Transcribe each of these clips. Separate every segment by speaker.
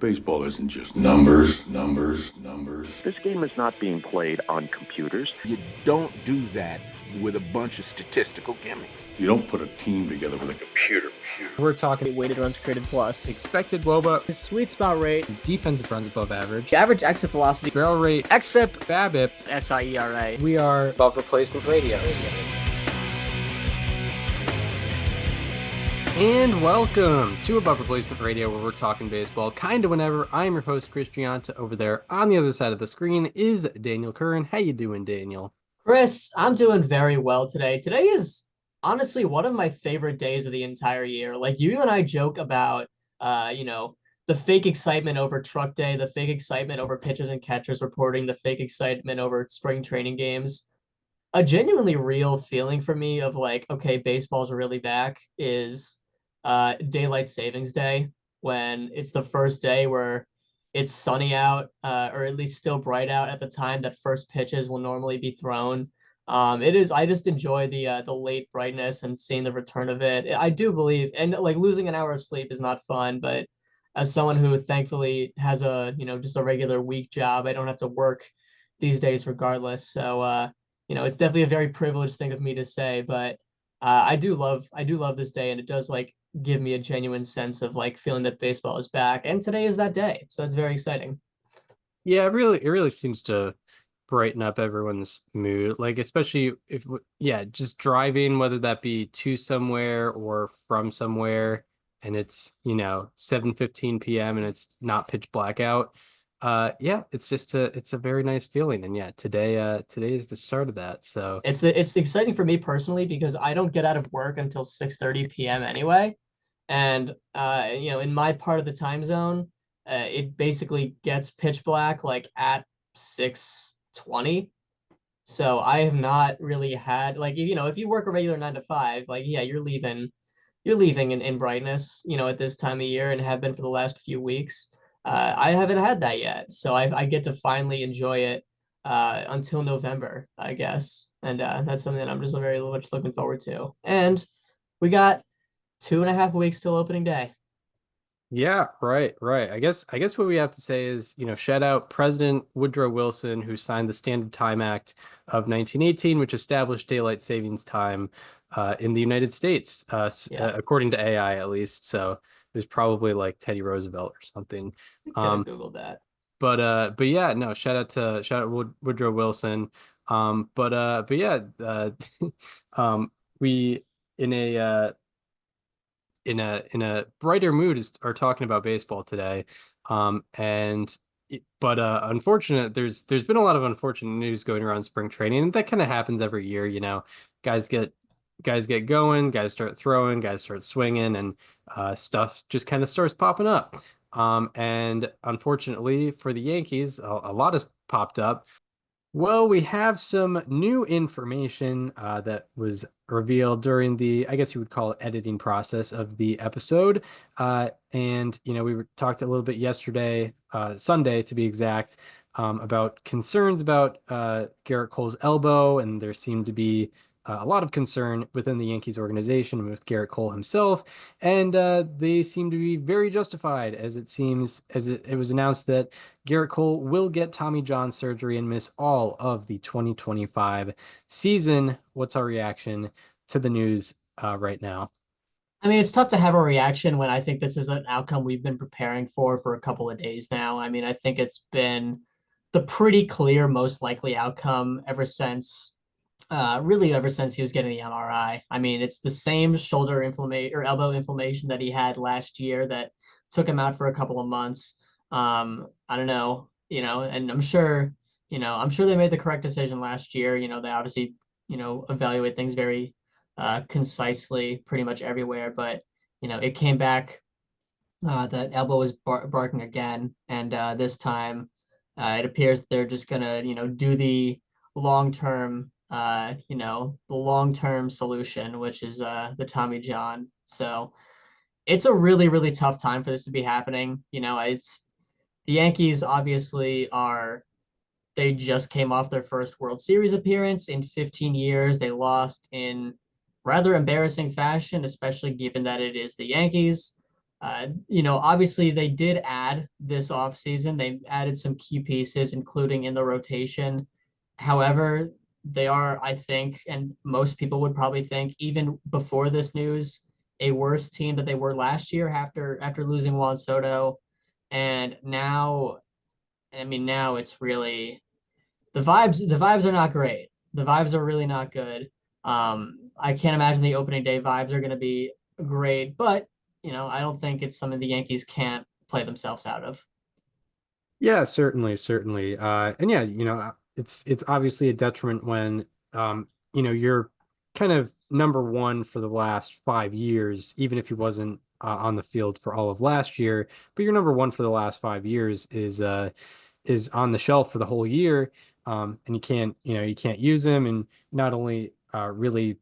Speaker 1: Baseball isn't just numbers, numbers, numbers.
Speaker 2: This game is not being played on computers.
Speaker 3: You don't do that with a bunch of statistical gimmicks.
Speaker 1: You don't put a team together with a computer.
Speaker 4: We're talking weighted runs created plus,
Speaker 5: expected WOBA,
Speaker 4: his sweet spot rate,
Speaker 5: defensive runs above average,
Speaker 4: average exit velocity,
Speaker 5: barrel rate,
Speaker 4: xFIP,
Speaker 5: BABIP,
Speaker 4: SIERA.
Speaker 5: We are
Speaker 4: above replacement radio.
Speaker 5: And welcome to Above Replacement Radio, where we're talking baseball kind of whenever. I'm your host, Chris Gianta. Over there on the other side of the screen is Daniel Curran. How you doing, Daniel?
Speaker 4: Chris, I'm doing very well today. Today is honestly one of my favorite days of the entire year. Like, you and I joke about, the fake excitement over truck day, the fake excitement over pitchers and catchers reporting, the fake excitement over spring training games. A genuinely real feeling for me of like, okay, baseball's really back is daylight savings day, when it's the first day where it's sunny out, or at least still bright out at the time that first pitches will normally be thrown. I just enjoy the late brightness and seeing the return of it. I do believe, and like losing an hour of sleep is not fun, but as someone who thankfully has just a regular week job, I don't have to work these days regardless. So, it's definitely a very privileged thing of me to say, but I do love this day, and it does like give me a genuine sense of like feeling that baseball is back, and today is that day, so it's very exciting.
Speaker 5: Yeah, it really seems to brighten up everyone's mood, like especially if just driving, whether that be to somewhere or from somewhere, and it's 7:15 p.m. and it's not pitch black out. It's a very nice feeling, and today is the start of that. So
Speaker 4: it's exciting for me personally because I don't get out of work until 6:30 p.m. anyway. And, in my part of the time zone, it basically gets pitch black like at 6:20. So I have not really had like, if you work a regular 9 to 5, like, yeah, you're leaving in brightness, at this time of year, and have been for the last few weeks. I haven't had that yet. So I get to finally enjoy it until November, I guess. And that's something that I'm just very much looking forward to. And we got 2.5 weeks till opening day.
Speaker 5: Yeah, right. I guess what we have to say is, shout out President Woodrow Wilson, who signed the Standard Time Act of 1918, which established daylight savings time in the United States, according to AI at least. So it was probably like Teddy Roosevelt or something.
Speaker 4: Could have Googled that.
Speaker 5: But yeah, no, shout out Woodrow Wilson. We in a brighter mood are talking about baseball today. Unfortunate, there's been a lot of unfortunate news going around spring training, and that kind of happens every year. Guys get going, guys start throwing, guys start swinging, and stuff just kind of starts popping up. And unfortunately for the Yankees, a lot has popped up. Well, we have some new information that was revealed during the, I guess you would call it, editing process of the episode. We talked a little bit yesterday, Sunday to be exact, about concerns about Gerrit Cole's elbow, and there seemed to be a lot of concern within the Yankees organization with Gerrit Cole himself, and they seem to be very justified, as it was announced that Gerrit Cole will get Tommy John surgery and miss all of the 2025 season. What's our reaction to the news right now?
Speaker 4: I mean, it's tough to have a reaction when I think this is an outcome we've been preparing for a couple of days now. I mean, I think it's been the pretty clear most likely outcome ever since he was getting the MRI. I mean, it's the same shoulder inflammation or elbow inflammation that he had last year that took him out for a couple of months. I don't know, and I'm sure they made the correct decision last year. They obviously, evaluate things very concisely pretty much everywhere, but, it came back that elbow was barking again. And this time it appears they're just going to, do the long-term solution, which is the Tommy John. So it's a really, really tough time for this to be happening. It's the Yankees obviously they just came off their first World Series appearance in 15 years. They lost in rather embarrassing fashion, especially given that it is the Yankees. Obviously they did add this offseason. They added some key pieces, including in the rotation. However, they are, I think, and most people would probably think, even before this news, a worse team that they were last year after losing Juan Soto. And now, I mean, now it's really the vibes are not great. The vibes are really not good. I can't imagine the opening day vibes are going to be great, but I don't think it's something the Yankees can't play themselves out of.
Speaker 5: Yeah, certainly, certainly. And yeah, it's obviously a detriment when you're kind of number one for the last 5 years, even if he wasn't on the field for all of last year, but you're number one for the last 5 years is on the shelf for the whole year. And you can't use him, and not only really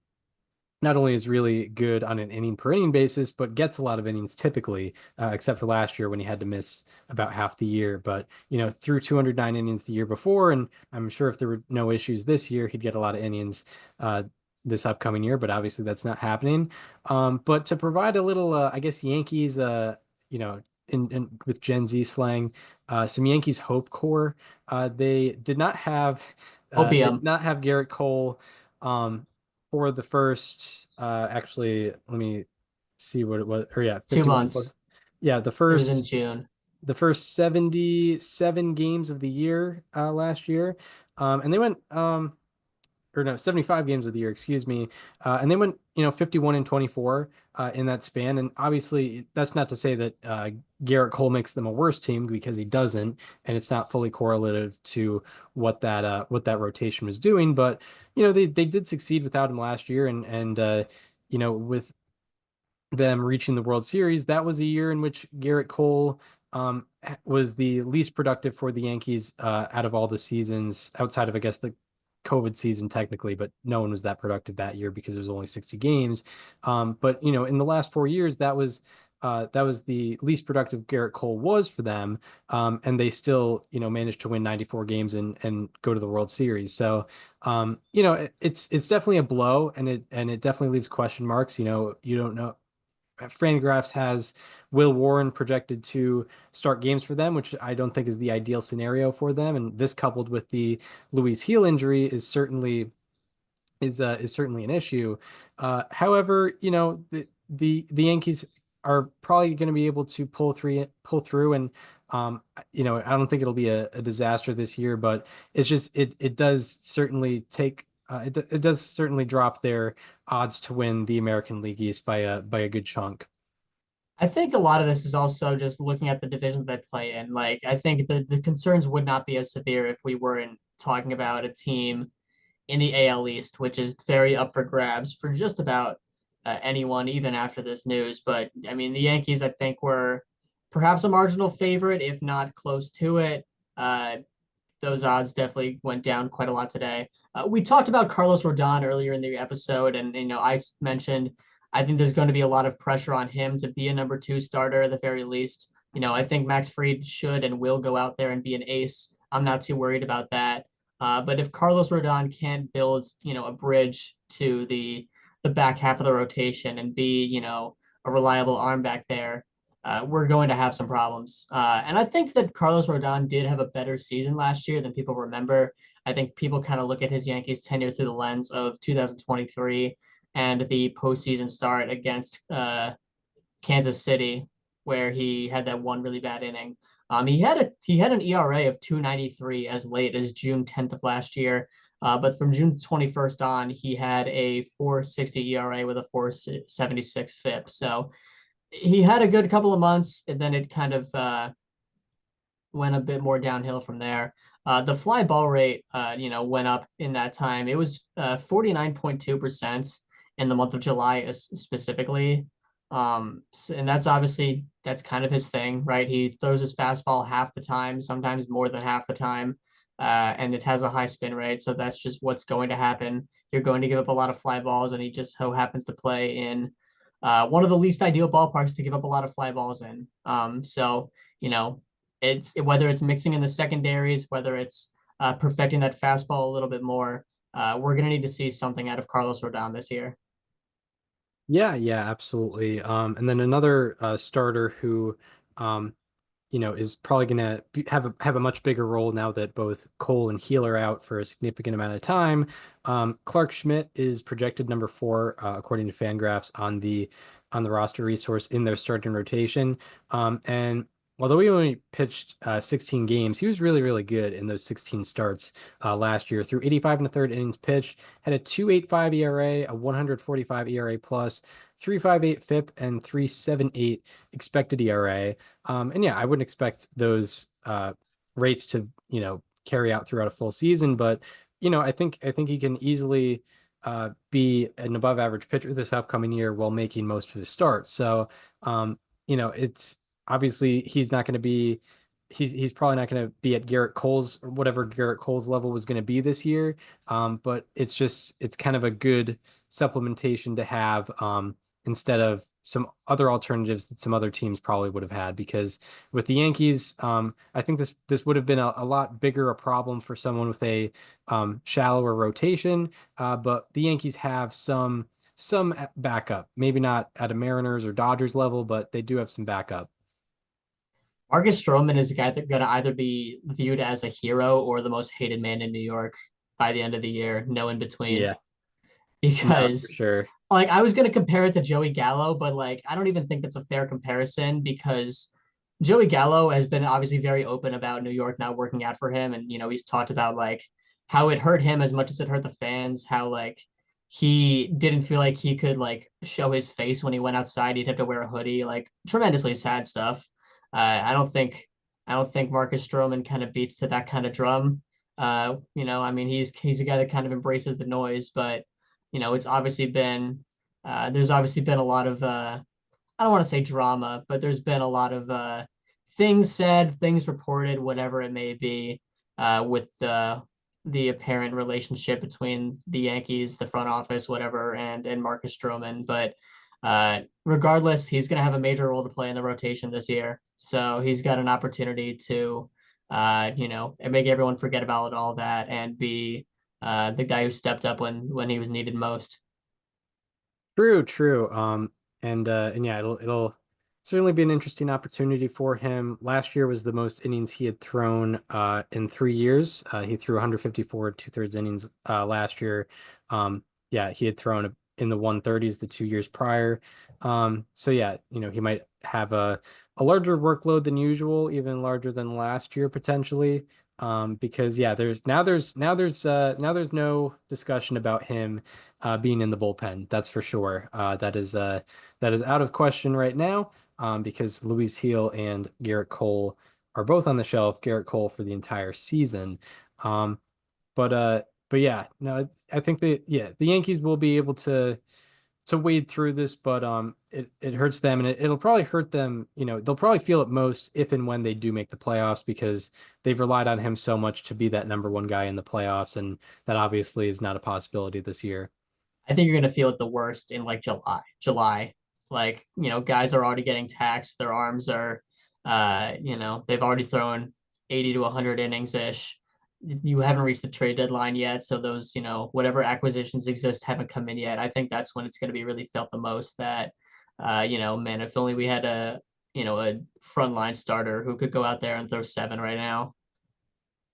Speaker 5: not only is really good on an inning per inning basis, but gets a lot of innings typically, except for last year when he had to miss about half the year. But, through 209 innings the year before, and I'm sure if there were no issues this year, he'd get a lot of innings this upcoming year, but obviously that's not happening. But to provide a little, I guess, Yankees, with Gen Z slang, some Yankees hope core. They did not have,
Speaker 4: Opium,
Speaker 5: Gerrit Cole. Um, for the first actually let me see what it was, or yeah,
Speaker 4: 2
Speaker 5: 51
Speaker 4: months.
Speaker 5: yeah,
Speaker 4: It was in June.
Speaker 5: the first 77 games of the year last year. And they went or no, 75 games of the year, excuse me. And they went, 51 and 24 in that span. And obviously, that's not to say that Gerrit Cole makes them a worse team, because he doesn't, and it's not fully correlative to what that rotation was doing. But they did succeed without him last year, and with them reaching the World Series, that was a year in which Gerrit Cole was the least productive for the Yankees out of all the seasons, outside of, I guess, the COVID season technically, but no one was that productive that year because it was only 60 games. But in the last 4 years, that was the least productive Gerrit Cole was for them, and they still managed to win 94 games and go to the World Series. So it's definitely a blow, and it definitely leaves question marks. You don't know. Fangraphs has Will Warren projected to start games for them, which I don't think is the ideal scenario for them. And this, coupled with the Luis Heel injury, is certainly an issue. However, the Yankees are probably going to be able to pull through, and I don't think it'll be a disaster this year, but it does certainly it does certainly drop their odds to win the American League East by a good chunk.
Speaker 4: I think a lot of this is also just looking at the division they play in. Like, I think the concerns would not be as severe if we weren't talking about a team in the AL East, which is very up for grabs for just about anyone, even after this news. But I mean, the Yankees, I think, were perhaps a marginal favorite, if not close to it. Uh, those odds definitely went down quite a lot today. We talked about Carlos Rodon earlier in the episode, and I mentioned I think there's going to be a lot of pressure on him to be a number two starter at the very least. I think Max Fried should and will go out there and be an ace. I'm not too worried about that. But if Carlos Rodon can't build, a bridge to the back half of the rotation and be, a reliable arm back there, we're going to have some problems. And I think that Carlos Rodon did have a better season last year than people remember. I think people kind of look at his Yankees tenure through the lens of 2023 and the postseason start against Kansas City, where he had that one really bad inning. He had an ERA of 2.93 as late as June 10th of last year. But from June 21st on, he had a 4.60 ERA with a 4.76 FIP. So he had a good couple of months, and then it kind of went a bit more downhill from there. The fly ball rate, went up in that time. It was 49.2% in the month of July specifically. And that's kind of his thing, right? He throws his fastball half the time, sometimes more than half the time. And it has a high spin rate. So that's just what's going to happen. You're going to give up a lot of fly balls, and he just so happens to play in one of the least ideal ballparks to give up a lot of fly balls in. So, whether it's mixing in the secondaries, whether it's perfecting that fastball a little bit more, we're going to need to see something out of Carlos Rodon this year.
Speaker 5: Yeah, yeah, absolutely. And then another starter who, um, is probably going to have a much bigger role now that both Cole and Heel are out for a significant amount of time. Clark Schmidt is projected number 4, according to Fangraphs on the roster resource in their starting rotation. And although he only pitched 16 games, he was really, really good in those 16 starts last year. Through 85 and a third innings pitched, had a 2.85 ERA, a 145 ERA plus, 3.58 FIP, and 3.78 expected ERA. And yeah, I wouldn't expect those rates to, carry out throughout a full season, but I think he can easily be an above average pitcher this upcoming year while making most of his starts. So, it's obviously he's probably not going to be at Gerrit Cole's or whatever Gerrit Cole's level was going to be this year. But it's kind of a good supplementation to have instead of some other alternatives that some other teams probably would have had. Because with the Yankees, I think this would have been a lot bigger a problem for someone with a shallower rotation. But the Yankees have some backup, maybe not at a Mariners or Dodgers level, but they do have some backup.
Speaker 4: Marcus Stroman is a guy that's going to either be viewed as a hero or the most hated man in New York by the end of the year, no in between.
Speaker 5: Yeah, no, for
Speaker 4: Because
Speaker 5: sure.
Speaker 4: like I was going to compare it to Joey Gallo, but like I don't even think that's a fair comparison because Joey Gallo has been obviously very open about New York not working out for him, and he's talked about like how it hurt him as much as it hurt the fans, how like he didn't feel like he could like show his face when he went outside. He'd have to wear a hoodie, like tremendously sad stuff. I don't think Marcus Stroman kind of beats to that kind of drum. I mean he's a guy that kind of embraces the noise, but it's obviously been there's obviously been a lot of I don't want to say drama, but there's been a lot of things said, things reported, whatever it may be, with the apparent relationship between the Yankees, the front office, whatever, and Marcus Stroman. But regardless, he's going to have a major role to play in the rotation this year. So he's got an opportunity to, and make everyone forget about all that and be the guy who stepped up when he was needed most.
Speaker 5: True, true. And yeah, it'll certainly be an interesting opportunity for him. Last year was the most innings he had thrown in 3 years. He threw 154 2/3 innings last year. Yeah, he had thrown in the 130s the 2 years prior. So yeah, he might have a larger workload than usual, even larger than last year potentially. Because yeah, there's no discussion about him being in the bullpen. That's for sure. That is out of question right now, because Luis Heel and Gerrit Cole are both on the shelf. Gerrit Cole for the entire season. Um, but yeah, no, I think the Yankees will be able to wade through this, but it hurts them, and it'll probably hurt them. They'll probably feel it most if and when they do make the playoffs, because they've relied on him so much to be that number one guy in the playoffs, and that obviously is not a possibility this year.
Speaker 4: I think you're gonna feel it the worst in like July. July, like guys are already getting taxed. Their arms are, they've already thrown 80 to 100 innings ish. You haven't reached the trade deadline yet, so those whatever acquisitions exist haven't come in yet. I think that's when it's going to be really felt the most. That, man, if only we had a frontline starter who could go out there and throw seven right now.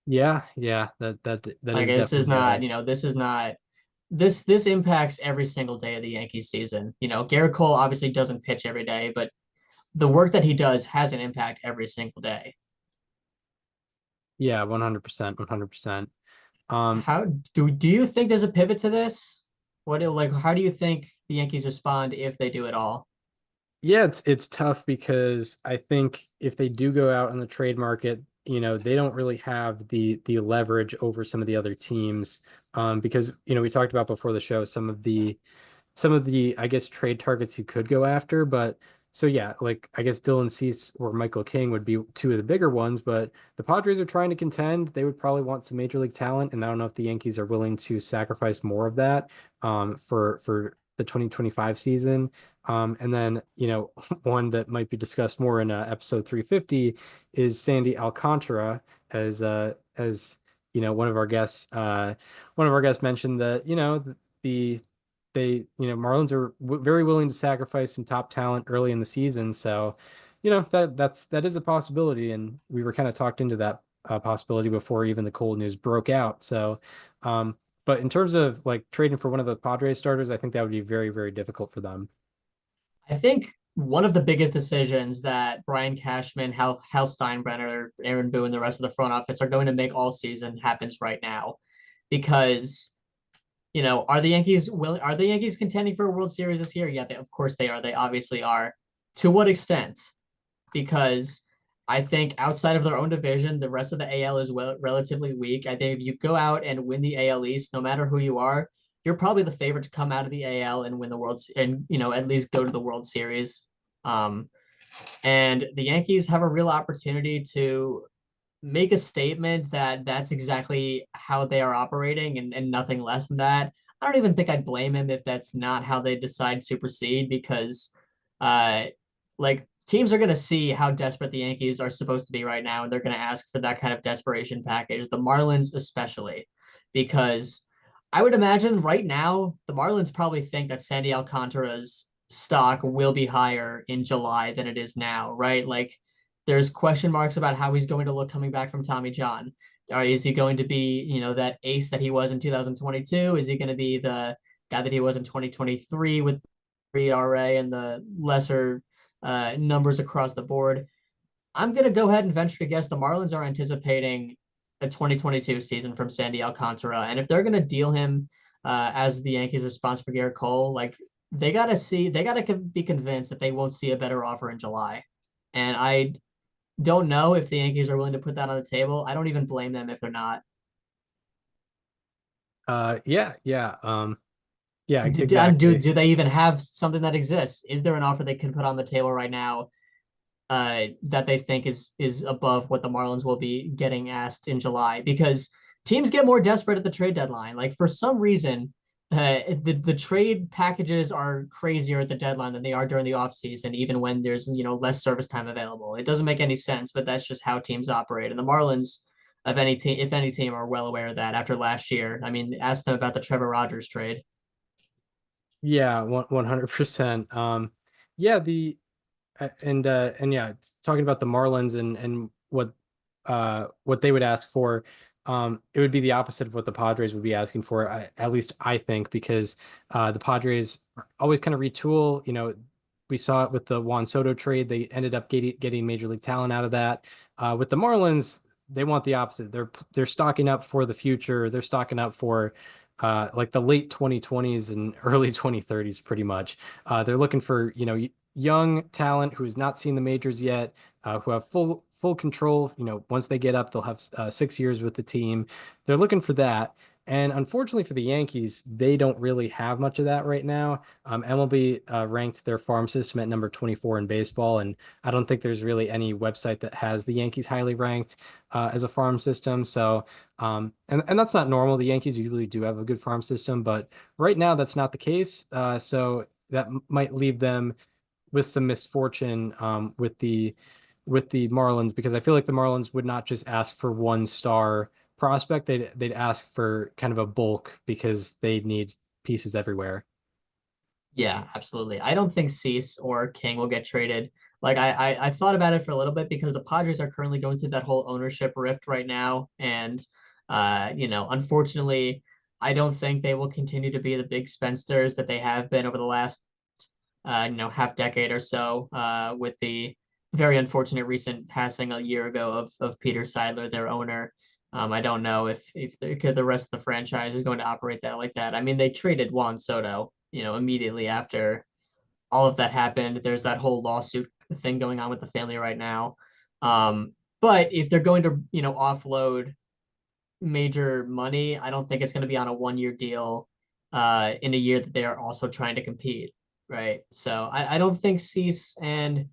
Speaker 5: Yeah, yeah, that
Speaker 4: Like
Speaker 5: is
Speaker 4: this is
Speaker 5: definitely
Speaker 4: not, this is not this impacts every single day of the Yankees season. Gerrit Cole obviously doesn't pitch every day, but the work that he does has an impact every single day.
Speaker 5: yeah, 100%, 100%. Um,
Speaker 4: How do you think there's a pivot to this? How do you think the Yankees respond if they do it all?
Speaker 5: Yeah, it's tough because I think if they do go out on the trade market, they don't really have the leverage over some of the other teams. Because we talked about before the show some of the I guess trade targets you could go after, but so yeah, like I guess Dylan Cease or Michael King would be two of the bigger ones, but the Padres are trying to contend. They would probably want some major league talent, and I don't know if the Yankees are willing to sacrifice more of that for the 2025 season. And then, one that might be discussed more in episode 350 is Sandy Alcantara, as one of our guests mentioned that, the Marlins are very willing to sacrifice some top talent early in the season. So, that is a possibility. And we were kind of talked into that possibility before even the Cole news broke out. So, but in terms of like trading for one of the Padres starters, I think that would be very, very difficult for them.
Speaker 4: I think one of the biggest decisions that Brian Cashman, Hal Steinbrenner, Aaron Boone, and the rest of the front office are going to make all season happens right now, because are the Yankees contending for a World Series this year? Yeah, of course they are. They obviously are. To what extent? Because I think outside of their own division, the rest of the AL is relatively weak. I think if you go out and win the AL East, no matter who you are, you're probably the favorite to come out of the AL and win the and at least go to the World Series. And the Yankees have a real opportunity to make a statement that that's exactly how they are operating, and nothing less than that. I don't even think I'd blame him if that's not how they decide to proceed, because like teams are going to see how desperate the Yankees are supposed to be right now, and they're going to ask for that kind of desperation package. The Marlins especially, because I would imagine right now the Marlins probably think that Sandy Alcantara's stock will be higher in July than it is now, right? Like there's question marks about how he's going to look coming back from Tommy John. Is he going to be, that ace that he was in 2022? Is he going to be the guy that he was in 2023 with ERA and the lesser numbers across the board? I'm going to go ahead and venture to guess the Marlins are anticipating a 2022 season from Sandy Alcantara. And if they're going to deal him as the Yankees' response for Gerrit Cole, like they got to be convinced that they won't see a better offer in July. And I don't know if the Yankees are willing to put that on the table. I don't even blame them if they're not.
Speaker 5: Yeah, exactly.
Speaker 4: Do they even have something that exists? Is there an offer they can put on the table right now that they think is above what the Marlins will be getting asked in July? Because teams get more desperate at the trade deadline. Like for some reason, the trade packages are crazier at the deadline than they are during the offseason, even when there's less service time available. It doesn't make any sense, but that's just how teams operate. And the Marlins, if any team, are well aware of that after last year. I mean, ask them about the Trevor Rogers trade.
Speaker 5: Yeah, 100%. Yeah, and yeah, talking about the Marlins and what they would ask for, it would be the opposite of what the Padres would be asking for, at least I think, because the Padres always kind of retool. We saw it with the Juan Soto trade. They ended up getting major league talent out of that. With the Marlins, they want the opposite. They're stocking up for the future. They're stocking up for like the late 2020s and early 2030s, pretty much. They're looking for, young talent who has not seen the majors yet, who have full control. Once they get up, they'll have 6 years with the team. They're looking for that. And unfortunately for the Yankees, they don't really have much of that right now. MLB ranked their farm system at number 24 in baseball, and I don't think there's really any website that has the Yankees highly ranked as a farm system. So, and that's not normal. The Yankees usually do have a good farm system, but right now that's not the case. So that might leave them with some misfortune with the Marlins, because I feel like the Marlins would not just ask for one star prospect. They'd ask for kind of a bulk because they need pieces everywhere.
Speaker 4: Yeah, absolutely. I don't think Cease or King will get traded. Like I thought about it for a little bit, because the Padres are currently going through that whole ownership rift right now. And unfortunately, I don't think they will continue to be the big spendsters that they have been over the last half decade or so, with the very unfortunate recent passing a year ago of Peter Seidler, their owner. I don't know if the rest of the franchise is going to operate that like that. I mean, they traded Juan Soto, immediately after all of that happened. There's that whole lawsuit thing going on with the family right now. But if they're going to, offload major money, I don't think it's going to be on a 1-year deal in a year that they are also trying to compete. Right. So I don't think Cease and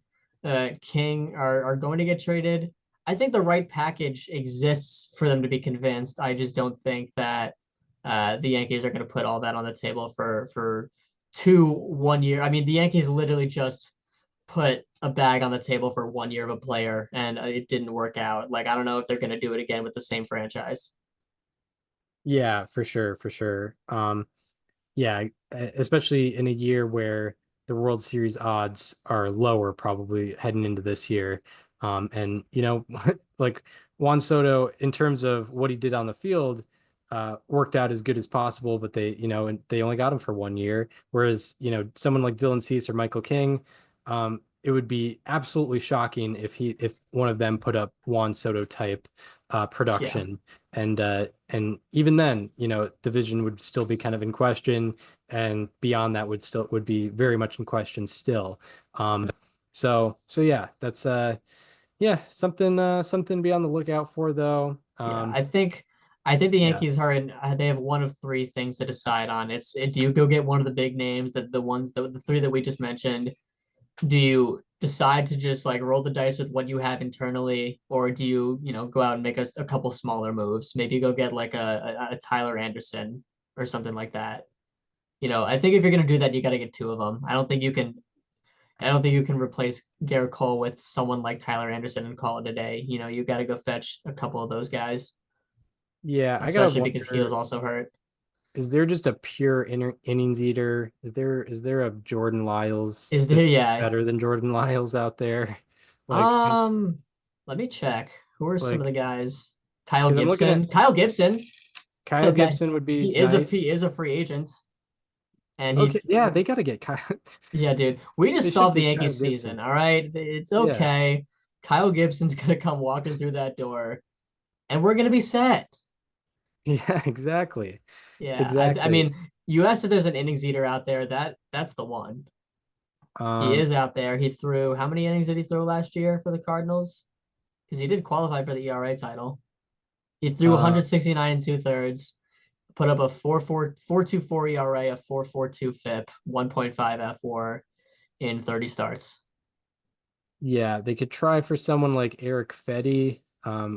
Speaker 4: King are going to get traded. I think the right package exists for them to be convinced. I just don't think that the Yankees are going to put all that on the table for 1 year. I mean, the Yankees literally just put a bag on the table for 1 year of a player, and it didn't work out. Like, I don't know if they're going to do it again with the same franchise.
Speaker 5: Yeah, for sure, for sure. Yeah, especially in a year where the World Series odds are lower, probably heading into this year. And like Juan Soto, in terms of what he did on the field, worked out as good as possible, but and they only got him for 1 year. Whereas, someone like Dylan Cease or Michael King, it would be absolutely shocking if one of them put up Juan Soto type
Speaker 4: Yeah.
Speaker 5: production. And even then, division would still be kind of in question, and beyond that would be very much in question still. So yeah, that's yeah, something to be on the lookout for though.
Speaker 4: Yeah, I think the
Speaker 5: Yeah.
Speaker 4: Yankees are in. They have one of three things to decide on. Do you go get one of the big names, the three that we just mentioned? Do you decide to just like roll the dice with what you have internally, or do you go out and make a couple smaller moves? Maybe go get like a Tyler Anderson or something like that. I think if you're gonna do that, you got to get two of them. I don't think you can. I don't think you can replace Gerrit Cole with someone like Tyler Anderson and call it a day. You got to go fetch a couple of those guys,
Speaker 5: Yeah, I gotta
Speaker 4: especially because Heel's
Speaker 5: wonder,
Speaker 4: also hurt.
Speaker 5: is there just a pure innings eater? Is there a Jordan Lyles
Speaker 4: Is there?
Speaker 5: that's
Speaker 4: Yeah.
Speaker 5: better than Jordan Lyles out there? Like,
Speaker 4: Um, Let me check. Who are some of the
Speaker 5: like,
Speaker 4: guys? Kyle
Speaker 5: because I'm looking at
Speaker 4: Gibson. Kyle Gibson.
Speaker 5: Kyle
Speaker 4: Okay.
Speaker 5: Gibson would be
Speaker 4: He is a
Speaker 5: nice.
Speaker 4: he is a free agent. And
Speaker 5: Okay,
Speaker 4: he's
Speaker 5: yeah, they gotta get Kyle.
Speaker 4: yeah, dude. We
Speaker 5: They
Speaker 4: just
Speaker 5: should
Speaker 4: solved the
Speaker 5: get Kyle
Speaker 4: Yankees
Speaker 5: Gibson.
Speaker 4: season. All right. It's
Speaker 5: Yeah,
Speaker 4: okay. Kyle Gibson's gonna come walking through that door and we're gonna be set.
Speaker 5: yeah, exactly,
Speaker 4: Yeah. I
Speaker 5: exactly.
Speaker 4: mean, you asked if there's an innings eater out there. That's the one. He
Speaker 5: Um,
Speaker 4: is out there. He threw how many innings did he throw last year for the Cardinals? Because he did qualify for the ERA title. He threw
Speaker 5: uh,
Speaker 4: 169 and two thirds, put up a 4.24 ERA, a 4.42 FIP, 1.5 F4 in 30 starts.
Speaker 5: yeah, they could try for someone like Eric Fetty,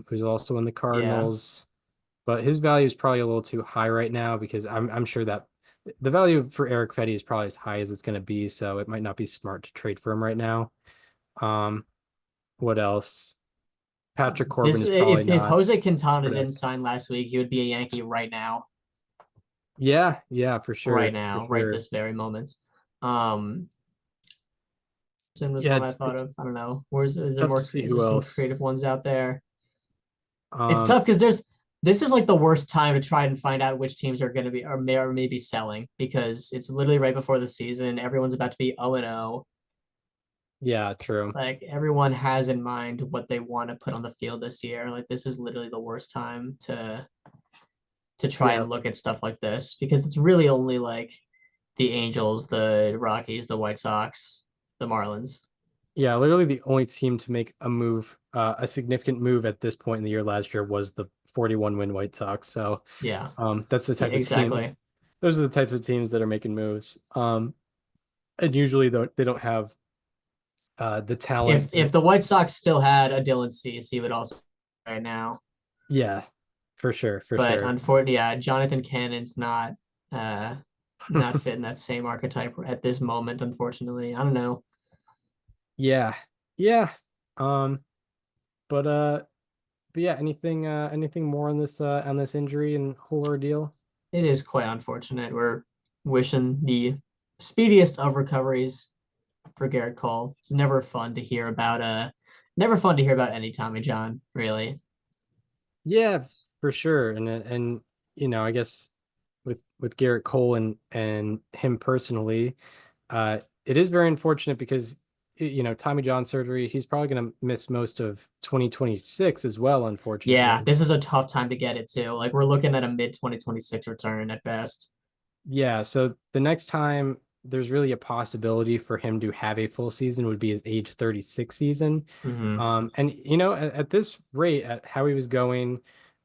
Speaker 5: who's also in the
Speaker 4: Yeah.
Speaker 5: Cardinals, but his value is probably a little too high right now because I'm sure that the value for Eric Fetty is probably as high as it's going to be, so it might not be smart to trade for him right now. Um, what else? Patrick Corbin
Speaker 4: This
Speaker 5: is probably
Speaker 4: if
Speaker 5: not
Speaker 4: Jose Quintana didn't
Speaker 5: productive.
Speaker 4: sign last week, he would be a Yankee right now.
Speaker 5: Yeah, yeah, for
Speaker 4: Right
Speaker 5: sure, for
Speaker 4: now, right
Speaker 5: sure.
Speaker 4: this very moment. Um Sim was
Speaker 5: Yeah,
Speaker 4: one I
Speaker 5: it's
Speaker 4: thought
Speaker 5: it's
Speaker 4: of. I don't know. Where's
Speaker 5: it's
Speaker 4: is there
Speaker 5: tough to
Speaker 4: more
Speaker 5: see
Speaker 4: is
Speaker 5: who
Speaker 4: there some
Speaker 5: else.
Speaker 4: creative ones out there? It's
Speaker 5: Um,
Speaker 4: tough because this is like the worst time to try and find out which teams are going to be or may be selling because it's literally right before the season. Everyone's about to be 0 and 0.
Speaker 5: yeah, true.
Speaker 4: Like everyone has in mind what they want to put on the field this year. Like this is literally the worst time to try
Speaker 5: Yeah,
Speaker 4: and look at stuff like this because it's really only like the Angels, the Rockies, the White Sox, the Marlins.
Speaker 5: yeah, literally the only team to make a move, a significant move at this point in the year last year was the 41 win White Sox. So,
Speaker 4: Yeah,
Speaker 5: that's the
Speaker 4: yeah,
Speaker 5: type of team.
Speaker 4: exactly.
Speaker 5: Those are the types of teams that are making moves. And usually they don't have the talent.
Speaker 4: If the White Sox still had a Dylan Cease, he would also right now.
Speaker 5: Yeah, for sure, for
Speaker 4: But
Speaker 5: sure.
Speaker 4: unfortunately, yeah, Jonathan Cannon's uh not fitting that same archetype at this moment, unfortunately. I don't know.
Speaker 5: Yeah, yeah. Um, but uh, but yeah, anything more on this injury and whole ordeal?
Speaker 4: It is quite unfortunate. We're wishing the speediest of recoveries for Gerrit Cole. It's never fun to hear about any Tommy John, really.
Speaker 5: Yeah, for sure. And I guess with Gerrit Cole and him personally, it is very unfortunate because Tommy John surgery, he's probably going to miss most of 2026 as well,
Speaker 4: Yeah,
Speaker 5: unfortunately.
Speaker 4: this is a tough time to get it too. Like we're looking at a mid 2026 return at best.
Speaker 5: Yeah, so the next time there's really a possibility for him to have a full season would be his age 36 season.
Speaker 4: Hmm.
Speaker 5: And at this rate, at how he was going,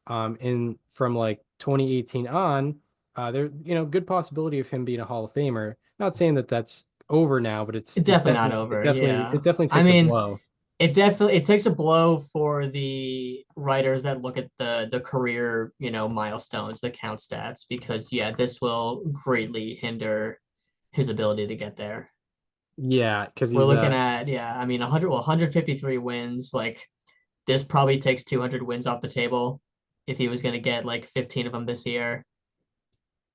Speaker 5: in from like 2018 on, good possibility of him being a Hall of Famer. Not saying that that's over now, but
Speaker 4: It's
Speaker 5: it's
Speaker 4: definitely not
Speaker 5: definitely it
Speaker 4: over.
Speaker 5: definitely
Speaker 4: Yeah.
Speaker 5: it definitely
Speaker 4: I
Speaker 5: takes a
Speaker 4: mean,
Speaker 5: blow.
Speaker 4: it takes a blow for the writers that look at the career, milestones, the count stats, because yeah, this will greatly hinder his ability to get there.
Speaker 5: Yeah, because
Speaker 4: We're
Speaker 5: he's
Speaker 4: looking at, yeah, I mean 153 wins. Like this probably takes 200 wins off the table if he was going to get like 15 of them this year.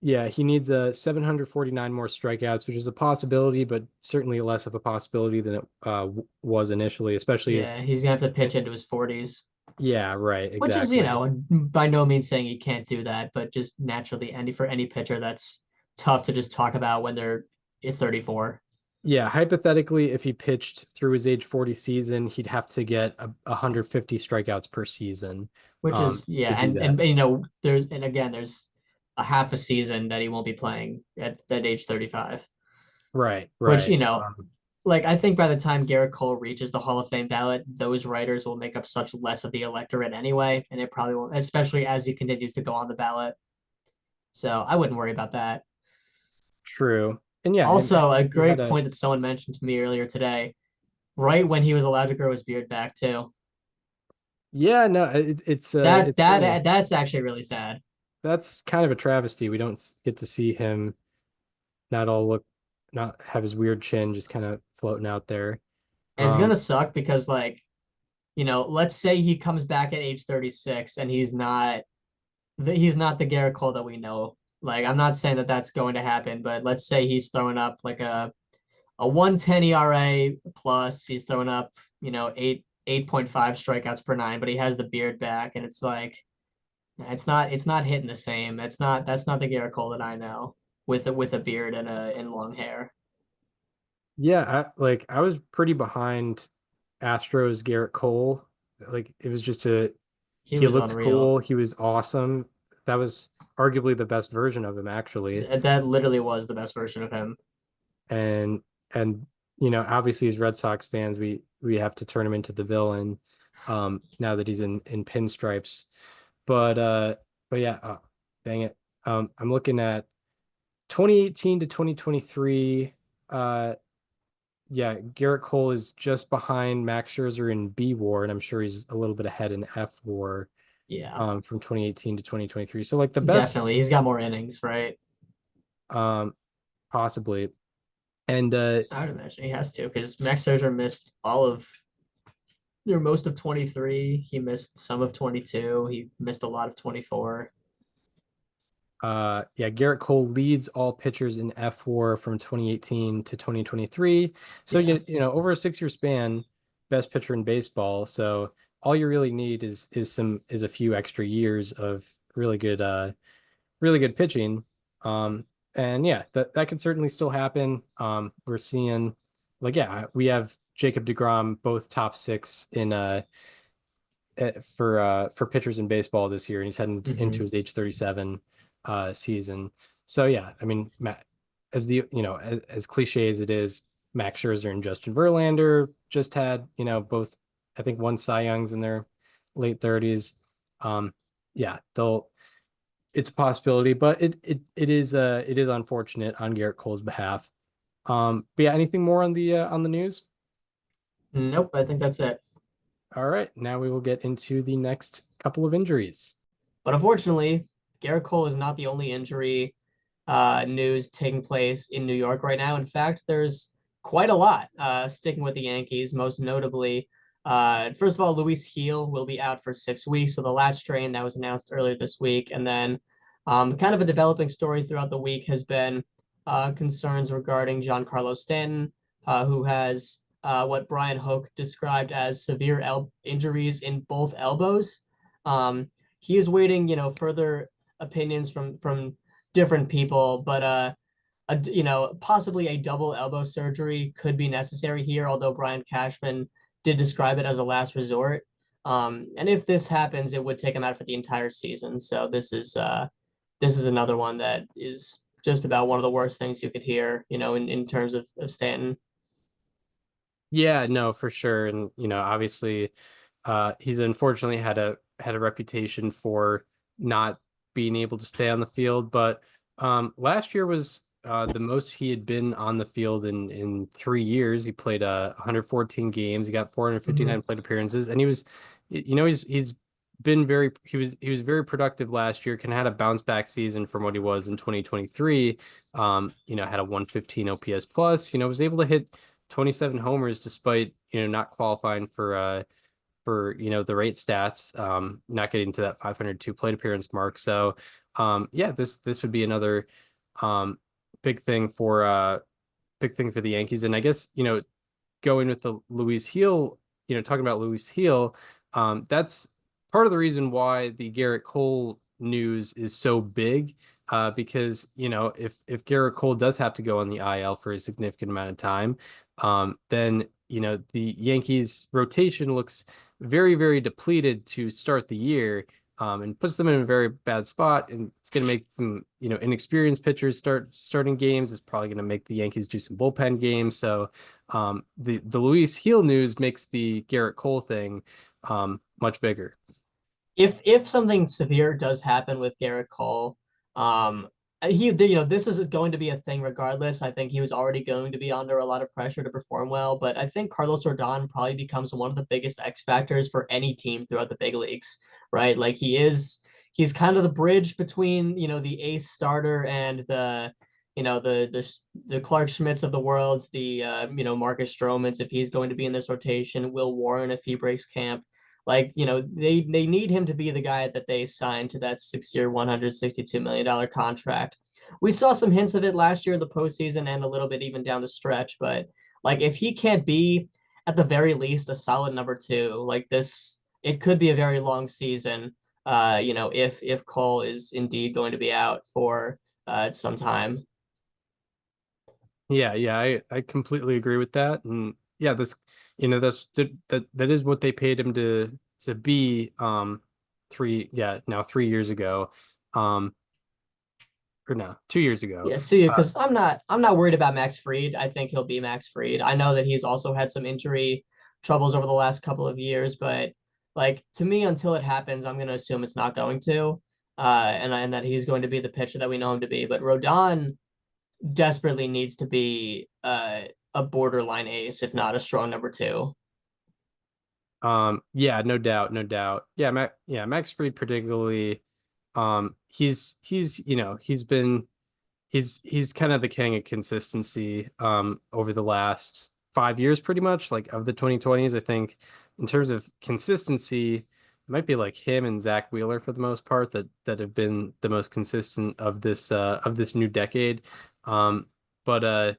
Speaker 5: Yeah, he needs 749 more strikeouts, which is a possibility, but certainly less of a possibility than it was initially, especially
Speaker 4: Yeah,
Speaker 5: as
Speaker 4: he's gonna have to pitch into his 40s,
Speaker 5: yeah, right,
Speaker 4: which is,
Speaker 5: exactly.
Speaker 4: by no means saying he can't do that, but just naturally for any pitcher, that's tough to just talk about when they're at 34,
Speaker 5: Yeah, hypothetically, if he pitched through his age 40 season, he'd have to get 150 strikeouts per season
Speaker 4: which is
Speaker 5: to
Speaker 4: yeah,
Speaker 5: do
Speaker 4: and
Speaker 5: that.
Speaker 4: there's a half a season that he won't be playing at that age 35,
Speaker 5: Right,
Speaker 4: which
Speaker 5: right.
Speaker 4: like I think by the time Gerrit Cole reaches the Hall of Fame ballot, those writers will make up such less of the electorate anyway, and it probably won't, especially as he continues to go on the ballot. So I wouldn't worry about that.
Speaker 5: True. And yeah, and
Speaker 4: Also, a
Speaker 5: he had
Speaker 4: great
Speaker 5: a
Speaker 4: point that someone mentioned to me earlier today, right when he was allowed to grow his beard back too.
Speaker 5: yeah, no, it's funny.
Speaker 4: That's actually really sad.
Speaker 5: That's kind of a travesty. We don't get to see him not all look, not have his weird chin just kind of floating out there.
Speaker 4: It's
Speaker 5: Um,
Speaker 4: gonna suck because let's say he comes back at age 36 and he's not the Gerrit Cole that we know. Like I'm not saying that that's going to happen, but let's say he's throwing up like a 110 ERA plus. He's throwing up, 8.5 strikeouts per nine, but he has the beard back, and it's like it's not hitting the same. That's not the Gerrit Cole that I know with a beard and long hair.
Speaker 5: yeah, I was pretty behind Astros Gerrit Cole. Like it was just
Speaker 4: He
Speaker 5: he
Speaker 4: was
Speaker 5: looked
Speaker 4: unreal.
Speaker 5: cool. He was awesome. That was arguably the best version of him, actually.
Speaker 4: That literally was the best version of him.
Speaker 5: And and obviously as Red Sox fans, we have to turn him into the villain now that he's in pinstripes. But yeah, dang it. I'm looking at 2018 to 2023. Uh yeah, Gerrit Cole is just behind Max Scherzer in B WAR, and I'm sure he's a little bit ahead in F WAR
Speaker 4: Yeah,
Speaker 5: from 2018 to 2023. So like the best
Speaker 4: definitely. He's got more innings, right?
Speaker 5: um possibly. And
Speaker 4: I would imagine he has to because Max Scherzer missed all of most of 23. He missed some of 22. He missed a lot of 24.
Speaker 5: yeah, Gerrit Cole leads all pitchers in F WAR from 2018 to 2023. So
Speaker 4: Yeah.
Speaker 5: over a 6 year span, best pitcher in baseball. So all you really need is a few extra years of really good pitching. Um, and yeah, that could certainly still happen. We're seeing yeah, we have Jacob deGrom both top six in for pitchers in baseball this year, and he's heading into
Speaker 4: Hmm.
Speaker 5: his age 37 season. So yeah, I mean, as the as cliche as it is, Max Scherzer and Justin Verlander just had both, I think, one Cy Youngs in their late 30s. Yeah, they'll it's a possibility, but it is unfortunate on Gerrit Cole's behalf. But yeah, anything more on the news?
Speaker 4: Nope, I think that's it.
Speaker 5: All right, now we will get into the next couple of injuries.
Speaker 4: But unfortunately, Gerrit Cole is not the only injury news taking place in New York right now. In fact, there's quite a lot sticking with the Yankees, most notably. First of all, Luis Gil will be out for 6 weeks with a latch strain that was announced earlier this week. And then kind of a developing story throughout the week has been concerns regarding Giancarlo Stanton, who has what Brian Hoke described as severe injuries in both elbows. Um, he is waiting, further opinions from different people, but possibly a double elbow surgery could be necessary here, although Brian Cashman did describe it as a last resort. And if this happens, it would take him out for the entire season. So this is another one that is just about one of the worst things you could hear, in terms of Stanton.
Speaker 5: Yeah, no, for sure. And obviously, he's unfortunately had a reputation for not being able to stay on the field. But last year was the most he had been on the field in 3 years. He played 114 games. He got 459
Speaker 4: Mhm.
Speaker 5: plate appearances, and he's been he was very productive last year. Kind of had a bounce back season from what he was in 2023. Had a 115 OPS plus. Was able to hit 27 homers despite not qualifying for the rate stats, not getting to that 502 plate appearance mark. So yeah, this would be another um big thing for the Yankees. And I guess, going with the Luis Heel, talking about Luis Heel, that's part of the reason why the Gerrit Cole news is so big. Because if Gerrit Cole does have to go on the IL for a significant amount of time, then the Yankees rotation looks very, very depleted to start the year, and puts them in a very bad spot. And it's going to make some inexperienced pitchers starting games. It's probably going to make the Yankees do some bullpen games. So the Luis Heel news makes the Gerrit Cole thing much bigger.
Speaker 4: If something severe does happen with Gerrit Cole, um, this is going to be a thing regardless. I think he was already going to be under a lot of pressure to perform well, but I think Carlos Rodon probably becomes one of the biggest X factors for any team throughout the big leagues, right? Like he's kind of the bridge between, the ace starter and the Clark Schmidts of the world, Marcus Stromans if he's going to be in this rotation, Will Warren if he breaks camp. Like, they need him to be the guy that they signed to that 6-year, $162 million contract. We saw some hints of it last year in the postseason and a little bit even down the stretch. But like, if he can't be at the very least a solid number two, like this, it could be a very long season. If Cole is indeed going to be out for some time.
Speaker 5: Yeah, I completely agree with that. And yeah, that is what they paid him to be 3 years ago. Or no, 2 years ago.
Speaker 4: Yeah, to you, because I'm not worried about Max Fried. I think he'll be Max Fried. I know that he's also had some injury troubles over the last couple of years, but like to me, until it happens, I'm gonna assume it's not going to, and that he's going to be the pitcher that we know him to be. But Rodon desperately needs to be a borderline ace, if not a strong number two.
Speaker 5: Yeah, no doubt, no doubt. Max Fried particularly, he's kind of the king of consistency over the last 5 years, pretty much, like of the 2020s. I think in terms of consistency, it might be like him and Zach Wheeler for the most part that have been the most consistent of this new decade. Um, but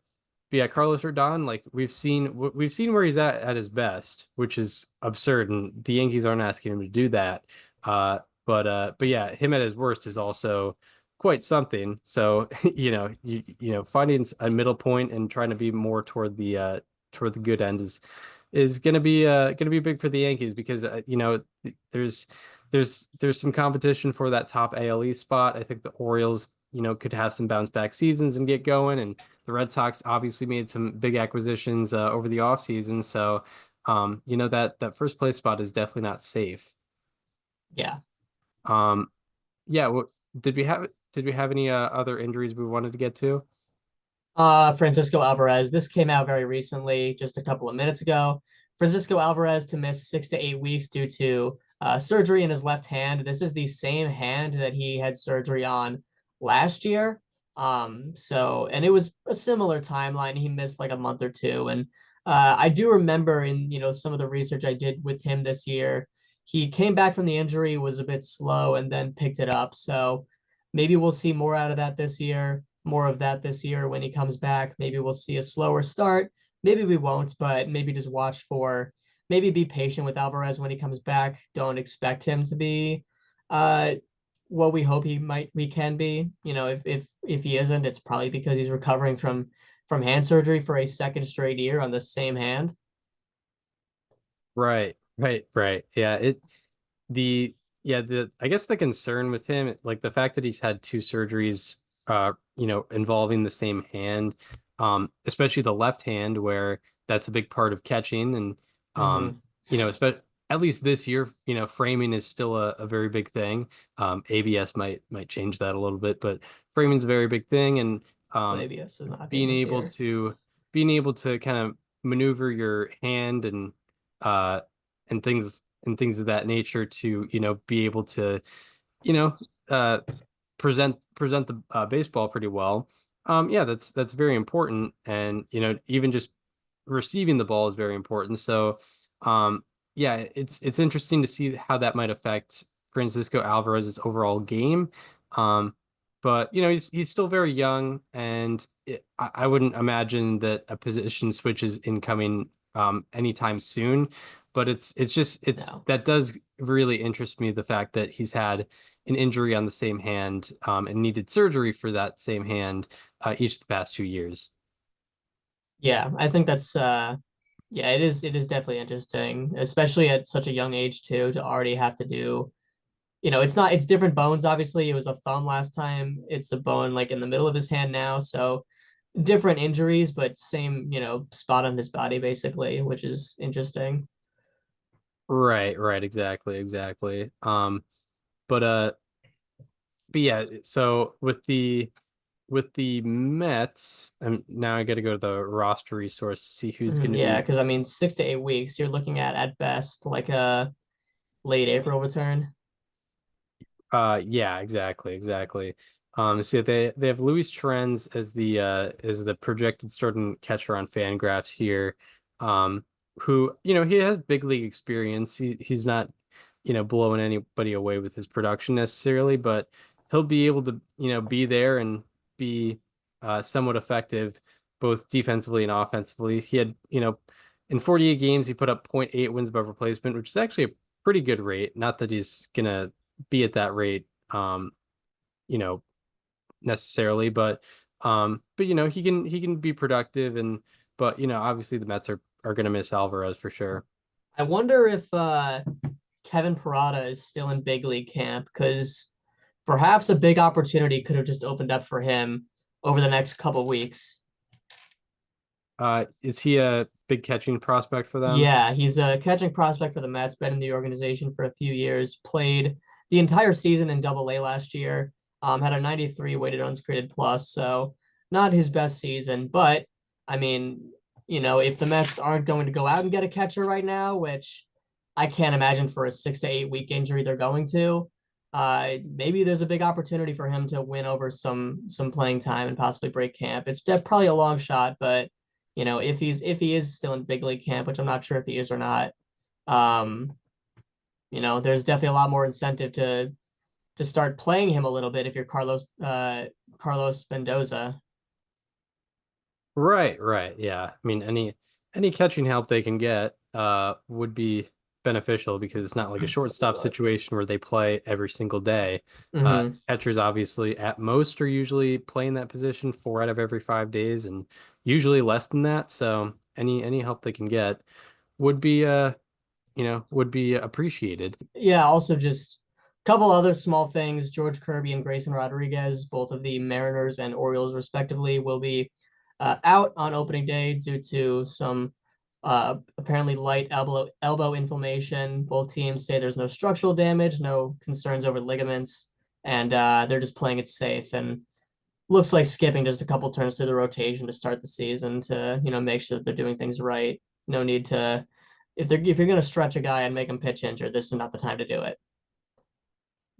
Speaker 5: yeah, Carlos Rodon, like we've seen where he's at his best, which is absurd, and the Yankees aren't asking him to do that. But yeah, him at his worst is also quite something. So finding a middle point and trying to be more toward the good end is gonna be big for the Yankees, because there's there's some competition for that top ALE spot. I think the Orioles could have some bounce back seasons and get going, and the Red Sox obviously made some big acquisitions over the offseason. So that first place spot is definitely not safe.
Speaker 4: Yeah.
Speaker 5: Um, yeah. Did we have any other injuries we wanted to get to?
Speaker 4: Francisco Alvarez. This came out very recently, just a couple of minutes ago. Francisco Alvarez to miss 6 to 8 weeks due to surgery in his left hand. This is the same hand that he had surgery on last year. And it was a similar timeline. He missed like a month or two. And I do remember in, some of the research I did with him this year, he came back from the injury, was a bit slow, and then picked it up. So maybe we'll see more out of that this year, more of that this year when he comes back. Maybe we'll see a slower start. Maybe we won't, but maybe just maybe be patient with Alvarez when he comes back. Don't expect him to be uh what we hope we can be. If he isn't, it's probably because he's recovering from hand surgery for a second straight year on the same hand.
Speaker 5: Right, right. Yeah, the I guess the concern with him, like the fact that he's had two surgeries, involving the same hand, especially the left hand, where that's a big part of catching, and
Speaker 4: Mm-hmm.
Speaker 5: especially at least this year, framing is still a very big thing. ABS might change that a little bit, but framing's a very big thing, and
Speaker 4: Well,
Speaker 5: um,
Speaker 4: ABS is not being
Speaker 5: being
Speaker 4: this
Speaker 5: able
Speaker 4: year.
Speaker 5: to being able to kind of maneuver your hand uh and things of that nature to be able to you know uh present the baseball pretty well. Yeah, that's very important, and even just receiving the ball is very important. So yeah, it's interesting to see how that might affect Francisco Alvarez's overall game. but he's still very young, and I wouldn't imagine that a position switch is incoming anytime soon. But it's
Speaker 4: No.
Speaker 5: that does really interest me, the fact that he's had an injury on the same hand and needed surgery for that same hand each of the past 2 years.
Speaker 4: Yeah, I think that's yeah, it is definitely interesting, especially at such a young age too, to already have to do, it's different bones, obviously. It was a thumb last time. It's a bone like in the middle of his hand now, so different injuries, but same, spot on his body basically, which is interesting.
Speaker 5: Right, right, exactly, exactly. But but yeah, so with the Mets, and now I got to go to the roster resource to see who's going to
Speaker 4: Yeah,
Speaker 5: be.
Speaker 4: because I mean, 6 to 8 weeks, you're looking at best like a late April return.
Speaker 5: Yeah, exactly, exactly. So they have Luis Torrens as the projected starting catcher on Fangraphs here. Who he has big league experience. He's not blowing anybody away with his production necessarily, but he'll be able to be there and be somewhat effective both defensively and offensively. He had in 48 games he put up .8 wins above replacement, which is actually a pretty good rate. Not that he's gonna be at that rate, you know, necessarily, but he can be productive, and but obviously the Mets are gonna miss Alvarez for sure.
Speaker 4: I wonder if Kevin Parada is still in big league camp, because perhaps a big opportunity could have just opened up for him over the next couple weeks.
Speaker 5: Is he a big catching prospect for them?
Speaker 4: Yeah, he's a catching prospect for the Mets, been in the organization for a few years, played the entire season in Double A last year, had a 93 weighted runs created plus, so not his best season. But I mean, if the Mets aren't going to go out and get a catcher right now, which I can't imagine for a 6 to 8 week injury they're going to, maybe there's a big opportunity for him to win over some playing time and possibly break camp. It's probably a long shot, but if he is still in big league camp, which I'm not sure if he is or not, um, there's definitely a lot more incentive to start playing him a little bit if you're Carlos Mendoza.
Speaker 5: Right, right. Yeah. I mean, any catching help they can get would be beneficial, because it's not like a shortstop situation where they play every single day.
Speaker 4: Hmm.
Speaker 5: Catchers obviously at most are usually playing that position 4 out of every 5 days, and usually less than that. So any help they can get would be would be appreciated.
Speaker 4: Yeah, also just a couple other small things. George Kirby and Grayson Rodriguez, both of the Mariners and Orioles respectively, will be out on opening day due to some apparently light elbow inflammation. Both teams say there's no structural damage, no concerns over ligaments, and they're just playing it safe. And looks like skipping just a couple turns through the rotation to start the season to make sure that they're doing things right. No need to, if you're going to stretch a guy and make him pitch injured, this is not the time to do it.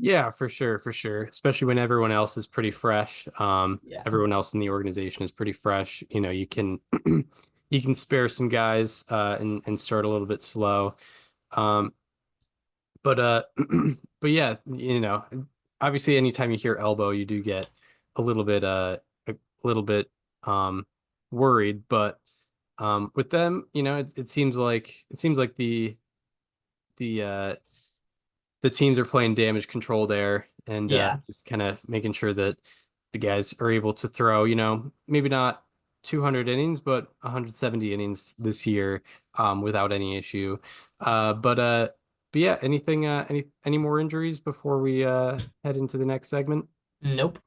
Speaker 5: Yeah, for sure, for sure. Especially when everyone else is pretty fresh.
Speaker 4: Yeah.
Speaker 5: Everyone else in the organization is pretty fresh. You can you can spare some guys and start a little bit slow. Um, but but yeah, obviously anytime you hear elbow, you do get a little bit a little bit worried. But with them, it seems like the the teams are playing damage control there, and
Speaker 4: Yeah.
Speaker 5: just kind of making sure that the guys are able to throw, maybe not 200 innings, but 170 innings this year without any issue. But yeah, any more injuries before we head into the next segment?
Speaker 4: Nope.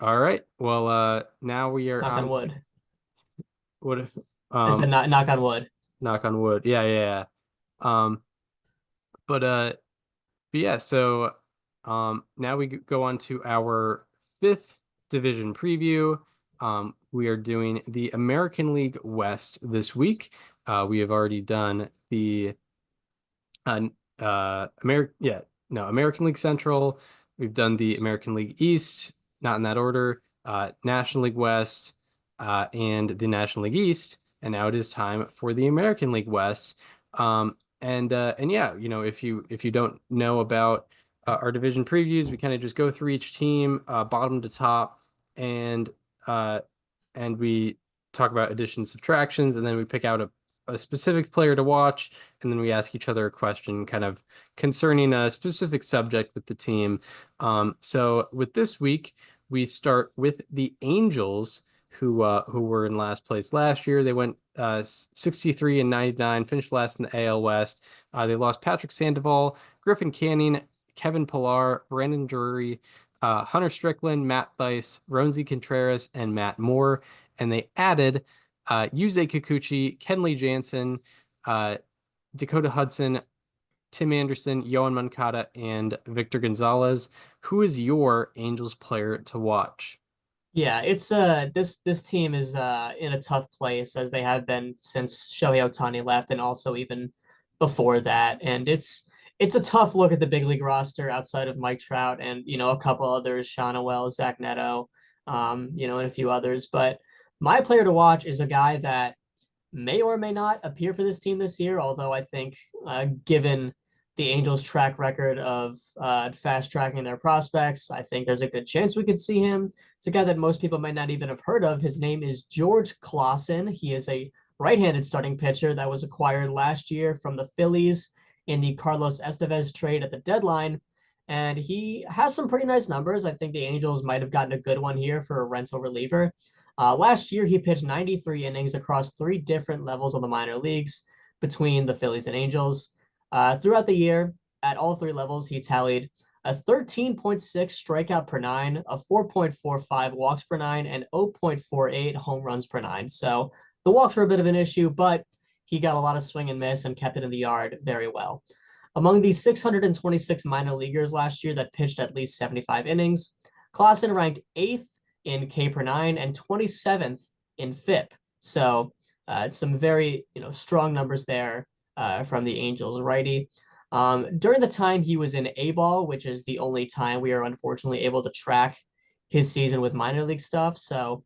Speaker 5: All right. Well, now we are
Speaker 4: Knock on
Speaker 5: on to
Speaker 4: wood.
Speaker 5: what if
Speaker 4: I said
Speaker 5: um
Speaker 4: not knock on wood.
Speaker 5: knock on wood. Yeah, yeah, yeah. Um, but yeah, so now we go on to our fifth division preview. We are doing the American League West this week. We have already done the uh, American League Central. We've done the American League East, not in that order. National League West, and the National League East, and now it is time for the American League West. And yeah, if you don't know about our division previews. We kind of just go through each team, bottom to top, and uh, we talk about additions, subtractions, and then we pick out a specific player to watch, and then we ask each other a question kind of concerning a specific subject with the team. So with this week, we start with the Angels, who were in last place last year. They went 63 and 99, finished last in the AL West. They lost Patrick Sandoval, Griffin Canning, Kevin Pillar, Brandon Drury, Hunter Strickland, Matt Thaiss, Roansy Contreras, and Matt Moore. And they added Yusei Kikuchi, Kenley Jansen, Dakota Hudson, Tim Anderson, Yohan Moncada, and Victor Gonzalez. Who is your Angels player to watch?
Speaker 4: Yeah, it's this team is in a tough place as they have been since Shohei Ohtani left and also even before that. And it's a tough look at the big league roster outside of Mike Trout and a couple others, Sean O'Well, Zach Neto, and a few others. But my player to watch is a guy that may or may not appear for this team this year, although I think given the Angels' track record of fast tracking their prospects, I think there's a good chance we could see him. It's a guy that most people might not even have heard of. His name is George Clausen. He is a right-handed starting pitcher that was acquired last year from the Phillies in the Carlos Estevez trade at the deadline. And he has some pretty nice numbers. I think the Angels might have gotten a good one here for a rental reliever. Last year, he pitched 93 innings across 3 different levels of the minor leagues between the Phillies and Angels. Throughout the year, at all 3 levels, he tallied a 13.6 strikeout per 9, a 4.45 walks per 9, and 0.48 home runs per 9. So the walks were a bit of an issue, but he got a lot of swing and miss and kept it in the yard very well. Among the 626 minor leaguers last year that pitched at least 75 innings, Clausen ranked 8th in K per 9 and 27th in FIP. So some very strong numbers there from the Angels righty. During the time he was in A-ball, which is the only time we are unfortunately able to track his season with minor league stuff. So,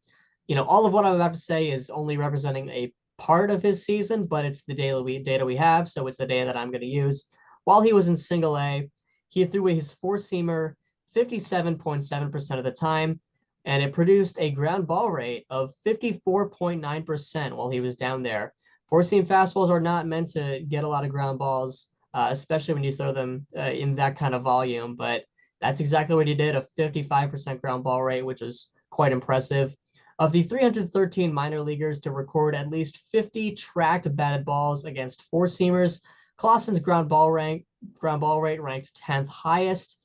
Speaker 4: all of what I'm about to say is only representing a part of his season, but it's the data we have. So it's the data that I'm going to use. While he was in single A, he threw his 4-seamer 57.7% of the time, and it produced a ground ball rate of 54.9% while he was down there. 4-seam fastballs are not meant to get a lot of ground balls, especially when you throw them in that kind of volume. But that's exactly what he did, a 55% ground ball rate, which is quite impressive. Of the 313 minor leaguers to record at least 50 tracked batted balls against 4-seamers, Clausen's ground ball rate ranked 10th highest,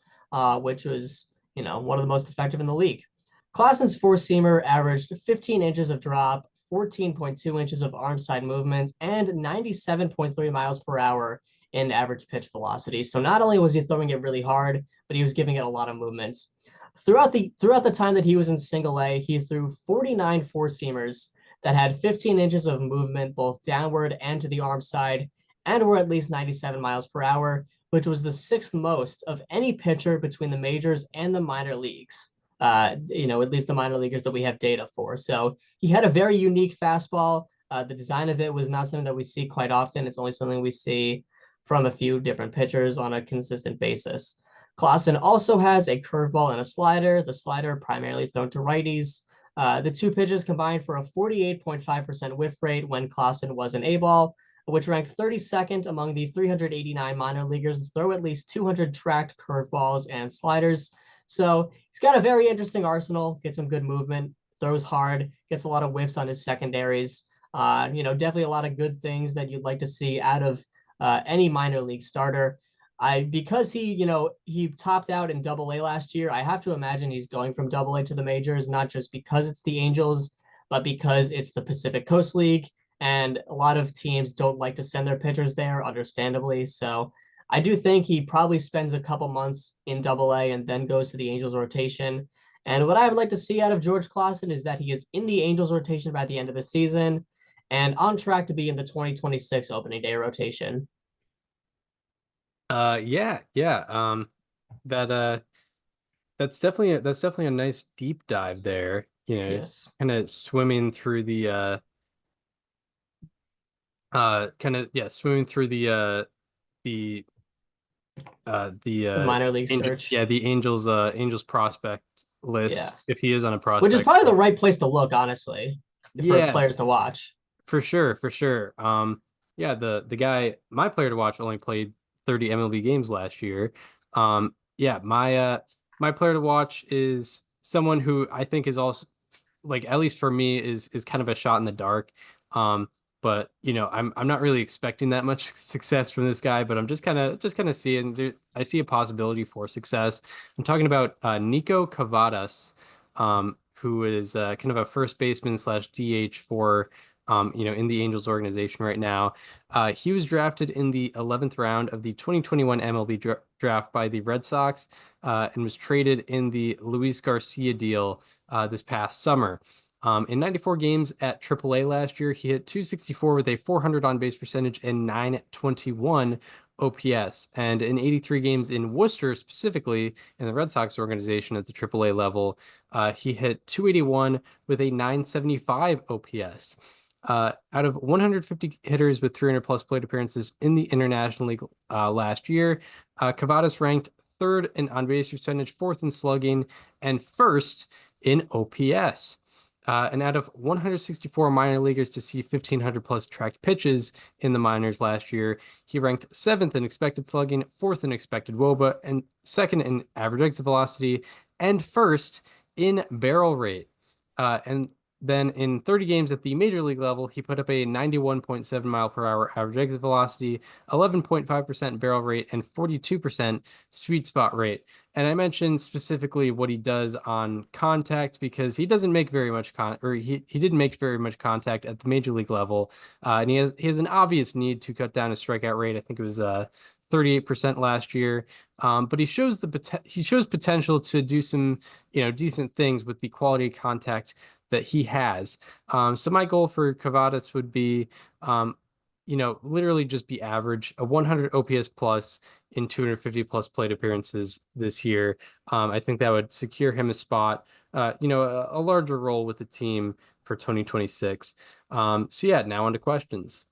Speaker 4: which was one of the most effective in the league. Clausen's 4-seamer averaged 15 inches of drop, 14.2 inches of arm side movement, and 97.3 miles per hour in average pitch velocity. So not only was he throwing it really hard, but he was giving it a lot of movements. Throughout the time that he was in single A, he threw 49 4-seamers that had 15 inches of movement both downward and to the arm side, and were at least 97 miles per hour, which was the 6th most of any pitcher between the majors and the minor leagues. At least the minor leaguers that we have data for. So he had a very unique fastball. The design of it was not something that we see quite often. It's only something we see from a few different pitchers on a consistent basis. Clausen also has a curveball and a slider. The slider primarily thrown to righties. The 2 pitches combined for a 48.5% whiff rate when Clausen was an A-ball, which ranked 32nd among the 389 minor leaguers to throw at least 200 tracked curveballs and sliders. So he's got a very interesting arsenal, gets some good movement, throws hard, gets a lot of whiffs on his secondaries. Definitely a lot of good things that you'd like to see out of any minor league starter. Because he topped out in Double A last year, I have to imagine he's going from Double A to the majors, not just because it's the Angels, but because it's the Pacific Coast League, and a lot of teams don't like to send their pitchers there, understandably. So I do think he probably spends a couple months in Double A and then goes to the Angels rotation. And what I would like to see out of George Clausen is that he is in the Angels rotation by the end of the season and on track to be in the 2026 opening day rotation.
Speaker 5: Yeah. That's definitely a nice deep dive there.
Speaker 4: Yes.
Speaker 5: Kind of swimming through the swimming through the
Speaker 4: The minor league search.
Speaker 5: Yeah, the Angels prospect
Speaker 4: Yeah.
Speaker 5: list. If he is on a
Speaker 4: Which is
Speaker 5: prospect,
Speaker 4: probably the right place to look, honestly, for
Speaker 5: yeah,
Speaker 4: players to watch.
Speaker 5: for sure, for sure. Yeah, the guy, my player to watch, only played 30 MLB games last year. Yeah, my player to watch is someone who I think is also, like, at least for me, is kind of a shot in the dark. Um, but I'm not really expecting that much success from this guy, but I'm just kind of seeing there. I see a possibility for success. I'm talking about Nico Cavadas, who is kind of a first baseman slash DH for in the Angels organization right now. He was drafted in the 11th round of the 2021 MLB draft by the Red Sox, and was traded in the Luis Garcia deal this past summer. In 94 games at AAA last year, he hit 264 with a 400 on base percentage and 921 OPS. And in 83 games in Worcester, specifically in the Red Sox organization at the AAA level, he hit 281 with a 975 OPS. Out of 150 hitters with 300 plus plate appearances in the International League last year, Cavadas ranked third in on base percentage, fourth in slugging, and first in OPS. And out of 164 minor leaguers to see 1,500 plus tracked pitches in the minors last year, he ranked seventh in expected slugging, fourth in expected WOBA, and second in average exit velocity, and first in barrel rate. And then in 30 games at the major league level, he put up a 91.7 mile per hour average exit velocity, 11.5% barrel rate, and 42% sweet spot rate. And I mentioned specifically what he does on contact because he doesn't make very much he didn't make very much contact at the major league level. And he has an obvious need to cut down his strikeout rate. I think it was 38% last year. But he shows potential to do some, decent things with the quality of contact that he has. So my goal for Cavadas would be, literally just be average, a 100 OPS plus in 250 plus plate appearances this year. I think that would secure him a spot, a larger role with the team for 2026. So yeah, now on to questions.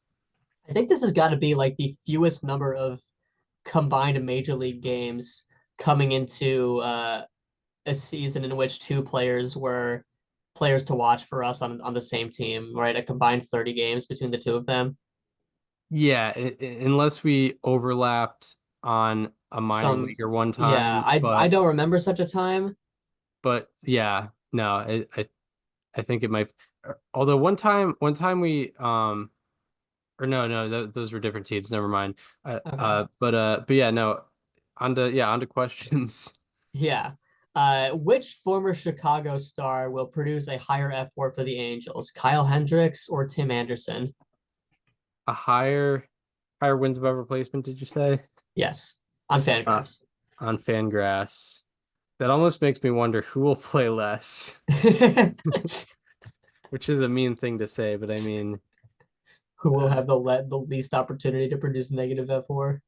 Speaker 4: I think this has got to be like the fewest number of combined major league games coming into a season in which two players were players to watch for us on the same team, right? A combined 30 games between the two of them.
Speaker 5: Yeah, unless we overlapped on a minor
Speaker 4: Some,
Speaker 5: leaguer one
Speaker 4: yeah,
Speaker 5: time,
Speaker 4: I don't remember such a time.
Speaker 5: but yeah, no, I think it might. Although one time we or no, those were different teams. Never mind.
Speaker 4: Okay.
Speaker 5: But yeah, no. On to questions.
Speaker 4: Yeah. Which former Chicago star will produce a higher F4 for the Angels? Kyle Hendricks or Tim Anderson?
Speaker 5: A higher wins above replacement, did you say?
Speaker 4: Yes, on
Speaker 5: Uh,
Speaker 4: Fangraphs.
Speaker 5: on Fangraphs. That almost makes me wonder who will play less, which is a mean thing to say, but I mean,
Speaker 4: Who will
Speaker 5: uh,
Speaker 4: have the least opportunity to produce negative F4?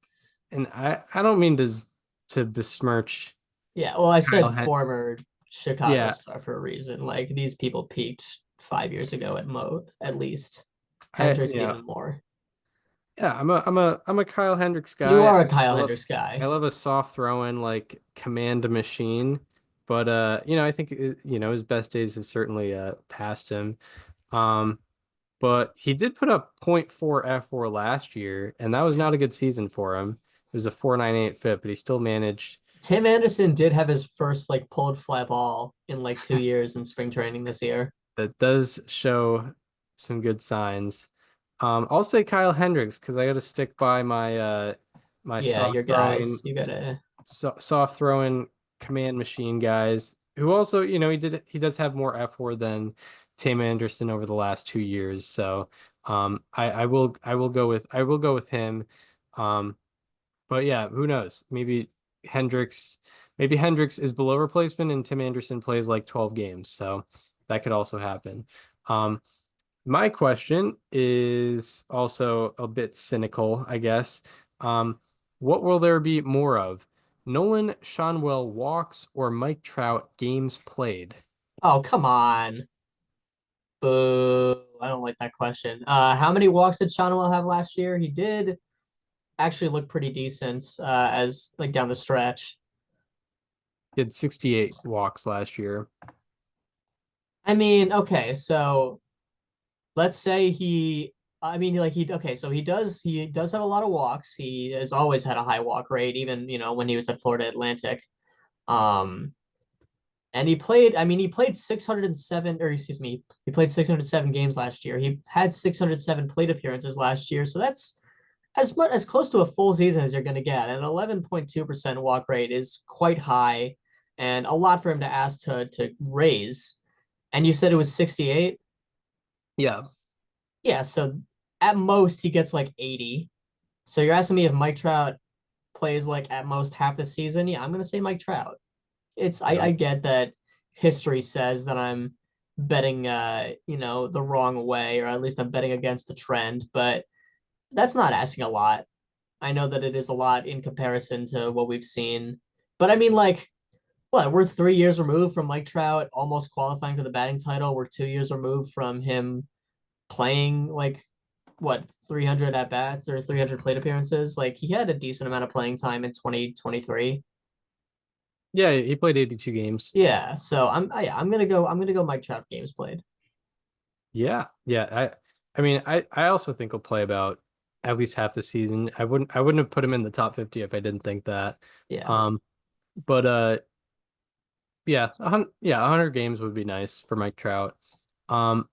Speaker 5: and I don't mean to besmirch
Speaker 4: Yeah, well, I
Speaker 5: Kyle.
Speaker 4: said former Chicago
Speaker 5: Yeah,
Speaker 4: star for a reason. Like these people peaked 5 years ago at least.
Speaker 5: I
Speaker 4: Hendricks even more.
Speaker 5: yeah, I'm a Kyle Hendricks
Speaker 4: You
Speaker 5: guy.
Speaker 4: are a Kyle
Speaker 5: I love
Speaker 4: Hendricks guy.
Speaker 5: I love a soft throw in like command machine, but I think his best days have certainly passed him. Um, but he did put up .4 F4 last year, and that was not a good season for him. It was a 4.98 FIP, but he still managed.
Speaker 4: Tim Anderson did have his first like pulled fly ball in like 2 years in spring training this year.
Speaker 5: That does show some good signs. I'll say Kyle Hendricks because I got to stick by my
Speaker 4: Yeah,
Speaker 5: soft
Speaker 4: your
Speaker 5: throwing
Speaker 4: guys. You gotta.
Speaker 5: soft throwing command machine guys who also, he does have more F4 than Tim Anderson over the last 2 years. So I will go with him. Um, but yeah, who knows? Hendricks, maybe Hendricks is below replacement and Tim Anderson plays like 12 games. So that could also happen. Um, my question is also a bit cynical, I guess. Um, what will there be more of? Nolan Schanuel walks or Mike Trout games played?
Speaker 4: Oh, come on. Boo. I don't like that question. How many walks did Shonwell have last year? He did. actually looked pretty decent as like down the stretch.
Speaker 5: He had 68 walks last year.
Speaker 4: I mean, okay, so let's say so he does have a lot of walks. He has always had a high walk rate, even when he was at Florida Atlantic. Um, and he played 607, or excuse me, he played 607 games last year. He had 607 plate appearances last year, so that's as close to a full season as you're going to get. And an 11.2% walk rate is quite high, and a lot for him to ask to raise. And you said it was 68.
Speaker 5: Yeah.
Speaker 4: Yeah, so at most he gets like 80. So you're asking me if Mike Trout plays like at most half the season? Yeah, I'm gonna say Mike Trout. I get that history says that I'm betting the wrong way, or at least I'm betting against the trend, but that's not asking a lot. I know that it is a lot in comparison to what we've seen. But I mean, like, what, we're 3 years removed from Mike Trout almost qualifying for the batting title. We're 2 years removed from him playing like what 300 at bats or 300 plate appearances. Like he had a decent amount of playing time in 2023.
Speaker 5: Yeah, he played 82 games.
Speaker 4: Yeah, so I'm gonna go Mike Trout games played.
Speaker 5: Yeah. Yeah. I mean, I also think he'll play about at least half the season. I wouldn't have put him in the top 50 if I didn't think that.
Speaker 4: Yeah.
Speaker 5: But yeah, 100 games would be nice for Mike Trout. Um,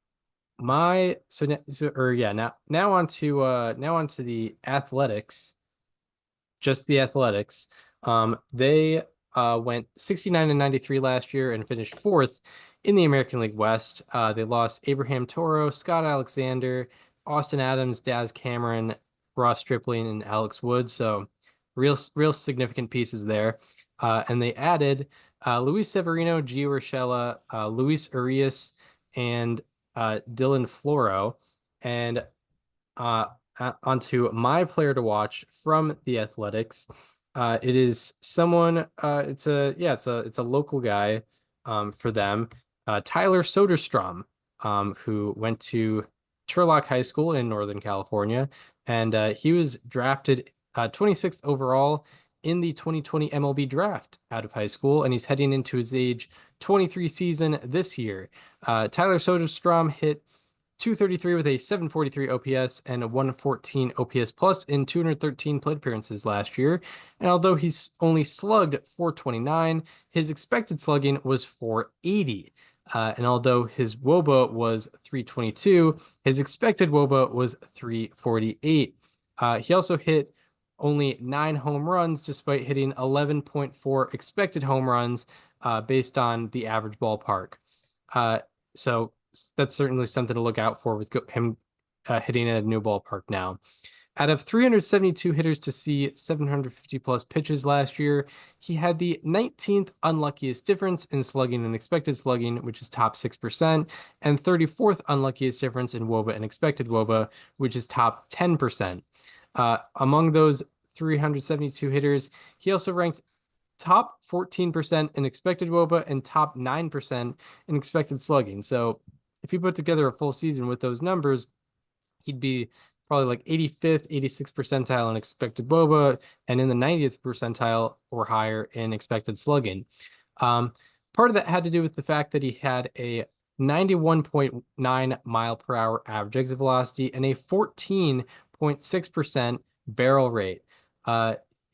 Speaker 5: my so, so or yeah, now on to the Athletics, just the Athletics. They went 69 and 93 last year and finished fourth in the American League West. They lost Abraham Toro, Scott Alexander, Austin Adams, Daz Cameron, Ross Stripling, and Alex Wood. So real significant pieces there. And they added Luis Severino, Gio Urshela, Luis Urias, and Dylan Floro. And onto my player to watch from the Athletics. It is someone. It's a local guy for them. Tyler Soderstrom, who went to Turlock High School in Northern California, and he was drafted 26th overall in the 2020 MLB draft out of high school, and he's heading into his age 23 season this year. Tyler Soderstrom hit 233 with a 743 OPS and a 114 OPS plus in 213 plate appearances last year. And although he's only slugged 429, his expected slugging was 480. And although his WOBA was 322, his expected WOBA was 348. He also hit only 9 home runs despite hitting 11.4 expected home runs based on the average ballpark. So that's certainly something to look out for with him hitting at a new ballpark now. Out of 372 hitters to see 750 plus pitches last year, he had the 19th unluckiest difference in slugging and expected slugging, which is top 6%, and 34th unluckiest difference in WOBA and expected WOBA, which is top 10%. Among those 372 hitters, he also ranked top 14% in expected WOBA and top 9% in expected slugging. So if you put together a full season with those numbers, he'd be probably like 85th, 86th percentile in expected WOBA and in the 90th percentile or higher in expected slugging. Part of that had to do with the fact that he had a 91.9 mile per hour average exit velocity and a 14.6% barrel rate.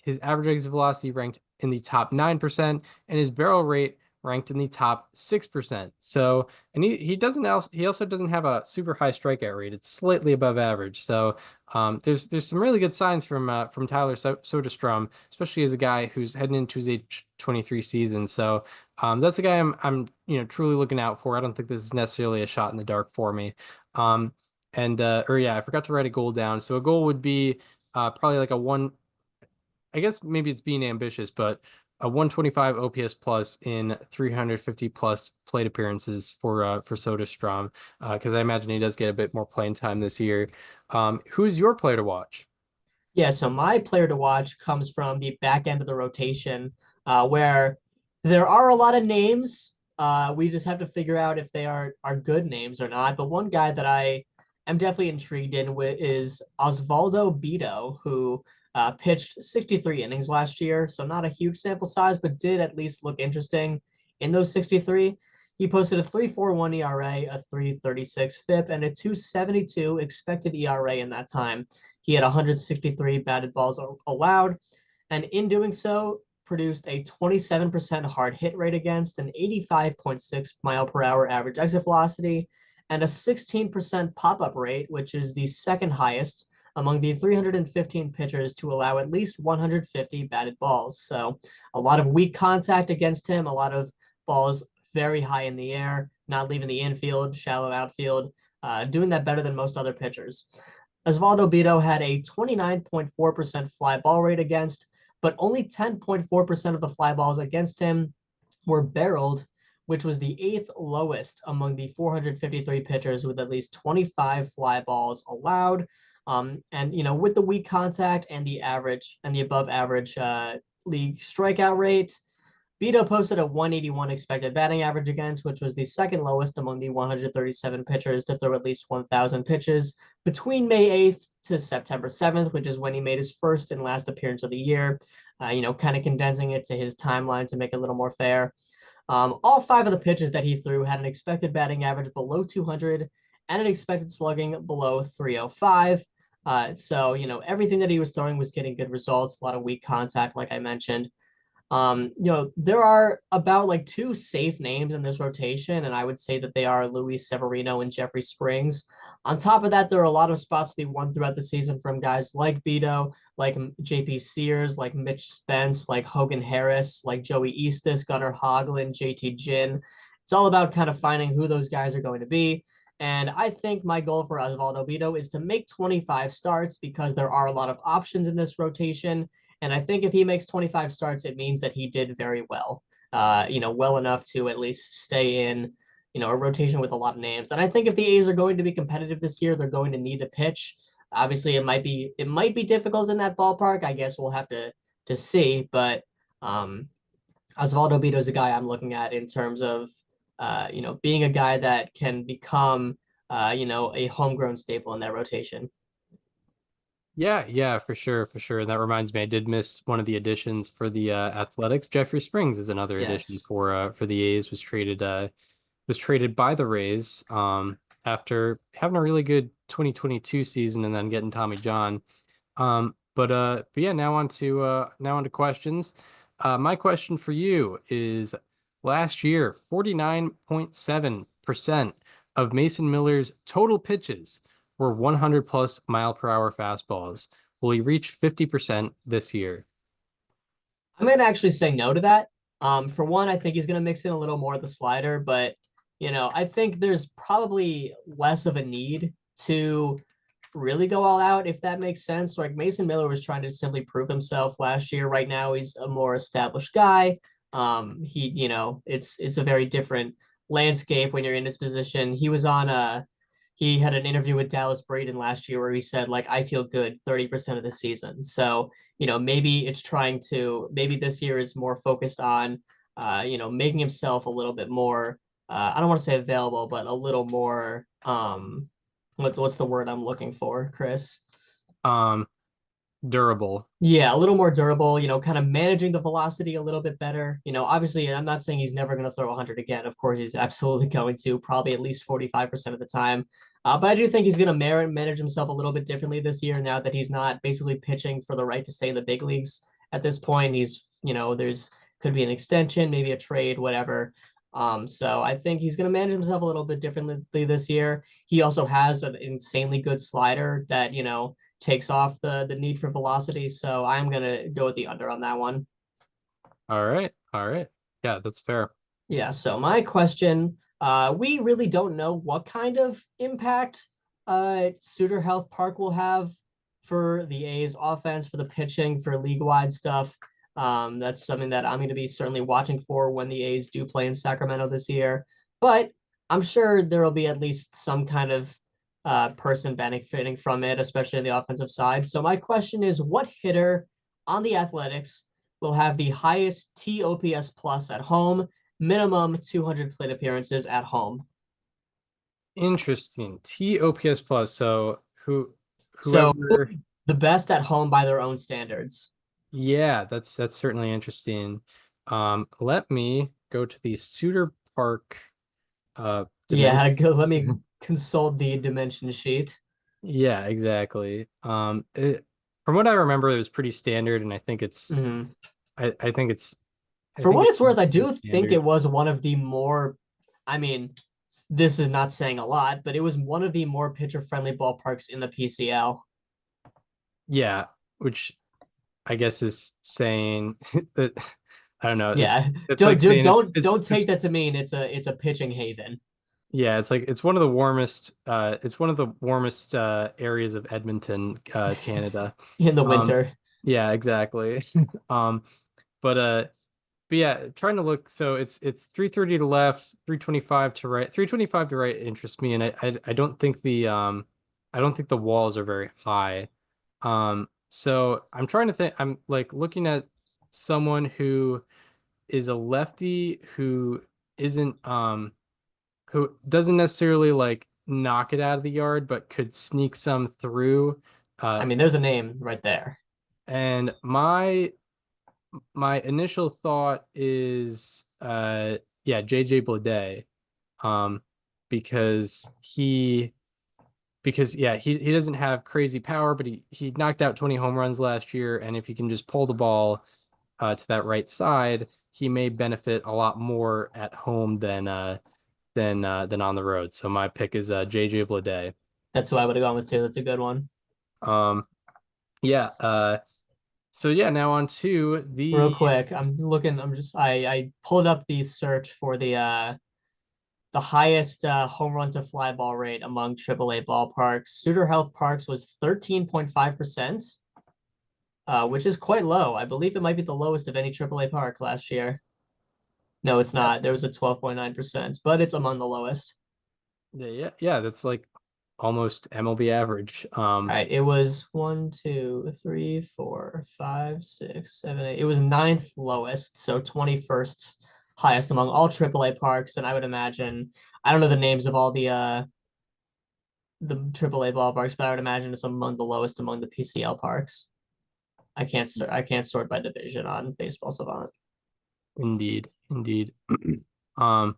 Speaker 5: His average exit velocity ranked in the top 9%, and his barrel rate ranked in the top 6%. So, and he also doesn't have a super high strikeout rate. It's slightly above average. So, there's some really good signs from Tyler Soderstrom, especially as a guy who's heading into his age 23 season. So, that's a guy I'm truly looking out for. I don't think this is necessarily a shot in the dark for me. I forgot to write a goal down. So a goal would be probably like a one. I guess maybe it's being ambitious, but a 125 OPS plus in 350 plus plate appearances for Soderstrom, because I imagine he does get a bit more playing time this year. Who's your player to watch?
Speaker 4: Yeah, so my player to watch comes from the back end of the rotation, where there are a lot of names. We just have to figure out if they are good names or not. But one guy that I am definitely intrigued in with is Osvaldo Bido, who pitched 63 innings last year, so not a huge sample size, but did at least look interesting in those 63. He posted a 3.41 ERA, a 3.36 FIP, and a 2.72 expected ERA in that time. He had 163 batted balls allowed, and in doing so, produced a 27% hard hit rate against, an 85.6 mile per hour average exit velocity, and a 16% pop-up rate, which is the second highest among the 315 pitchers to allow at least 150 batted balls. So a lot of weak contact against him, a lot of balls very high in the air, not leaving the infield, shallow outfield, doing that better than most other pitchers. Osvaldo Bido had a 29.4% fly ball rate against, but only 10.4% of the fly balls against him were barreled, which was the 8th lowest among the 453 pitchers with at least 25 fly balls allowed. And, with the weak contact and the average and the above average league strikeout rate, Bido posted a 181 expected batting average against, which was the second lowest among the 137 pitchers to throw at least 1,000 pitches between May 8th to September 7th, which is when he made his first and last appearance of the year, kind of condensing it to his timeline to make it a little more fair. All 5 of the pitches that he threw had an expected batting average below 200 and an expected slugging below 305. So everything that he was throwing was getting good results, a lot of weak contact, like I mentioned. There are about like 2 safe names in this rotation, and I would say that they are Luis Severino and Jeffrey Springs. On top of that, there are a lot of spots to be won throughout the season from guys like Bido, like JP Sears, like Mitch Spence, like Hogan Harris, like Joey Eastis, Gunnar Hoglund, JT Ginn. It's all about kind of finding who those guys are going to be. And I think my goal for Osvaldo Bido is to make 25 starts because there are a lot of options in this rotation. And I think if he makes 25 starts, it means that he did very well, well enough to at least stay in, a rotation with a lot of names. And I think if the A's are going to be competitive this year, they're going to need to pitch. Obviously, it might be difficult in that ballpark. I guess we'll have to see. But Osvaldo Bido is a guy I'm looking at in terms of, being a guy that can become, a homegrown staple in that rotation.
Speaker 5: Yeah, for sure. And that reminds me, I did miss one of the additions for the Athletics. Jeffrey Springs is another addition
Speaker 4: Yes.
Speaker 5: for the A's. Was traded by the Rays after having a really good 2022 season and then getting Tommy John. But yeah, now on to questions. My question for you is: last year, 49.7% of Mason Miller's total pitches were 100 plus mile per hour fastballs. Will he reach 50% this year?
Speaker 4: I'm going to actually say no to that. For one, I think he's going to mix in a little more of the slider, but I think there's probably less of a need to really go all out, if that makes sense. Like Mason Miller was trying to simply prove himself last year. Right now, he's a more established guy. It's a very different landscape when you're in this position. He had an interview with Dallas Braden last year where he said, like, I feel good 30% of the season. So, maybe maybe this year is more focused on, making himself a little bit more, I don't want to say available, but a little more, what's the word I'm looking for, Chris?
Speaker 5: Durable.
Speaker 4: Yeah, a little more durable, kind of managing the velocity a little bit better. Obviously, I'm not saying he's never going to throw 100 again. Of course, he's absolutely going to, probably at least 45% of the time. But I do think he's going to manage himself a little bit differently this year now that he's not basically pitching for the right to stay in the big leagues at this point. He's, there's could be an extension, maybe a trade, whatever. So I think he's going to manage himself a little bit differently this year. He also has an insanely good slider that, takes off the need for velocity. So I'm going to go with the under on that one.
Speaker 5: All right. Yeah, that's fair.
Speaker 4: Yeah. So my question, we really don't know what kind of impact Suter Health Park will have for the A's offense, for the pitching, for league-wide stuff. That's something that I'm going to be certainly watching for when the A's do play in Sacramento this year. But I'm sure there will be at least some kind of person benefiting from it, especially on the offensive side. So my question is, what hitter on the Athletics will have the highest TOPS plus at home, minimum 200 plate appearances at home?
Speaker 5: Interesting. TOPS plus. So whoever
Speaker 4: The best at home by their own standards.
Speaker 5: Yeah, that's certainly interesting. Let me go to the Suter Park
Speaker 4: Yeah, let
Speaker 5: dimensions.
Speaker 4: me consult the dimension sheet.
Speaker 5: Yeah, exactly. From what I remember, it was pretty standard, and
Speaker 4: Mhm.
Speaker 5: I think it's I
Speaker 4: For
Speaker 5: think
Speaker 4: what
Speaker 5: it's
Speaker 4: it's worth, I
Speaker 5: pretty
Speaker 4: do think
Speaker 5: standard.
Speaker 4: it was one of the more, I mean, this is not saying a lot, but it was one of the more pitcher-friendly ballparks in the PCL.
Speaker 5: Yeah, which I guess is saying that I don't know.
Speaker 4: Yeah,
Speaker 5: It's like saying
Speaker 4: don't
Speaker 5: it's
Speaker 4: take that to mean it's a pitching haven
Speaker 5: yeah, it's like it's one of the warmest areas of Edmonton, Canada.
Speaker 4: in the
Speaker 5: Um
Speaker 4: winter.
Speaker 5: yeah, exactly. Um but uh but yeah, trying to look, so it's 330 to left, 325 to right. 325 to right interests me, and I don't think the walls are very high. So I'm trying to think, I'm like looking at someone who is a lefty who doesn't necessarily like knock it out of the yard, but could sneak some through.
Speaker 4: I
Speaker 5: Uh,
Speaker 4: mean, there's a name right there.
Speaker 5: and my initial thought is yeah, JJ Bleday. Um, because yeah, he doesn't have crazy power, but he knocked out 20 home runs last year, and if he can just pull the ball to that right side, he may benefit a lot more at home than on the road. So my pick is JJ Bleday.
Speaker 4: That's who I would have gone with too. That's a good one.
Speaker 5: Um, yeah. So yeah, now on to
Speaker 4: Real
Speaker 5: the
Speaker 4: quick, I pulled up the search for the highest home run to fly ball rate among AAA ballparks. Suter Health Parks was 13.5%, which is quite low. I believe it might be the lowest of any AAA park last year. No, it's
Speaker 5: yeah,
Speaker 4: not. There was a 12.9%, but it's among the lowest.
Speaker 5: yeah, that's like almost MLB average.
Speaker 4: All right, it was 1, 2, 3, 4, 5, 6, 7, 8. It was ninth lowest, so 21st highest among all AAA parks. And I would imagine, I don't know the names of all the AAA ballparks, but I would imagine it's among the lowest among the PCL parks. I can't sort by division on Baseball Savant.
Speaker 5: Indeed, indeed. Um,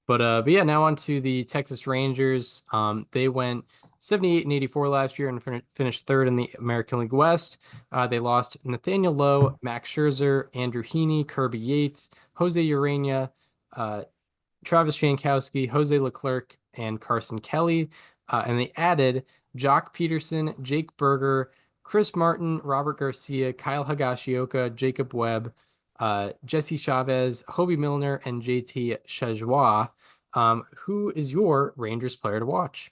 Speaker 5: but yeah, now on to the Texas Rangers. They went 78 and 84 last year and finished third in the American League West. They lost Nathaniel Lowe, Max Scherzer, Andrew Heaney, Kirby Yates, Jose Urena, uh, Travis Jankowski, Jose Leclerc, and Carson Kelly. And they added Jock Peterson, Jake Berger, Chris Martin, Robert Garcia, Kyle Higashioka, Jacob Webb, Jesse Chavez, Hobie Milner, and JT Chajwa. Who is your Rangers player to watch?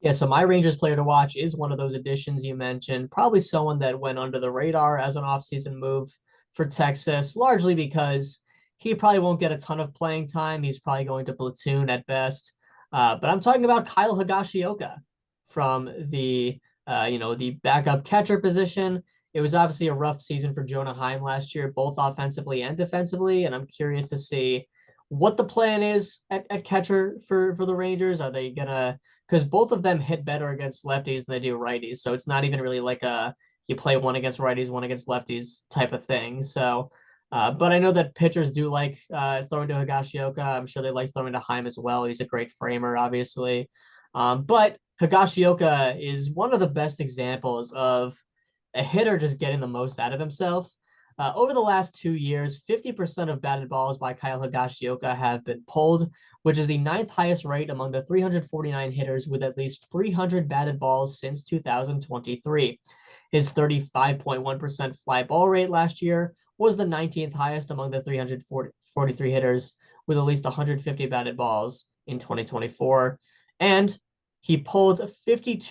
Speaker 4: Yeah, so my Rangers player to watch is one of those additions you mentioned. Probably someone that went under the radar as an offseason move for Texas, largely because he probably won't get a ton of playing time. He's probably going to platoon at best. But I'm talking about Kyle Higashioka from the backup catcher position. It was obviously a rough season for Jonah Heim last year, both offensively and defensively, and I'm curious to see what the plan is at catcher for the Rangers. Are they gonna, because both of them hit better against lefties than they do righties. So it's not even really like a you play one against righties, one against lefties type of thing. So, but I know that pitchers do like throwing to Higashioka. I'm sure they like throwing to Heim as well. He's a great framer, obviously. But Higashioka is one of the best examples of a hitter just getting the most out of himself. Over the last 2 years, 50% of batted balls by Kyle Higashioka have been pulled, which is the ninth highest rate among the 349 hitters with at least 300 batted balls since 2023. His 35.1% fly ball rate last year was the 19th highest among the 343 hitters with at least 150 batted balls in 2024. And he pulled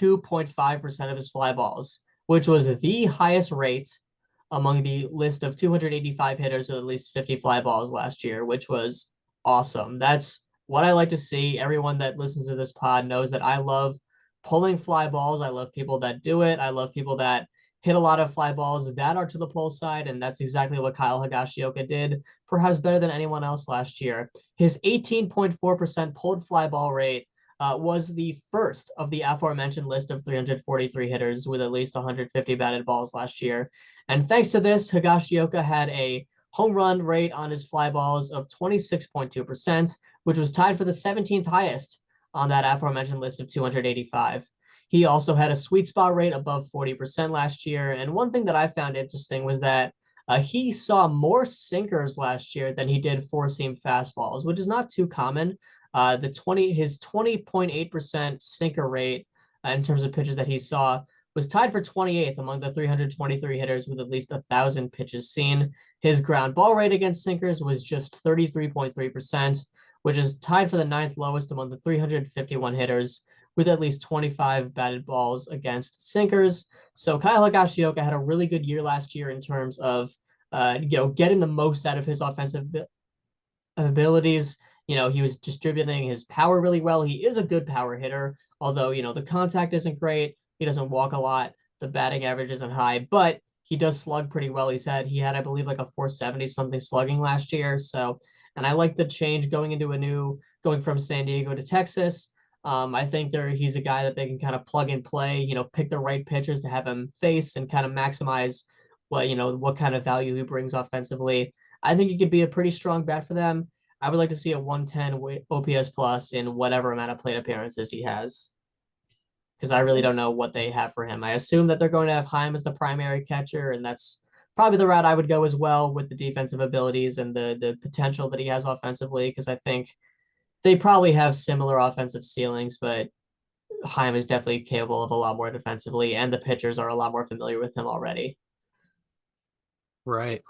Speaker 4: 52.5% of his fly balls, which was the highest rate among the list of 285 hitters with at least 50 fly balls last year, which was awesome. That's what I like to see. Everyone that listens to this pod knows that I love pulling fly balls. I love people that do it. I love people that hit a lot of fly balls that are to the pull side, and that's exactly what Kyle Higashioka did, perhaps better than anyone else last year. His 18.4% pulled fly ball rate was the first of the aforementioned list of 343 hitters with at least 150 batted balls last year. And thanks to this, Higashioka had a home run rate on his fly balls of 26.2%, which was tied for the 17th highest on that aforementioned list of 285. He also had a sweet spot rate above 40% last year. And one thing that I found interesting was that he saw more sinkers last year than he did four-seam fastballs, which is not too common. His 20.8% sinker rate in terms of pitches that he saw was tied for 28th among the 323 hitters with at least 1,000 pitches seen. His ground ball rate against sinkers was just 33.3%, which is tied for the 9th lowest among the 351 hitters with at least 25 batted balls against sinkers. So Kyle Higashioka had a really good year last year in terms of getting the most out of his offensive abilities. He was distributing his power really well. He is a good power hitter, although, the contact isn't great. He doesn't walk a lot. The batting average isn't high, but he does slug pretty well. He had, I believe, like a 470 something slugging last year. So, and I like the change going from San Diego to Texas. I think he's a guy that they can kind of plug and play, pick the right pitchers to have him face and kind of maximize what kind of value he brings offensively. I think he could be a pretty strong bat for them. I would like to see a 110 OPS plus in whatever amount of plate appearances he has, because I really don't know what they have for him. I assume that they're going to have Heim as the primary catcher, and that's probably the route I would go as well with the defensive abilities and the potential that he has offensively, because I think they probably have similar offensive ceilings, but Heim is definitely capable of a lot more defensively, and the pitchers are a lot more familiar with him already.
Speaker 5: Right.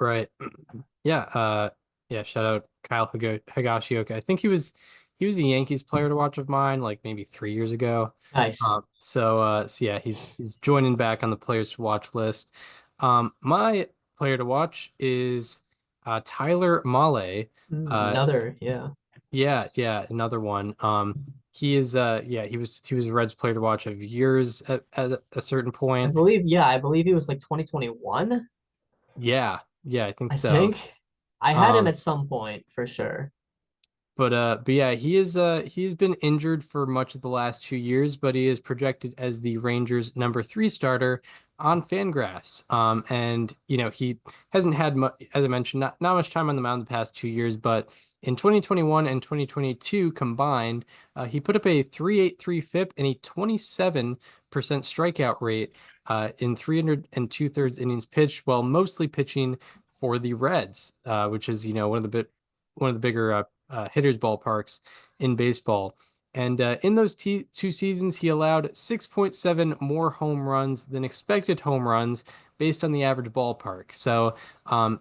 Speaker 5: Yeah. Yeah. Shout out Kyle Higashioka. I think he was a Yankees player to watch of mine, like maybe 3 years ago.
Speaker 4: Nice.
Speaker 5: So yeah, he's joining back on the players to watch list. My player to watch is Tyler Mahle. Yeah, another one. He is he was a Reds player to watch of years at a certain point.
Speaker 4: I believe he was like 2021.
Speaker 5: Yeah, I think
Speaker 4: I
Speaker 5: so.
Speaker 4: think I had him at some point for sure.
Speaker 5: But yeah, he's been injured for much of the last 2 years, but he is projected as the Rangers' #3 starter on Fangraphs. And he hasn't had much, as I mentioned, not much time on the mound the past 2 years, but in 2021 and 2022 combined, he put up a 3.83 FIP and a 27% strikeout rate in 302 innings pitched, while mostly pitching for the Reds, which is one of the bigger hitters ballparks in baseball. And in those 2 seasons, he allowed 6.7 more home runs than expected home runs based on the average ballpark. So,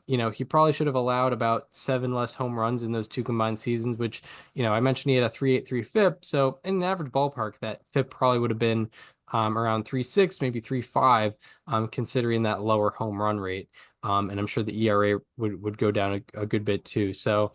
Speaker 5: he probably should have allowed about 7 less home runs in those 2 combined seasons, which, I mentioned he had a 3.83 FIP. So in an average ballpark, that FIP probably would have been around 3.6, maybe 3.5, considering that lower home run rate. And I'm sure the ERA would go down a good bit too. So,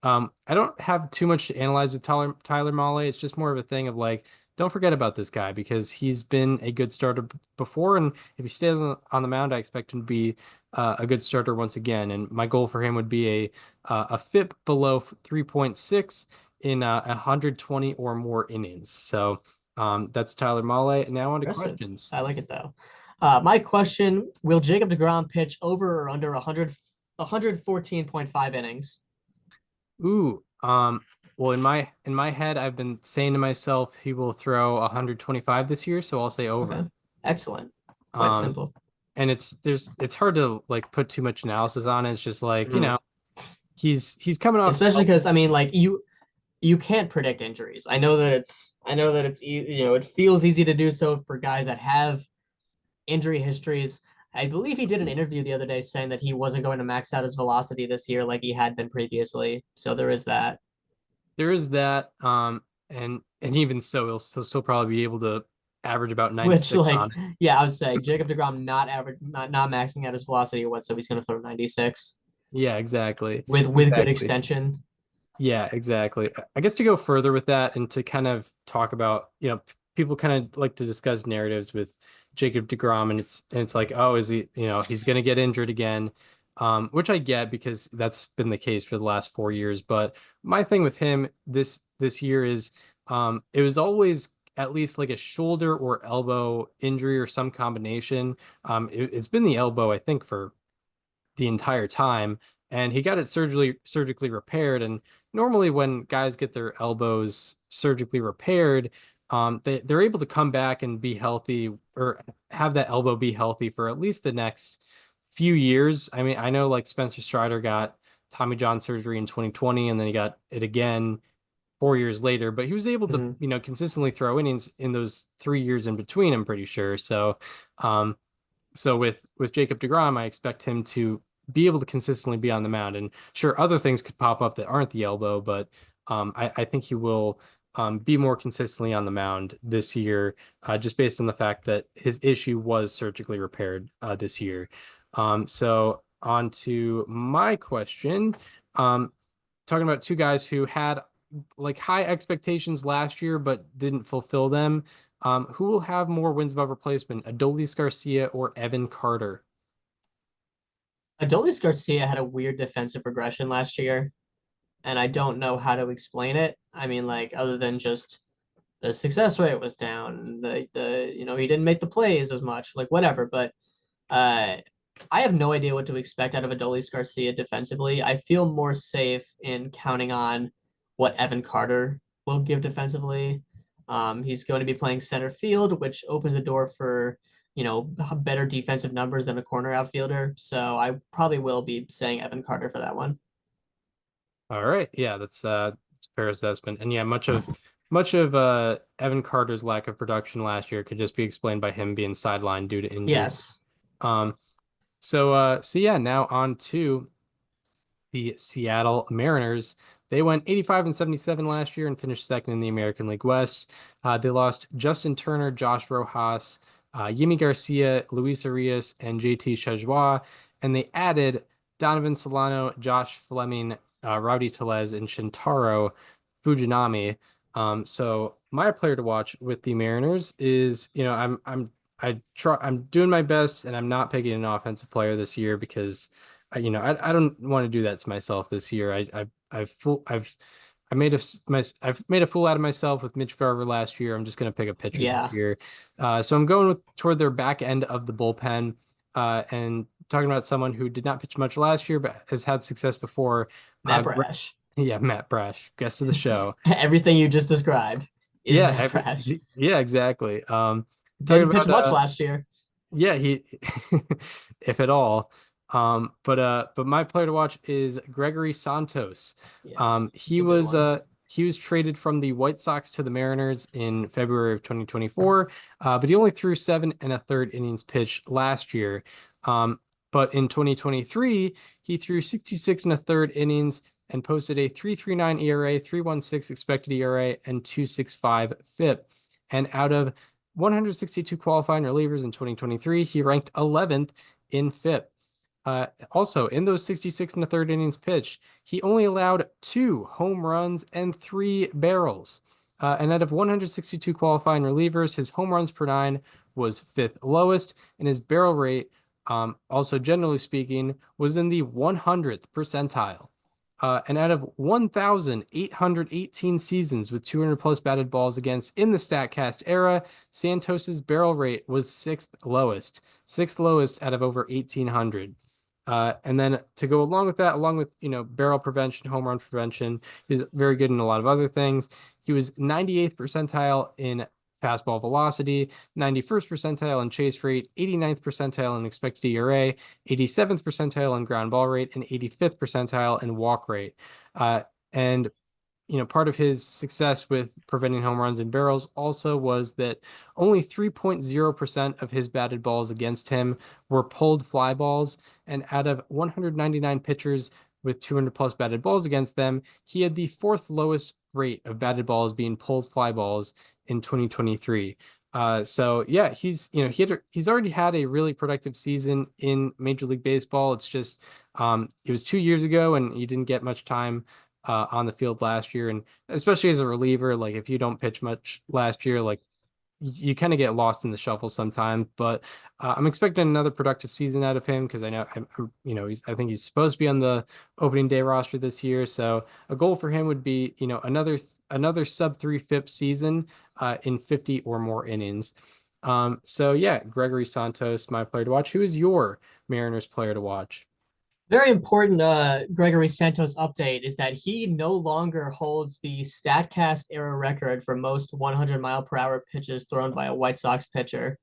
Speaker 5: I don't have too much to analyze with Tyler Mahle. It's just more of a thing of like, don't forget about this guy because he's been a good starter before, and if he stays on the mound, I expect him to be a good starter once again. And my goal for him would be a FIP below 3.6 in 120 or more innings. So that's Tyler Mahle. Now on to questions.
Speaker 4: I like it though. My question: will Jacob deGrom pitch over or under 114.5 innings?
Speaker 5: Ooh, well, in my head, I've been saying to myself he will throw 125 this year, so I'll say over.
Speaker 4: Okay. Excellent. Quite simple.
Speaker 5: And it's hard to like put too much analysis on it. It's just like, he's coming off,
Speaker 4: especially because I mean, like you can't predict injuries. I know that it's it feels easy to do so for guys that have injury histories. I believe he did an interview the other day saying that he wasn't going to max out his velocity this year like he had been previously. So there is that.
Speaker 5: And even so, he'll still probably be able to average about 96 on it.
Speaker 4: Yeah, I was saying Jacob deGrom not maxing out his velocity or what, so he's going to throw 96.
Speaker 5: Yeah, exactly.
Speaker 4: With good extension.
Speaker 5: Yeah, exactly. I guess to go further with that and to kind of talk about, people kind of like to discuss narratives with Jacob deGrom, and it's like, oh, is he, he's going to get injured again, which I get because that's been the case for the last 4 years. But my thing with him this year is it was always at least like a shoulder or elbow injury or some combination. It's been the elbow, I think, for the entire time, and he got it surgically repaired. And normally, when guys get their elbows surgically repaired, they're able to come back and be healthy, or have that elbow be healthy for at least the next few years. I mean, I know like Spencer Strider got Tommy John surgery in 2020, and then he got it again 4 years later, but he was able to,
Speaker 4: Mhm.
Speaker 5: consistently throw innings in those 3 years in between, I'm pretty sure. Um, so with Jacob deGrom, I expect him to be able to consistently be on the mound. And sure, other things could pop up that aren't the elbow, but I think he will be more consistently on the mound this year, just based on the fact that his issue was surgically repaired this year. So on to my question. Talking about two guys who had like high expectations last year but didn't fulfill them. Who will have more wins above replacement, Adolis Garcia or Evan Carter?
Speaker 4: Adolis Garcia had a weird defensive regression last year, and I don't know how to explain it. I mean, like other than just the success rate was down, he didn't make the plays as much, like whatever. But uh, I have no idea what to expect out of Adolis Garcia defensively. I feel more safe in counting on what Evan Carter will give defensively. He's going to be playing center field, which opens the door for better defensive numbers than a corner outfielder. So I probably will be saying Evan Carter for that one.
Speaker 5: All right, yeah, that's a fair assessment. And yeah, much of Evan Carter's lack of production last year could just be explained by him being sidelined due to injury.
Speaker 4: Yes.
Speaker 5: Um, so yeah, now on to the Seattle Mariners. They went 85 and 77 last year and finished second in the American League West. They lost Justin Turner, Josh Rojas, Yimi Garcia, Luis Arias, and JT Chajwa, and they added Donovan Solano, Josh Fleming, Rowdy Tellez, and Shintaro Fujinami. So my player to watch with the Mariners is, I'm doing my best, and I'm not picking an offensive player this year because I don't want to do that to myself this year. I've made a fool out of myself with Mitch Garver last year. I'm just going to pick a pitcher this
Speaker 4: Yeah.
Speaker 5: year. So I'm going toward their back end of the bullpen, and talking about someone who did not pitch much last year but has had success before.
Speaker 4: Matt Brash.
Speaker 5: Yeah, Matt Brash, guest of the show.
Speaker 4: Everything you just described is
Speaker 5: Yeah,
Speaker 4: Matt Brash.
Speaker 5: yeah, exactly. Talking
Speaker 4: Didn't pitch
Speaker 5: about
Speaker 4: much last year.
Speaker 5: yeah, he if at all. But my player to watch is Gregory Santos.
Speaker 4: Yeah, it's
Speaker 5: He
Speaker 4: a good
Speaker 5: was
Speaker 4: one.
Speaker 5: he was traded from the White Sox to the Mariners in February of 2024. But he only threw 7 1/3 innings pitched last year. But in 2023, he threw 66 1/3 innings and posted a 3.39 ERA, 3.16 expected ERA, and 2.65 FIP. And out of 162 qualifying relievers in 2023, he ranked 11th in FIP. Also, in those 66 1/3 innings pitched, he only allowed 2 home runs and 3 barrels. And out of 162 qualifying relievers, his home runs per nine was fifth lowest, and his barrel rate, also generally speaking, was in the 100th percentile. And out of 1,818 seasons with 200 plus batted balls against in the StatCast era, Santos's barrel rate was sixth lowest out of over 1,800. And then to go along with that, along with barrel prevention, home run prevention, he's very good in a lot of other things. He was 98th percentile in fastball velocity, 91st percentile in chase rate, 89th percentile in expected ERA, 87th percentile in ground ball rate, and 85th percentile in walk rate. And part of his success with preventing home runs and barrels also was that only 3.0% of his batted balls against him were pulled fly balls. And out of 199 pitchers with 200 plus batted balls against them, he had the fourth lowest rate of batted balls being pulled fly balls in 2023. So yeah, he's already had a really productive season in Major League Baseball. It's just it was 2 years ago, and he didn't get much time on the field last year. And especially as a reliever, like if you don't pitch much last year, like you kind of get lost in the shuffle sometimes. But I'm expecting another productive season out of him because I know, I think he's supposed to be on the opening day roster this year. So a goal for him would be, another sub 3 FIP season in 50 or more innings. So yeah, Gregory Santos, my player to watch. Who is your Mariners player to watch?
Speaker 4: Very important Gregory Santos update is that he no longer holds the StatCast era record for most 100-mile-per-hour pitches thrown by a White Sox pitcher.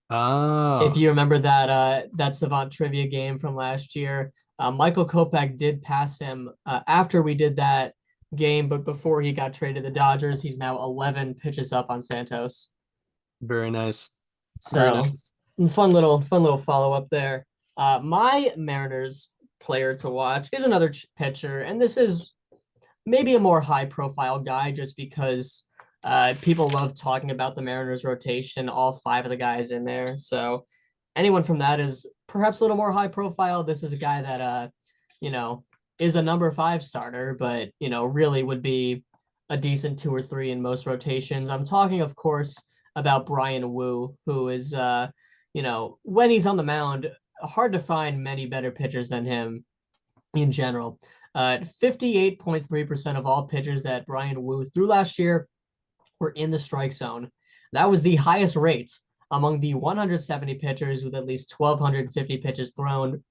Speaker 4: If
Speaker 5: Oh,
Speaker 4: you remember that Savant trivia game from last year, Michael Kopech did pass him after we did that game, but before he got traded to the Dodgers, he's now 11 pitches up on Santos.
Speaker 5: very nice. Very
Speaker 4: So
Speaker 5: nice.
Speaker 4: fun little follow up there. My Mariners player to watch is another pitcher, and this is maybe a more high profile guy just because people love talking about the Mariners rotation, all five of the guys in there. So anyone from that is perhaps a little more high profile. This is a guy that you know, is a number 5 starter, but really would be a decent 2 or 3 in most rotations. I'm talking, of course, about Brian Wu, who is when he's on the mound, hard to find many better pitchers than him in general. 58.3% of all pitchers that Brian Wu threw last year were in the strike zone. That was the highest rate among the 170 pitchers with at least 1,250 pitches thrown,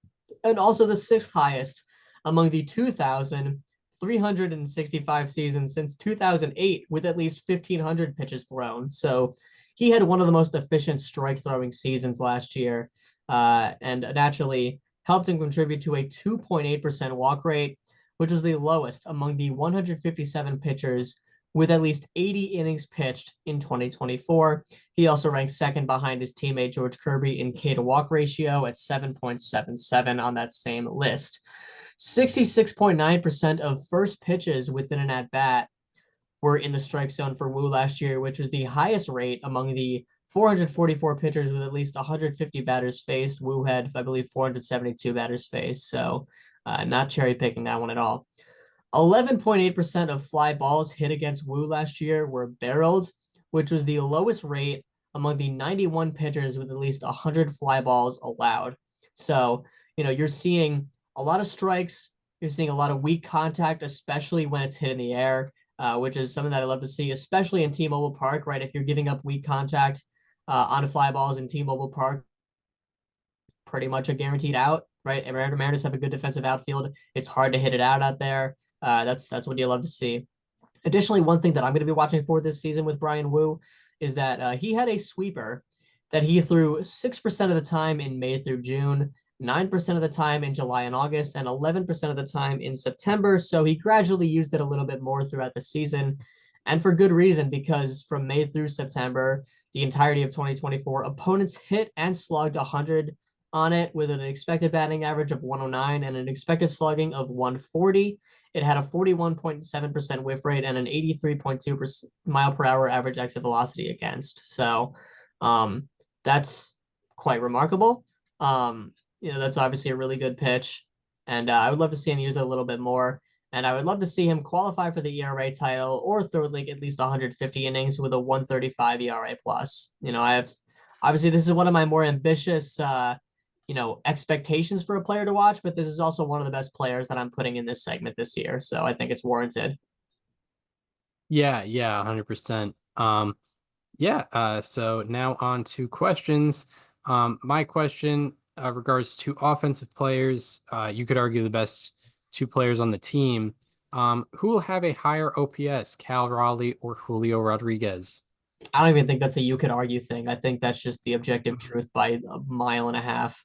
Speaker 4: and also the 6th highest among the 2,365 seasons since 2008 with at least 1,500 pitches thrown. So he had one of the most efficient strike throwing seasons last year, and naturally helped him contribute to a 2.8% walk rate, which was the lowest among the 157 pitchers with at least 80 innings pitched in 2024. He also ranked second behind his teammate George Kirby in K to walk ratio at 7.77 on that same list. 66.9% of first pitches within an at-bat were in the strike zone for Wu last year, which was the highest rate among the 444 pitchers with at least 150 batters faced. Wu had, I believe, 472 batters faced. So not cherry picking that one at all. 11.8% of fly balls hit against Wu last year were barreled, which was the lowest rate among the 91 pitchers with at least 100 fly balls allowed. So, you're seeing a lot of strikes. You're seeing a lot of weak contact, especially when it's hit in the air, which is something that I love to see, especially in T-Mobile Park, right? If you're giving up weak contact on fly balls in T-Mobile Park, pretty much a guaranteed out, right? Mariners have a good defensive outfield. It's hard to hit it out there. That's what you love to see. Additionally, one thing that I'm going to be watching for this season with Brian Wu is that he had a sweeper that he threw 6% of the time in May through June, 9% of the time in July and August, and 11% of the time in September. So he gradually used it a little bit more throughout the season, and for good reason, because from May through September, the entirety of 2024, opponents hit and slugged 100 on it with an expected batting average of 109 and an expected slugging of 140. It had a 41.7% whiff rate and an 83.2 mile per hour average exit velocity against. So that's quite remarkable. That's obviously a really good pitch. And I would love to see him use it a little bit more. And I would love to see him qualify for the ERA title or throw like at least 150 innings with a 135 ERA plus. Obviously this is one of my more ambitious expectations for a player to watch, but this is also one of the best players that I'm putting in this segment this year. So I think it's warranted.
Speaker 5: Yeah, 100%. So now on to questions. My question regards to offensive players. You could argue the best 2 players on the team. Who will have a higher OPS, Cal Raleigh or Julio Rodriguez?
Speaker 4: I don't even think that's a you could argue thing. I think that's just the objective truth by a mile and a half.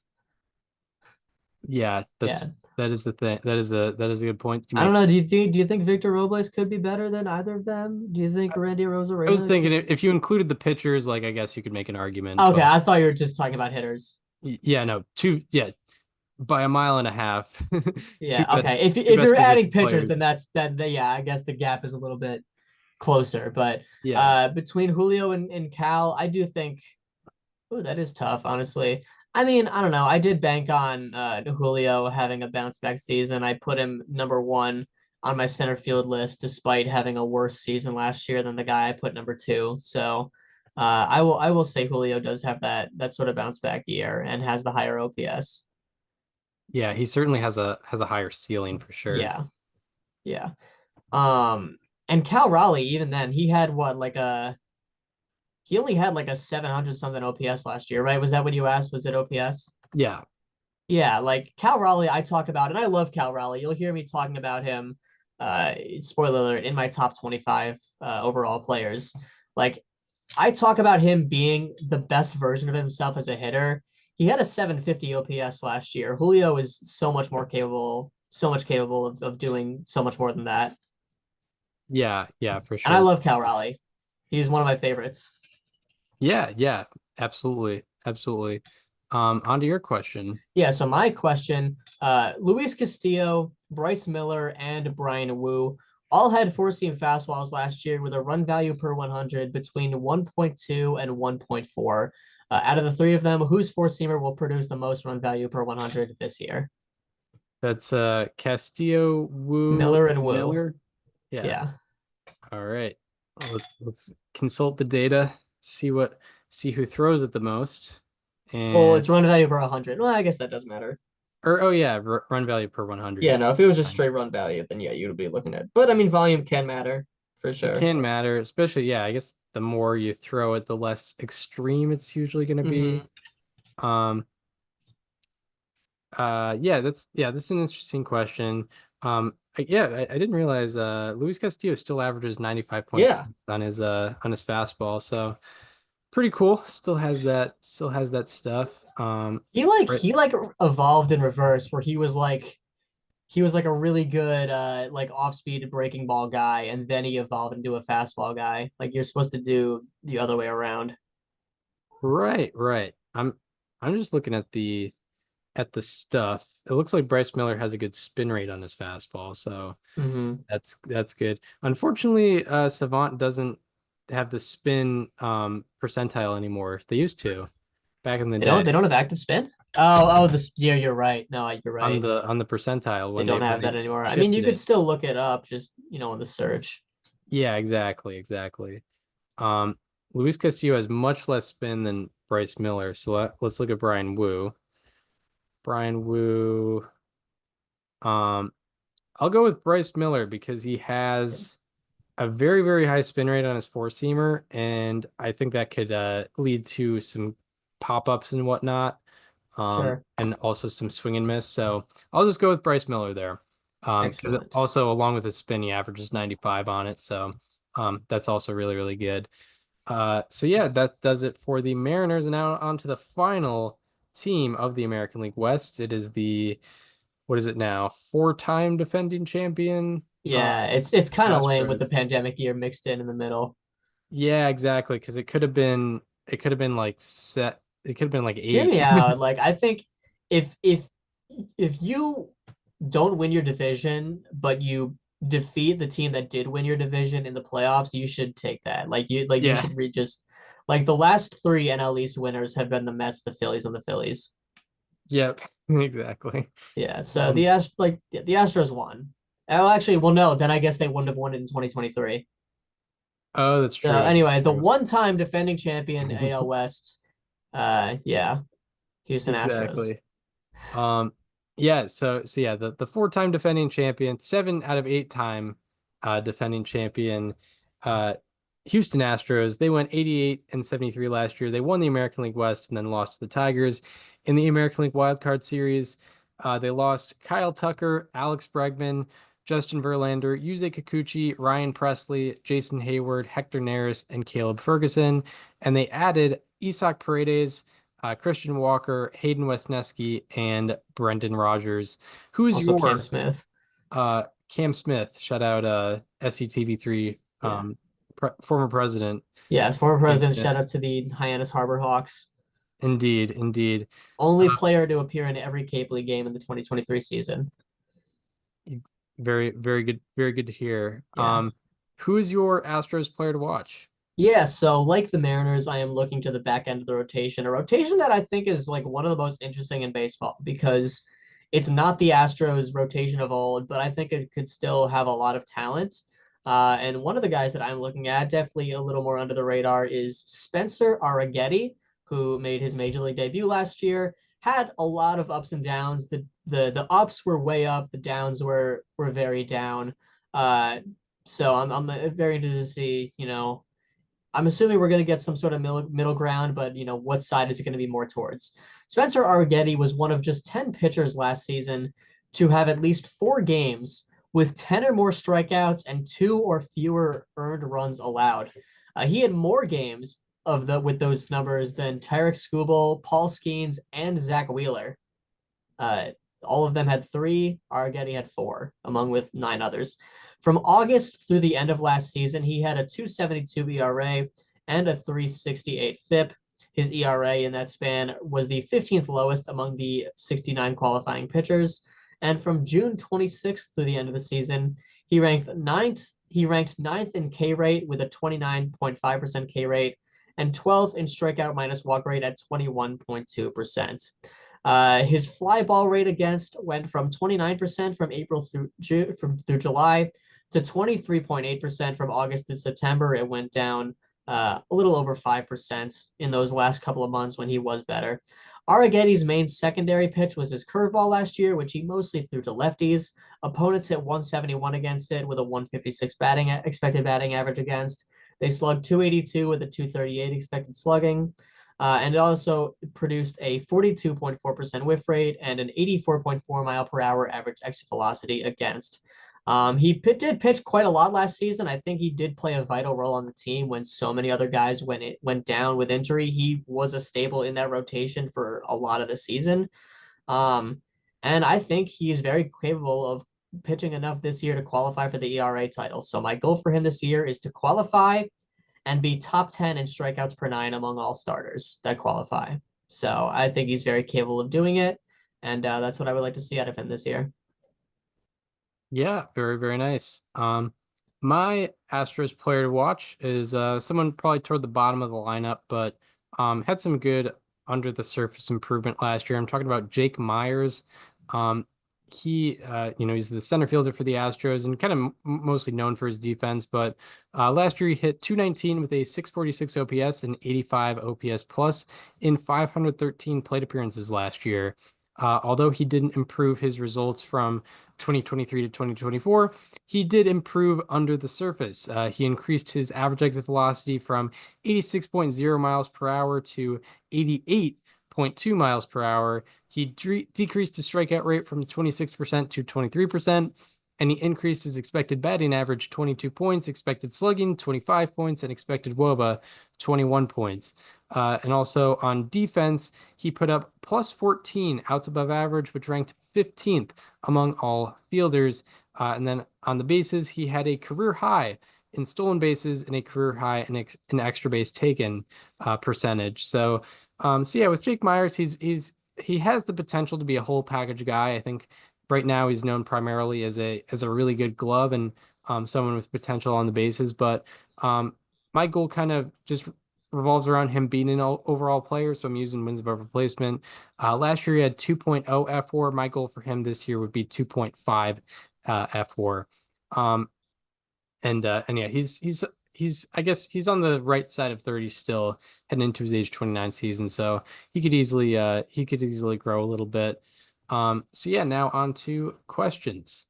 Speaker 5: Yeah,
Speaker 4: Yeah.
Speaker 5: that is the thing. That is a good point you
Speaker 4: I don't
Speaker 5: make.
Speaker 4: know. Do you think Victor Robles could be better than either of them? Do you think Randy
Speaker 5: I was
Speaker 4: Rosarena
Speaker 5: thinking
Speaker 4: could...
Speaker 5: if you included the pitchers, like I guess you could make an argument,
Speaker 4: Okay,
Speaker 5: but
Speaker 4: I thought you were just talking about hitters.
Speaker 5: yeah, no, by a mile and a half.
Speaker 4: Yeah, okay. If
Speaker 5: Two best
Speaker 4: you're adding
Speaker 5: position
Speaker 4: pitchers, then
Speaker 5: players.
Speaker 4: yeah, I guess the gap is a little bit closer. But
Speaker 5: Yeah.
Speaker 4: between Julio and Cal, I do think, oh, that is tough, honestly. I mean, I don't know. I did bank on Julio having a bounce back season. I put him number 1 on my center field list, despite having a worse season last year than the guy I put number 2. So I will say Julio does have that sort of bounce back year and has the higher OPS.
Speaker 5: Yeah, he certainly has a higher ceiling for sure.
Speaker 4: Yeah, yeah. And Cal Raleigh, even then, he only had like a 700 something OPS last year, right? Was that what you asked? Was it OPS?
Speaker 5: Yeah.
Speaker 4: Yeah, like Cal Raleigh, I talk about, and I love Cal Raleigh. You'll hear me talking about him, spoiler alert, in my top 25 overall players. Like, I talk about him being the best version of himself as a hitter. He had a 750 OPS last year. Julio is so much capable of doing so much more than that.
Speaker 5: Yeah, yeah, for
Speaker 4: And I
Speaker 5: sure.
Speaker 4: love Cal Raleigh. He's one of my favorites.
Speaker 5: Yeah, yeah, absolutely. Absolutely. On to your question.
Speaker 4: Yeah, so my question, Luis Castillo, Bryce Miller, and Brian Wu all had four-seam fastballs last year with a run value per 100 between 1.2 and 1.4. Out of the three of them, whose four-seamer will produce the most run value per 100 this year?
Speaker 5: That's Castillo, Wu,
Speaker 4: Miller and
Speaker 5: and
Speaker 4: Wu.
Speaker 5: Miller. Yeah.
Speaker 4: Yeah.
Speaker 5: All right. Well, let's consult the data, see who throws it the most.
Speaker 4: Well,
Speaker 5: And
Speaker 4: it's run value per 100. Well, I guess that doesn't matter.
Speaker 5: or oh yeah, run value per
Speaker 4: Yeah,
Speaker 5: 100.
Speaker 4: no, if it was just straight run value, then yeah, you'd be looking at. But I mean, volume can matter for
Speaker 5: It
Speaker 4: sure.
Speaker 5: can matter, especially yeah, I guess the more you throw it, the less extreme it's usually going to be.
Speaker 4: Hmm.
Speaker 5: Um yeah, this is an interesting question. I didn't realize Luis Castillo still averages 95.6
Speaker 4: Yeah.
Speaker 5: on his fastball, so pretty cool. Still has that stuff. Right.
Speaker 4: He like evolved in reverse where he was like a really good like off-speed breaking ball guy, and then he evolved into a fastball guy. Like you're supposed to do the other way around.
Speaker 5: Right, right. I'm just looking at the stuff. It looks like Bryce Miller has a good spin rate on his fastball, so
Speaker 4: Hmm.
Speaker 5: that's good. Unfortunately, Savant doesn't have the spin percentile anymore. They used to back in the day
Speaker 4: They don't have active spin? Oh, this yeah, you're right. No, you're right.
Speaker 5: on the percentile
Speaker 4: They don't
Speaker 5: when
Speaker 4: have
Speaker 5: they
Speaker 4: that anymore. I mean, you
Speaker 5: shifted
Speaker 4: could
Speaker 5: it.
Speaker 4: still look it up just, in the search.
Speaker 5: Yeah, exactly, exactly. Um, Luis Castillo has much less spin than Bryce Miller. So let's look at Brian Wu. Brian Wu. Um, I'll go with Bryce Miller because he has a very, very high spin rate on his four seamer, and I think that could lead to some pop ups and whatnot,
Speaker 4: Sure.
Speaker 5: and also some swing and miss. So I'll just go with Bryce Miller there, because
Speaker 4: Excellent.
Speaker 5: also along with his spin, he averages 95 on it. So that's also really, really good. So yeah, that does it for the Mariners. And now on to the final team of the American League West. It is the what is it now? Four-time defending champion,
Speaker 4: Yeah, it's kind of lame with the
Speaker 5: Astros.
Speaker 4: pandemic year mixed in the middle.
Speaker 5: Yeah, exactly. Because it could have been like set. It could have been like
Speaker 4: Hear
Speaker 5: eight.
Speaker 4: me out. Like I think if if if you don't win your division, but you defeat the team that did win your division in the playoffs, you should take that. You
Speaker 5: Yeah.
Speaker 4: should read just like the last three NL East winners have been the Mets, the Phillies, and the Phillies.
Speaker 5: Yep. Exactly.
Speaker 4: Yeah, so
Speaker 5: Um.
Speaker 4: the Astros won. Oh, actually, well, no, then I guess they wouldn't have won it in 2023.
Speaker 5: Oh, that's
Speaker 4: So
Speaker 5: true. That's
Speaker 4: anyway, the
Speaker 5: true.
Speaker 4: one-time defending champion AL West, yeah, Houston Astros.
Speaker 5: Exactly. Um. Yeah. So yeah, the four-time defending champion, 7 out of 8 time defending champion, uh, Houston Astros. They went 88 and 73 last year. They won the American League West and then lost to the Tigers in the American League Wild Card Series. They lost Kyle Tucker, Alex Bregman, Justin Verlander, Yusei Kikuchi, Ryan Presley, Jason Hayward, Hector Neris, and Caleb Ferguson. And they added Isaac Paredes, Christian Walker, Hayden Wesneski, and Brendan Rodgers. Who's
Speaker 4: Also Cam
Speaker 5: your
Speaker 4: Smith.
Speaker 5: Cam Smith? Shout out SCTV3
Speaker 4: Yeah.
Speaker 5: former president
Speaker 4: Yeah, as former
Speaker 5: Cam
Speaker 4: president,
Speaker 5: Smith.
Speaker 4: shout out to the Hyannis Harbor Hawks.
Speaker 5: Indeed, indeed.
Speaker 4: Only
Speaker 5: Uh,
Speaker 4: player to appear in every Cape League game in the 2023 season.
Speaker 5: very, very good to hear.
Speaker 4: Yeah.
Speaker 5: Who is your Astros player to watch?
Speaker 4: Yeah, so like the Mariners, I am looking to the back end of the rotation, a rotation that I think is like one of the most interesting in baseball because it's not the Astros rotation of old, but I think it could still have a lot of talent. And one of the guys that I'm looking at, definitely a little more under the radar, is Spencer Arrighetti, who made his major league debut last year. Had a lot of ups and downs. The ups were way up, the downs were very down. So I'm very interested to see, I'm assuming we're going to get some sort of middle ground, but what side is it going to be more towards? Spencer Arrighetti was one of just 10 pitchers last season to have at least 4 games with 10 or more strikeouts and 2 or fewer earned runs allowed. He had more games with those numbers than Tarek Skubal, Paul Skeens, and Zach Wheeler. All of them had 3. Arrighetti had 4, among with 9 others. From August through the end of last season, he had a 2.72 ERA and a 3.68 FIP. His ERA in that span was the 15th lowest among the 69 qualifying pitchers. And from June 26th through the end of the season, he ranked ninth. He ranked 9th in K rate with a 29.5% K rate and 12th in strikeout minus walk rate at 21.2%. His fly ball rate against went from 29% from April through July to 23.8% from August to September. It went down a little over 5% in those last couple of months when he was better. Arrighetti's main secondary pitch was his curveball last year, which he mostly threw to lefties. Opponents hit 171 against it with a 156 expected batting average against. They slugged 282 with a 238 expected slugging. And it also produced a 42.4% whiff rate and an 84.4 mile per hour average exit velocity against. He did pitch quite a lot last season. I think he did play a vital role on the team when so many other guys went down with injury. He was a staple in that rotation for a lot of the season. And I think he's very capable of pitching enough this year to qualify for the ERA title. So my goal for him this year is to qualify and be top 10 in strikeouts per 9 among all starters that qualify. So I think he's very capable of doing it. And that's what I would like to see out of him this year.
Speaker 5: Yeah, very, very nice. My Astros player to watch is someone probably toward the bottom of the lineup, but had some good under the surface improvement last year. I'm talking about Jake Myers. He he's the center fielder for the Astros and kind of mostly known for his defense, but last year he hit 219 with a 646 OPS and 85 OPS plus in 513 plate appearances last year. Although he didn't improve his results from 2023 to 2024, he did improve under the surface. He increased his average exit velocity from 86.0 miles per hour to 88.2 miles per hour. He decreased his strikeout rate from 26% to 23%, and he increased his expected batting average 22 points, expected slugging 25 points, and expected WOBA 21 points. And also on defense, he put up plus 14 outs above average, which ranked 15th among all fielders. And then on the bases, he had a career high in stolen bases and a career high in extra base taken percentage. So yeah, with Jake Myers, he has the potential to be a whole package guy. I think right now he's known primarily as a really good glove and someone with potential on the bases. But my goal kind of just revolves around him being an overall player. So I'm using wins above replacement. Last year he had 2.0 F4. My goal for him this year would be 2.5 F4. And yeah, he's I guess he's on the right side of 30 still, heading into his age 29 season. So he could easily grow a little bit. So yeah, now on to questions.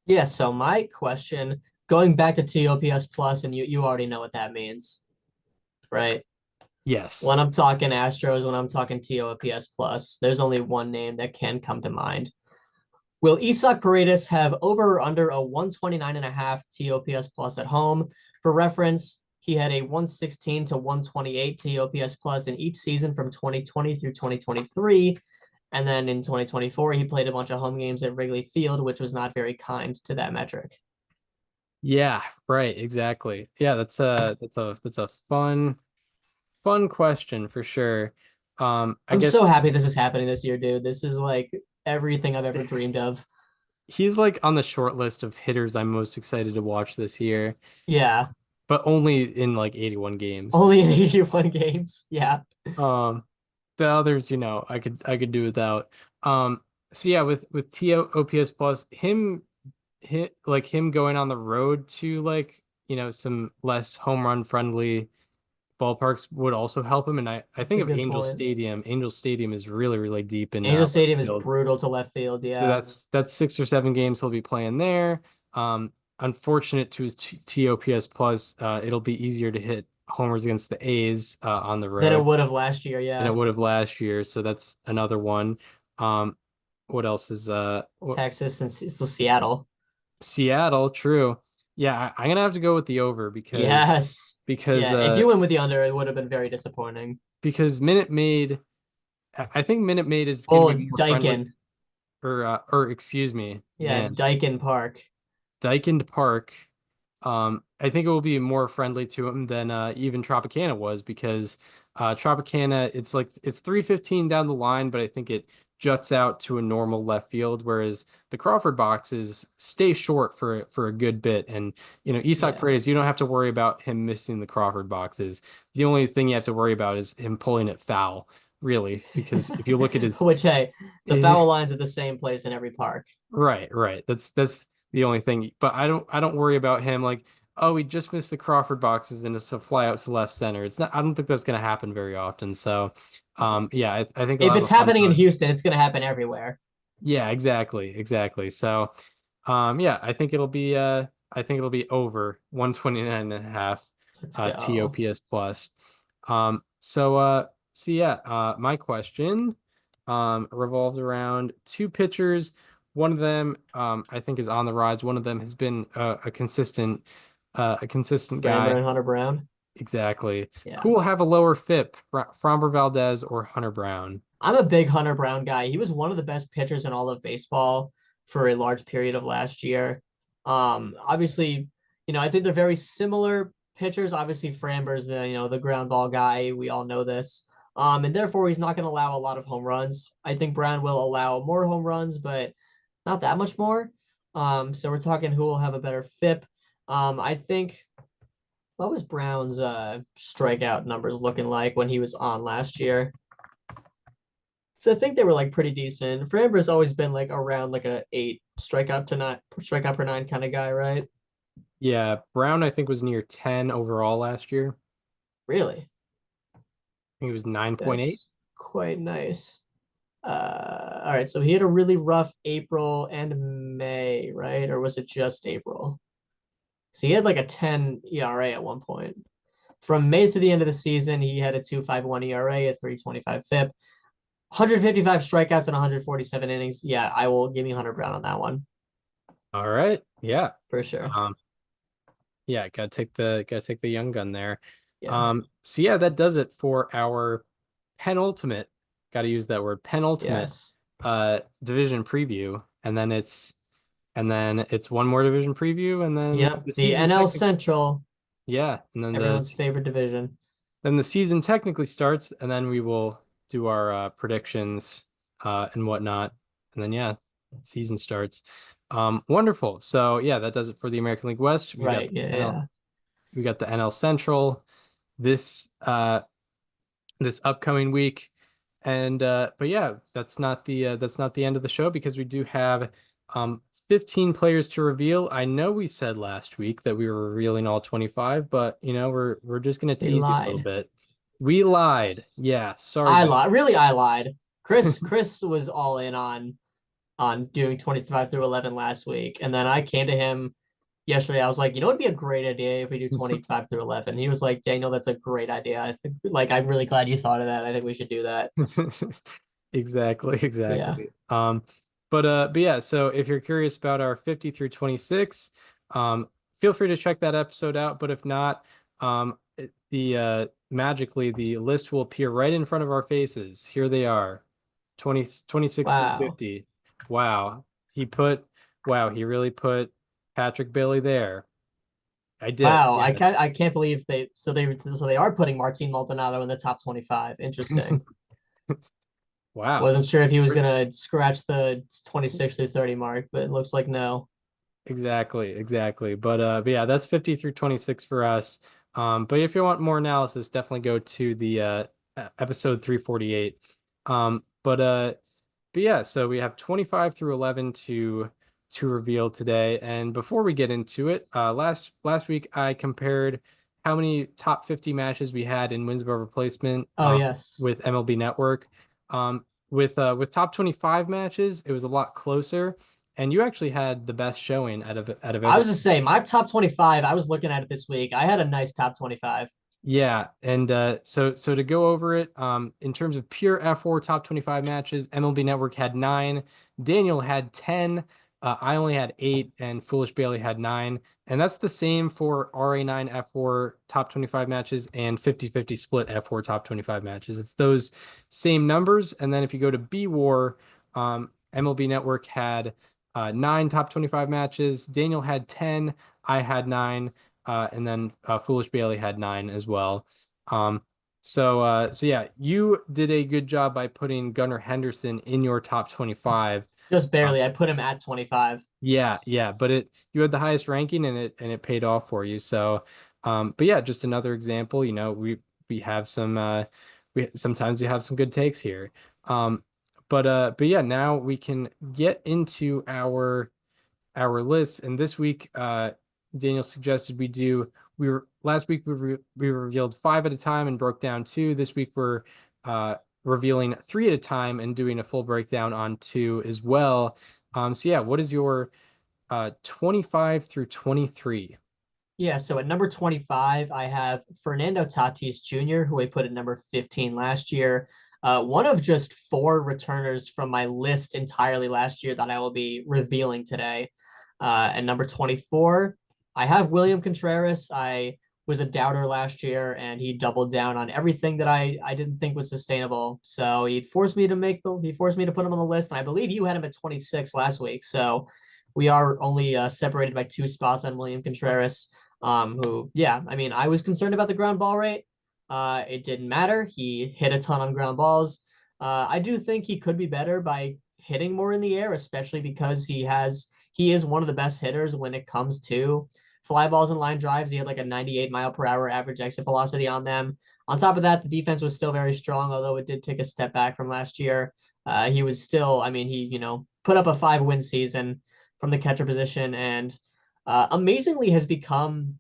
Speaker 4: Yeah, so my question, going back to TOPS plus, and you already know what that means, right?
Speaker 5: Yes.
Speaker 4: When I'm talking Astros, when I'm talking TOPS plus, there's only one name that can come to mind. Will Isaac Paredes have over or under a 129.5 TOPS plus at home? For reference, he had a 116 to 128 TOPS plus in each season from 2020 through 2023. And then in 2024, he played a bunch of home games at Wrigley Field, which was not very kind to that metric.
Speaker 5: Yeah, right, exactly. Yeah, that's a fun question for sure. I
Speaker 4: I'm
Speaker 5: guess
Speaker 4: so happy this is happening this year, dude. This is like everything I've ever dreamed of.
Speaker 5: he's like on the short list of hitters I'm most excited to watch this year,
Speaker 4: Yeah,
Speaker 5: but only in like 81 games.
Speaker 4: only in 81 games. Yeah.
Speaker 5: The others, I could do without. So yeah, with TOPS plus, him him going on the road to like, some less home run friendly ballparks would also help him. And I
Speaker 4: That's
Speaker 5: think
Speaker 4: a
Speaker 5: of
Speaker 4: good point.
Speaker 5: Angel Stadium is really, really deep in
Speaker 4: Angel
Speaker 5: left
Speaker 4: Stadium is
Speaker 5: field.
Speaker 4: brutal to left field.
Speaker 5: So
Speaker 4: Yeah.
Speaker 5: that's 6 or 7 games he'll be playing there. Unfortunate to his TOPS plus, it'll be easier to hit homers against the A's on the
Speaker 4: Than it
Speaker 5: road
Speaker 4: would have last year.
Speaker 5: than it
Speaker 4: Yeah.
Speaker 5: would have last year. So that's another one. Um, what else is
Speaker 4: Texas and so Seattle.
Speaker 5: Seattle? True. Yeah, I'm gonna have to go with the over
Speaker 4: Yes.
Speaker 5: because
Speaker 4: Yeah. If you went with the under, it would have been very disappointing.
Speaker 5: Minute Maid. I think Minute Maid is gonna be
Speaker 4: Oh,
Speaker 5: more friendly,
Speaker 4: Daikin.
Speaker 5: or excuse me,
Speaker 4: Yeah,
Speaker 5: man.
Speaker 4: Daikin Park.
Speaker 5: Dykend Park. I think it will be more friendly to him than even Tropicana was because Tropicana, it's 315 down the line, but I think it juts out to a normal left field, whereas the Crawford boxes stay short for a good bit. And Isaac
Speaker 4: Yeah.
Speaker 5: Paredes, you don't have to worry about him missing the Crawford boxes. The only thing you have to worry about is him pulling it foul, really, because if you look at his
Speaker 4: Which, hey, the foul line's at the same place in every park.
Speaker 5: right. That's the only thing. But I don't worry about him like, oh, we just missed the Crawford boxes and it's a fly out to left center. It's not, I don't think that's gonna happen very often. So yeah, I think I'll
Speaker 4: If
Speaker 5: have
Speaker 4: it's
Speaker 5: a fun
Speaker 4: happening in
Speaker 5: time.
Speaker 4: Houston, it's going to happen everywhere.
Speaker 5: Yeah, exactly. So yeah, I think it'll be over 129 and a half
Speaker 4: Let's go.
Speaker 5: TOPS plus. So yeah, my question revolves around two pitchers. One of them I think is on the rise. One of them has been a consistent
Speaker 4: Framer
Speaker 5: guy.
Speaker 4: and Hunter Brown.
Speaker 5: Exactly.
Speaker 4: Yeah.
Speaker 5: Who will have a lower FIP, Framber Valdez or Hunter Brown?
Speaker 4: I'm a big Hunter Brown guy. He was one of the best pitchers in all of baseball for a large period of last year. Obviously, I think they're very similar pitchers. Obviously, Framber's the ground ball guy. We all know this. And therefore he's not going to allow a lot of home runs. I think Brown will allow more home runs, but not that much more. So we're talking who will have a better FIP. I think what was Brown's strikeout numbers looking like when he was on last year? So I think they were like pretty decent. Framber's always been like around like a 8 strikeout per nine kind of guy, right?
Speaker 5: Yeah, Brown I think was near 10 overall last year.
Speaker 4: Really?
Speaker 5: I think it was 9.8.
Speaker 4: That's quite nice. All right, so he had a really rough April and May, right? Or was it just April? So he had like a 10 ERA at one point. From May to the end of the season, he had a 2.51 ERA, a 3.25 FIP, 155 strikeouts and 147 innings. Yeah, I will give me Hunter Brown on that one
Speaker 5: All right. Yeah.
Speaker 4: for sure.
Speaker 5: Yeah, gotta take the young gun there.
Speaker 4: Yeah.
Speaker 5: So yeah, that does it for our penultimate, gotta use that word, penultimate
Speaker 4: Yes.
Speaker 5: division preview. And then it's one more division preview, and then
Speaker 4: Yep.
Speaker 5: the
Speaker 4: The
Speaker 5: season
Speaker 4: NL
Speaker 5: technically,
Speaker 4: Central,
Speaker 5: yeah, and
Speaker 4: everyone's favorite division.
Speaker 5: then the season technically starts, and then we will do our predictions and whatnot. And then yeah, season starts. Wonderful. So yeah, that does it for the American League West.
Speaker 4: Right. Yeah. Yeah.
Speaker 5: We got the NL Central this upcoming week. And but yeah, that's not the end of the show because we do have 15 players to reveal. I know we said last week that we were revealing all 25, but we're just gonna
Speaker 4: They
Speaker 5: tease you a little
Speaker 4: lied.
Speaker 5: bit. We lied. Yeah, sorry
Speaker 4: I
Speaker 5: guys.
Speaker 4: lied. Really, I lied. Chris was all in on doing 25 through 11 last week. And then I came to him yesterday. I was like, it'd be a great idea if we do 25 through 11. He was like, Daniel, that's a great idea. I think, like, I'm really glad you thought of that. I think we should do that.
Speaker 5: Exactly,
Speaker 4: Yeah.
Speaker 5: exactly. But yeah, so if you're curious about our 50 through 26, feel free to check that episode out. But if not, magically the list will appear right in front of our faces. Here they are. 26 through
Speaker 4: Wow.
Speaker 5: 50. Wow. He really put Patrick Bailey there. I did.
Speaker 4: Wow.
Speaker 5: Yes.
Speaker 4: I can't believe they are putting Martin Maldonado in the top 25. Interesting.
Speaker 5: Wow.
Speaker 4: Wasn't sure if he was gonna scratch the 26 through 30 mark, but it looks like no.
Speaker 5: Exactly. But yeah, that's 50 through 26 for us. But if you want more analysis, definitely go to the episode 348. But yeah, so we have 25 through 11 to to reveal today. And before we get into it, last week I compared how many top 50 matches we had in wins above replacement
Speaker 4: Oh, yes.
Speaker 5: with MLB Network. With top 25 matches, it was a lot closer, and you actually had the best showing out of
Speaker 4: I was
Speaker 5: every.
Speaker 4: to say my top 25, I was looking at it this week. I had a nice top 25.
Speaker 5: Yeah, and so to go over it, in terms of pure F4 top 25 matches, MLB Network had 9, Daniel had 10, I only had 8, and Foolish Bailey had 9. And that's the same for RA9 F4 top 25 matches and 50-50 split F4 top 25 matches. It's those same numbers. And then if you go to B War, MLB Network had 9 top 25 matches, Daniel had 10, I had 9. And then Foolish Bailey had 9 as well. So yeah, you did a good job by putting Gunnar Henderson in your top 25.
Speaker 4: Just barely. I put him at 25.
Speaker 5: Yeah, but you had the highest ranking and it paid off for you. So, but yeah, just another example. We have some we sometimes we have some good takes here. But yeah, now we can get into our lists. And this week, Daniel suggested last week we revealed 5 at a time and broke down 2. This week we're revealing 3 at a time and doing a full breakdown on 2 as well. So yeah, what is your 25 through 23?
Speaker 4: Yeah, so at number 25, I have Fernando Tatis Jr., who I put at number 15 last year. One of just 4 returners from my list entirely last year that I will be revealing today. At number 24, I have William Contreras. I was a doubter last year, and he doubled down on everything that I didn't think was sustainable. So he forced me to put him on the list, and I believe you had him at 26 last week. So we are only separated by 2 spots on William Contreras. Who, yeah, I mean, I was concerned about the ground ball rate. It didn't matter. He hit a ton on ground balls. I do think he could be better by hitting more in the air, especially because he is one of the best hitters when it comes to fly balls and line drives. He had like a 98 mile per hour average exit velocity on them. On top of that, the defense was still very strong, although it did take a step back from last year. He was still, I mean, he, put up a 5-win season from the catcher position, and amazingly has become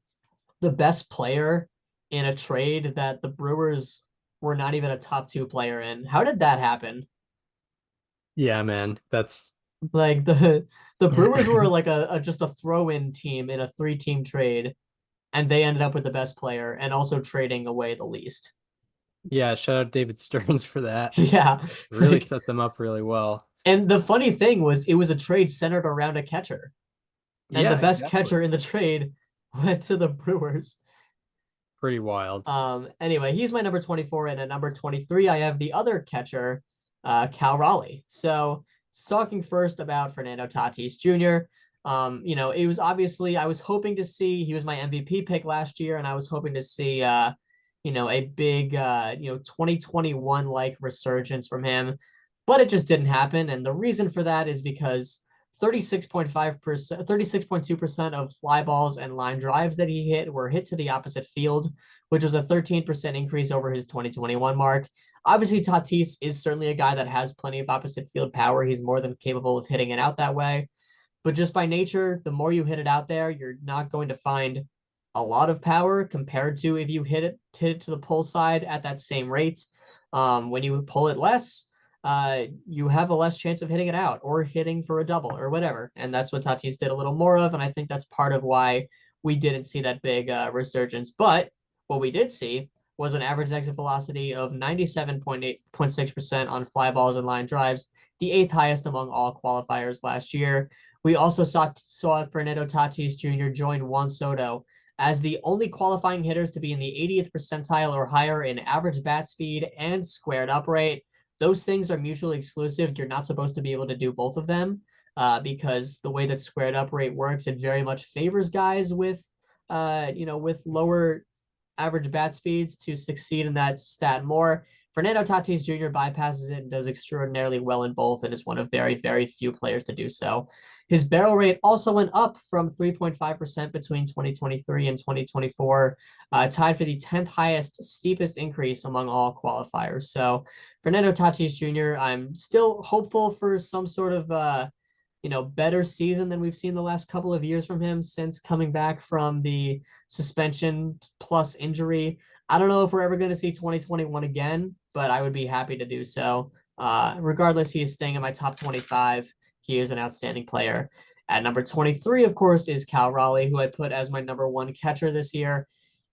Speaker 4: the best player in a trade that the Brewers were not even a top 2 player in. How did that happen?
Speaker 5: Yeah, man, that's
Speaker 4: Like the Brewers were like just a throw-in team in a 3-team trade, and they ended up with the best player and also trading away the least.
Speaker 5: yeah. Shout out David Stearns for that.
Speaker 4: Yeah.
Speaker 5: Really set them up really well.
Speaker 4: And the funny thing was it was a trade centered around a catcher. And
Speaker 5: Yeah,
Speaker 4: the best
Speaker 5: exactly.
Speaker 4: catcher in the trade went to the Brewers.
Speaker 5: Pretty wild.
Speaker 4: Anyway, he's my number 24, and at number 23, I have the other catcher, Cal Raleigh. So talking first about Fernando Tatis Jr. It was obviously I was hoping to see he was my MVP pick last year, and I was hoping to see a big 2021 like resurgence from him, but it just didn't happen. And the reason for that is because 36.2% of fly balls and line drives that he hit were hit to the opposite field, which was a 13% increase over his 2021 mark. Obviously, Tatis is certainly a guy that has plenty of opposite field power. He's more than capable of hitting it out that way. But just by nature, the more you hit it out there, you're not going to find a lot of power compared to if you hit it to the pull side at that same rate. When you pull it less, you have a less chance of hitting it out or hitting for a double or whatever. And that's what Tatis did a little more of. And I think that's part of why we didn't see that big resurgence. But what we did see was an average exit velocity of 97.6% on fly balls and line drives, the 8th highest among all qualifiers last year. We also saw Fernando Tatis Jr. join Juan Soto as the only qualifying hitters to be in the 80th percentile or higher in average bat speed and squared up rate. Those things are mutually exclusive. You're not supposed to be able to do both of them because the way that squared up rate works, it very much favors guys with lower average bat speeds to succeed in that stat more. Fernando Tatis Jr. bypasses it and does extraordinarily well in both, and is one of very, very few players to do so. His barrel rate also went up from 3.5% between 2023 and 2024, tied for the 10th highest, steepest increase among all qualifiers. So Fernando Tatis Jr., I'm still hopeful for some sort of better season than we've seen the last couple of years from him since coming back from the suspension plus injury. I don't know if we're ever going to see 2021 again, but I would be happy to do so. Regardless, he is staying in my top 25. He is an outstanding player. At number 23, of course, is Cal Raleigh, who I put as my number one catcher this year.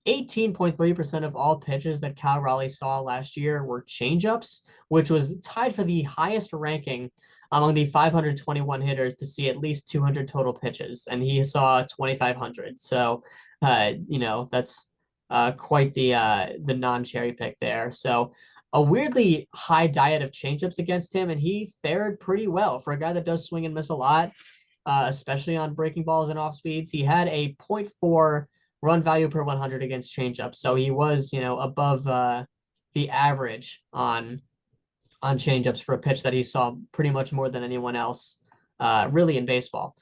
Speaker 4: 18.3% of all pitches that Cal Raleigh saw last year were changeups, which was tied for the highest ranking among the 521 hitters to see at least 200 total pitches, and he saw 2,500. So, that's quite the non-cherry pick there. So, a weirdly high diet of changeups against him, and he fared pretty well for a guy that does swing and miss a lot, especially on breaking balls and off speeds. He had a 0.4 run value per 100 against changeups, so he was above the average on changeups for a pitch that he saw pretty much more than anyone else, really in baseball.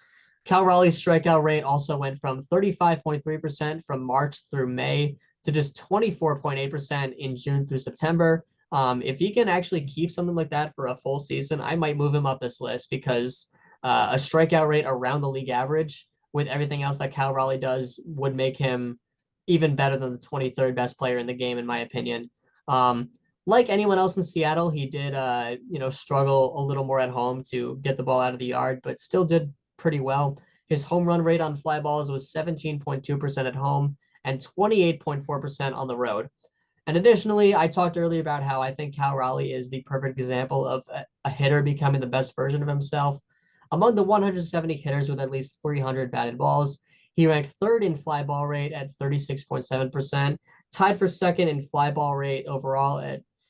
Speaker 4: Cal Raleigh's strikeout rate also went from 35.3% from March through May to just 24.8% in June through September. If he can actually keep something like that for a full season, I might move him up this list because a strikeout rate around the league average with everything else that Cal Raleigh does would make him even better than the 23rd best player in the game, in my opinion. Like anyone else in Seattle, he did, struggle a little more at home to get the ball out of the yard, but still did pretty well. His home run rate on fly balls was 17.2% at home and 28.4% on the road. And additionally, I talked earlier about how I think Cal Raleigh is the perfect example of a hitter becoming the best version of himself. Among the 170 hitters with at least 300 batted balls, he ranked third in fly ball rate at 36.7%, tied for second in fly ball rate overall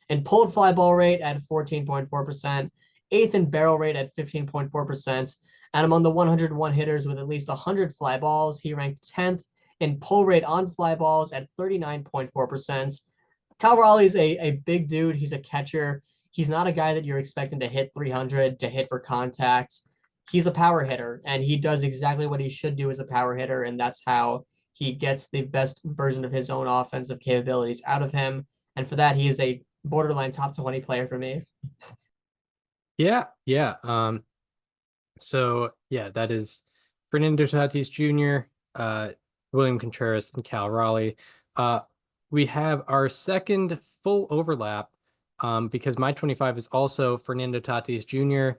Speaker 4: and pulled fly ball rate at 14.4%, eighth in barrel rate at 15.4%. And among the 101 hitters with at least 100 fly balls, he ranked 10th in pull rate on fly balls at 39.4%. Cal Raleigh's a big dude. He's a catcher. He's not a guy that you're expecting to hit 300, to hit for contact. He's a power hitter, and he does exactly what he should do as a power hitter, and that's how he gets the best version of his own offensive capabilities out of him. And for that, he is a borderline top 20 player for me.
Speaker 5: Yeah. So yeah, that is Fernando Tatis Jr., William Contreras, and Cal Raleigh. We have our second full overlap because my 25 is also Fernando Tatis Jr.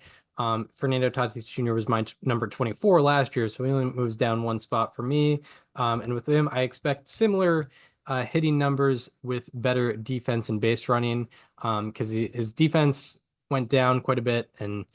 Speaker 5: Fernando Tatis Jr. was my number 24 last year, so he only moves down one spot for me. And with him, I expect similar hitting numbers with better defense and base running because his defense went down quite a bit and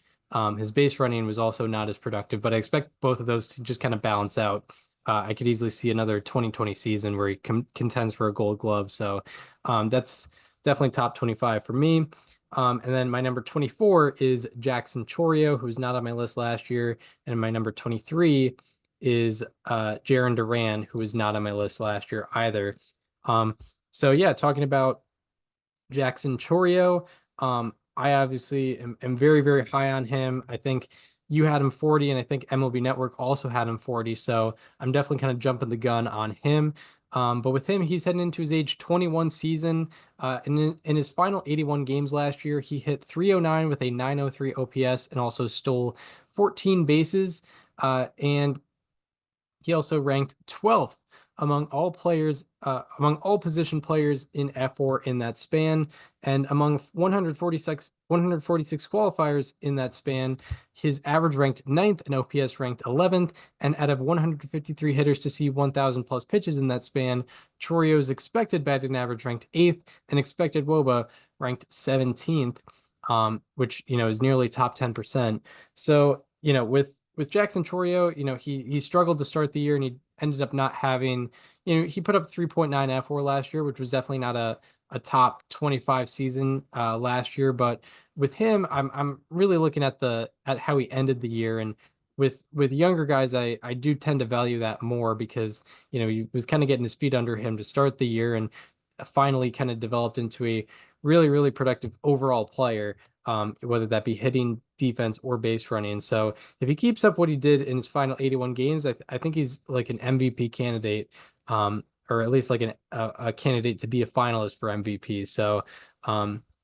Speaker 5: his base running was also not as productive, but I expect both of those to just kind of balance out. I could easily see another 2020 season where he contends for a Gold Glove. So that's definitely top 25 for me. And then my number 24 is Jackson Chourio, who's not on my list last year. And my number 23 is Jarren Duran, who was not on my list last year either. So yeah, talking about Jackson Chourio, I obviously am very, very high on him. I think you had him 40, and I think MLB Network also had him 40. So I'm definitely kind of jumping the gun on him. But with him, he's heading into his age 21 season. In his final 81 games last year, he hit 309 with a 903 OPS and also stole 14 bases. And he also ranked 12th among all players, among all position players in F4 in that span, and among 146 qualifiers in that span, his average ranked 9th and OPS ranked 11th. And out of 153 hitters to see 1,000 plus pitches in that span, Chourio's expected batting average ranked 8th and expected WOBA ranked 17th, which is nearly top 10%. So with Jackson Chourio, he struggled to start the year and he ended up not having, he put up 3.9 F4 last year, which was definitely not a top 25 season last year. But with him, I'm really looking at how he ended the year. And with younger guys, I do tend to value that more because, he was kind of getting his feet under him to start the year and finally kind of developed into a really, really productive overall player, whether that be hitting, defense, or base running. So if he keeps up what he did in his final 81 games, I think he's like an MVP candidate, or at least like a candidate to be a finalist for MVP. So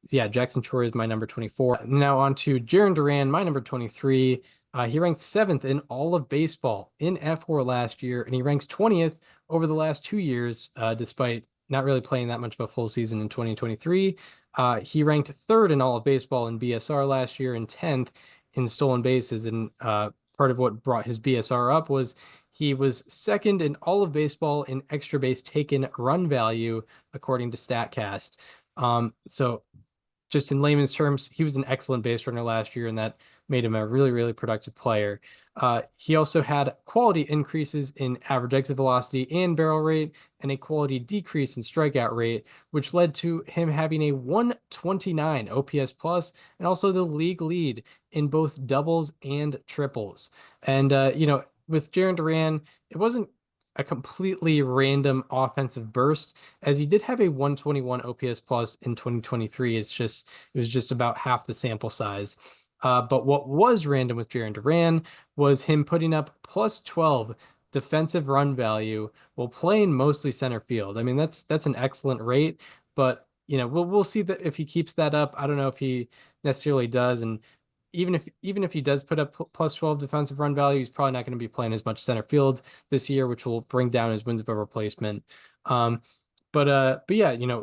Speaker 5: yeah, Jackson Chourio is my number 24. Now on to Jarren Duran, my number 23. He ranked 7th in all of baseball in F4 last year, and he ranks 20th over the last 2 years, despite not really playing that much of a full season in 2023. He ranked 3rd in all of baseball in BSR last year and 10th in stolen bases. And part of what brought his BSR up was he was 2nd in all of baseball in extra base taken run value, according to StatCast. So just in layman's terms, he was an excellent base runner last year, and that made him a really, really productive player. He also had quality increases in average exit velocity and barrel rate, and a quality decrease in strikeout rate, which led to him having a 129 OPS plus, and also the league lead in both doubles and triples. And, with Jarren Duran, it wasn't a completely random offensive burst, as he did have a 121 OPS plus in 2023. It was just about half the sample size. But what was random with Jarren Duran was him putting up plus 12 defensive run value while playing mostly center field. I mean, that's an excellent rate, but we'll see that if he keeps that up. I don't know if he necessarily does, and even if he does put up plus 12 defensive run value, he's probably not going to be playing as much center field this year, which will bring down his wins above replacement. But yeah,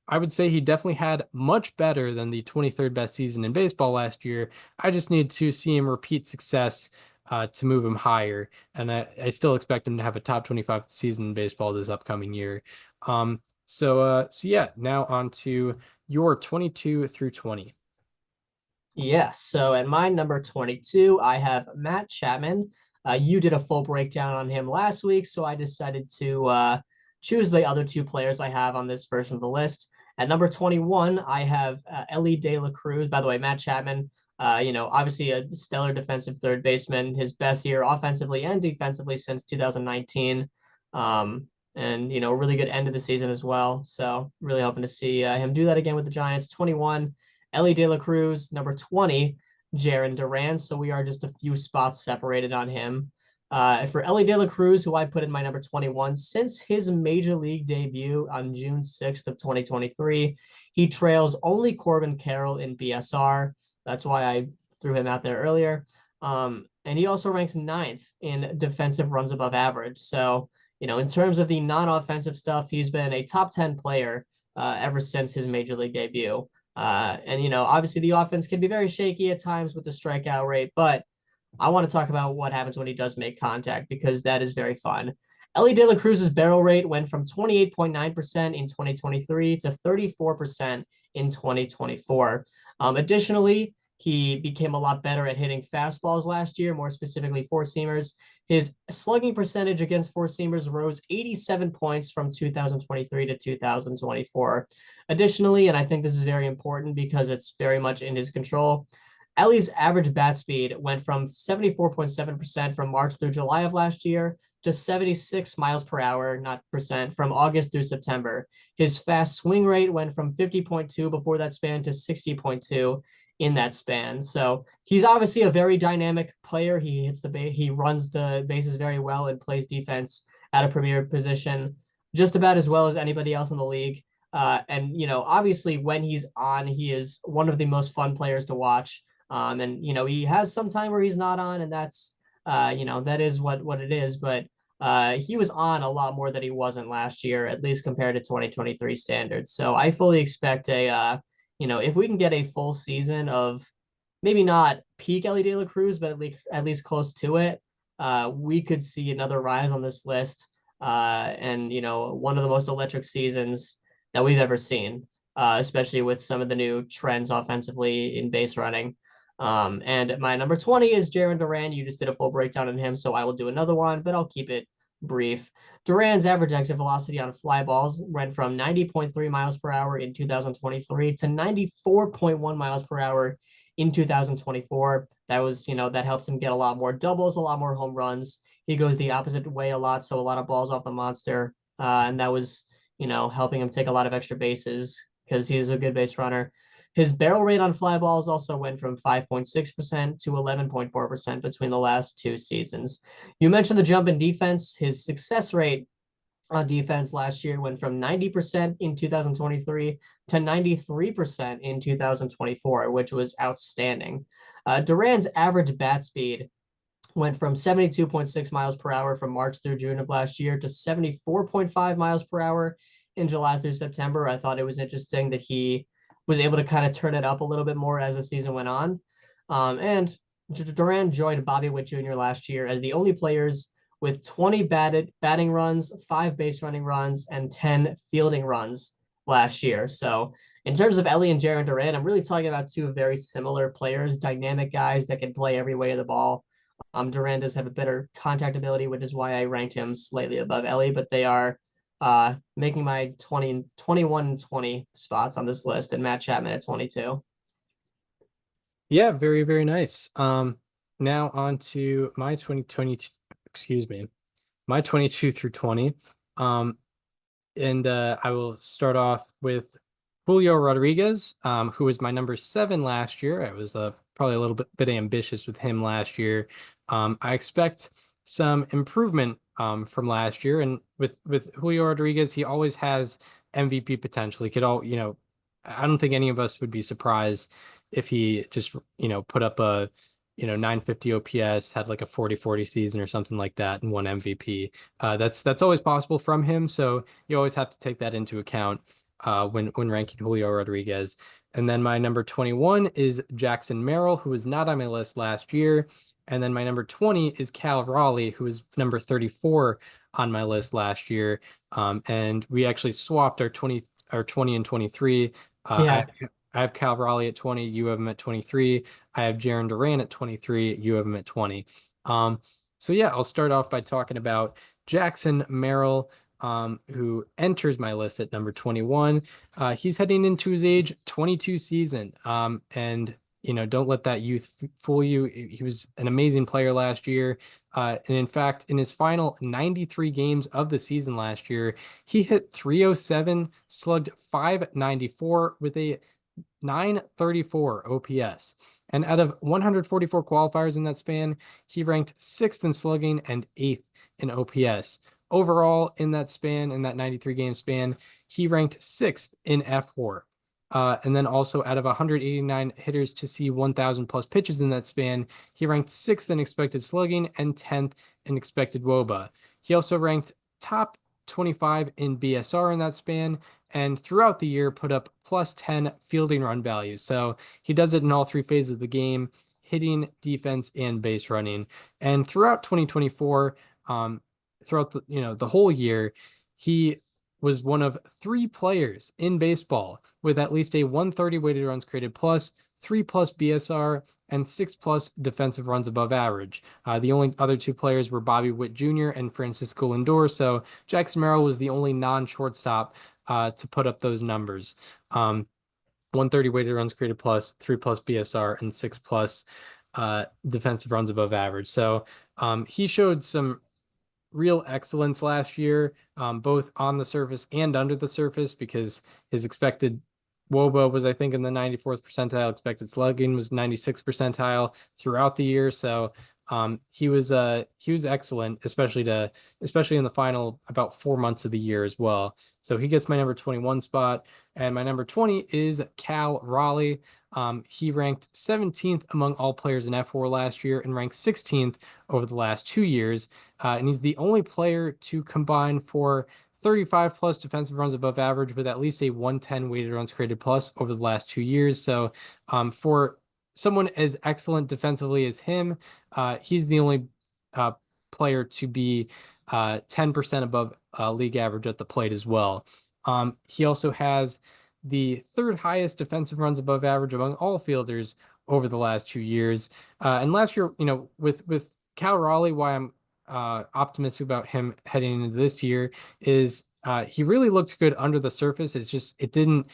Speaker 5: I would say he definitely had much better than the 23rd best season in baseball last year. I just need to see him repeat success to move him higher, and I still expect him to have a top 25 season in baseball this upcoming year. So yeah, now on to your 22 through 20.
Speaker 4: Yes. So at my number 22, I have Matt Chapman. You did a full breakdown on him last week, so I decided to choose the other two players I have on this version of the list. At number 21, I have Elly De La Cruz. By the way, Matt Chapman, obviously a stellar defensive third baseman, his best year offensively and defensively since 2019. And, a really good end of the season as well. So really hoping to see him do that again with the Giants. 21, Elly De La Cruz. Number 20, Jarren Duran. So we are just a few spots separated on him. For Elly De La Cruz, who I put in my number 21, since his major league debut on June 6th of 2023, he trails only Corbin Carroll in BSR. That's why I threw him out there earlier. And he also ranks 9th in defensive runs above average. So, in terms of the non-offensive stuff, he's been a top 10 player ever since his major league debut. And obviously the offense can be very shaky at times with the strikeout rate, but I want to talk about what happens when he does make contact, because that is very fun. Elly De La Cruz's barrel rate went from 28.9% in 2023 to 34% in 2024. Additionally, he became a lot better at hitting fastballs last year, more specifically four-seamers. His slugging percentage against four-seamers rose 87 points from 2023 to 2024. Additionally, and I think this is very important because it's very much in his control, Elly's average bat speed went from 74.7% from March through July of last year to 76 miles per hour, not percent, from August through September. His fast swing rate went from 50.2 before that span to 60.2 in that span. So he's obviously a very dynamic player. He hits the base, he runs the bases very well and plays defense at a premier position, just about as well as anybody else in the league. And obviously when he's on, he is one of the most fun players to watch. And he has some time where he's not on, and that's that is what it is. But he was on a lot more than he wasn't last year, at least compared to 2023 standards. So I fully expect if we can get a full season of maybe not peak Elly De La Cruz, but at least close to it, we could see another rise on this list. And one of the most electric seasons that we've ever seen, especially with some of the new trends offensively in base running. And my number 20 is Jarren Duran. You just did a full breakdown on him, so I will do another one, but I'll keep it brief. Duran's average exit velocity on fly balls went from 90.3 miles per hour in 2023 to 94.1 miles per hour in 2024. That was, that helps him get a lot more doubles, a lot more home runs. He goes the opposite way a lot, so a lot of balls off the monster. And that was, helping him take a lot of extra bases because he's a good base runner. His barrel rate on fly balls also went from 5.6% to 11.4% between the last two seasons. You mentioned the jump in defense. His success rate on defense last year, went from 90% in 2023 to 93% in 2024, which was outstanding. Duran's average bat speed went from 72.6 miles per hour from March through June of last year to 74.5 miles per hour in July through September. I thought it was interesting that he was able to kind of turn it up a little bit more as the season went on. And Duran joined Bobby Witt Jr. last year as the only players with 20 batting runs, 5 base running runs, and 10 fielding runs last year. So in terms of Ellie and Jarren Duran, I'm really talking about two very similar players, dynamic guys that can play every way of the ball. Duran does have a better contact ability, which is why I ranked him slightly above Ellie, but they are making my 21 and 20 spots on this list, and Matt Chapman at 22.
Speaker 5: Yeah, very, very nice. Now on to my 2022, excuse me, my 22 through 20. And I will start off with Julio Rodriguez, who was my number 7 last year. I was probably a little bit ambitious with him last year. I expect some improvement from last year, and with Julio Rodriguez, he always has MVP potential. He could I don't think any of us would be surprised if he just put up a 950 OPS, had like a 40-40 season or something like that, and won MVP. That's always possible from him, so you always have to take that into account when ranking Julio Rodriguez. And then my number 21 is Jackson Merrill, who was not on my list last year. And then my number 20 is Cal Raleigh, who was number 34 on my list last year. And we actually swapped our 20 and 23.
Speaker 4: Yeah.
Speaker 5: I have Cal Raleigh at 20. You have him at 23. I have Jarren Duran at 23. You have him at 20. So yeah, I'll start off by talking about Jackson Merrill, who enters my list at number 21. He's heading into his age 22 season. And don't let that youth fool you. He was an amazing player last year. And in fact, in his final 93 games of the season last year, he hit 307, slugged 594 with a 934 OPS. And out of 144 qualifiers in that span, he ranked 6th in slugging and 8th in OPS. Overall, in that span, in that 93 game span, he ranked 6th in FWAR. And then also out of 189 hitters to see 1,000 plus pitches in that span, he ranked 6th in expected slugging and 10th in expected WOBA. He also ranked top 25 in BSR in that span, and throughout the year put up plus 10 fielding run values. So he does it in all 3 phases of the game: hitting, defense, and base running. And throughout 2024, throughout the whole year, he was one of 3 players in baseball with at least a 130 weighted runs created plus, 3+ BSR, and 6+ defensive runs above average. The only other 2 players were Bobby Witt Jr. and Francisco Lindor, so Jackson Merrill was the only non-shortstop to put up those numbers. 130 weighted runs created plus, 3+ BSR, and 6+ defensive runs above average. So he showed some real excellence last year, both on the surface and under the surface, because his expected WOBA was, I think, in the 94th percentile. Expected slugging was 96th percentile throughout the year. So he was excellent, especially in the final about 4 months of the year as well. So he gets my number 21 spot, and my number 20 is Cal Raleigh. He ranked 17th among all players in F4 last year and ranked 16th over the last 2 years. And he's the only player to combine for 35+ defensive runs above average with at least a 110 weighted runs created plus over the last 2 years. So for someone as excellent defensively as him, he's the only player to be 10% above league average at the plate as well. He also has the 3rd highest defensive runs above average among all fielders over the last 2 years. And last year, with Cal Raleigh, why I'm optimistic about him heading into this year is he really looked good under the surface. It's just he didn't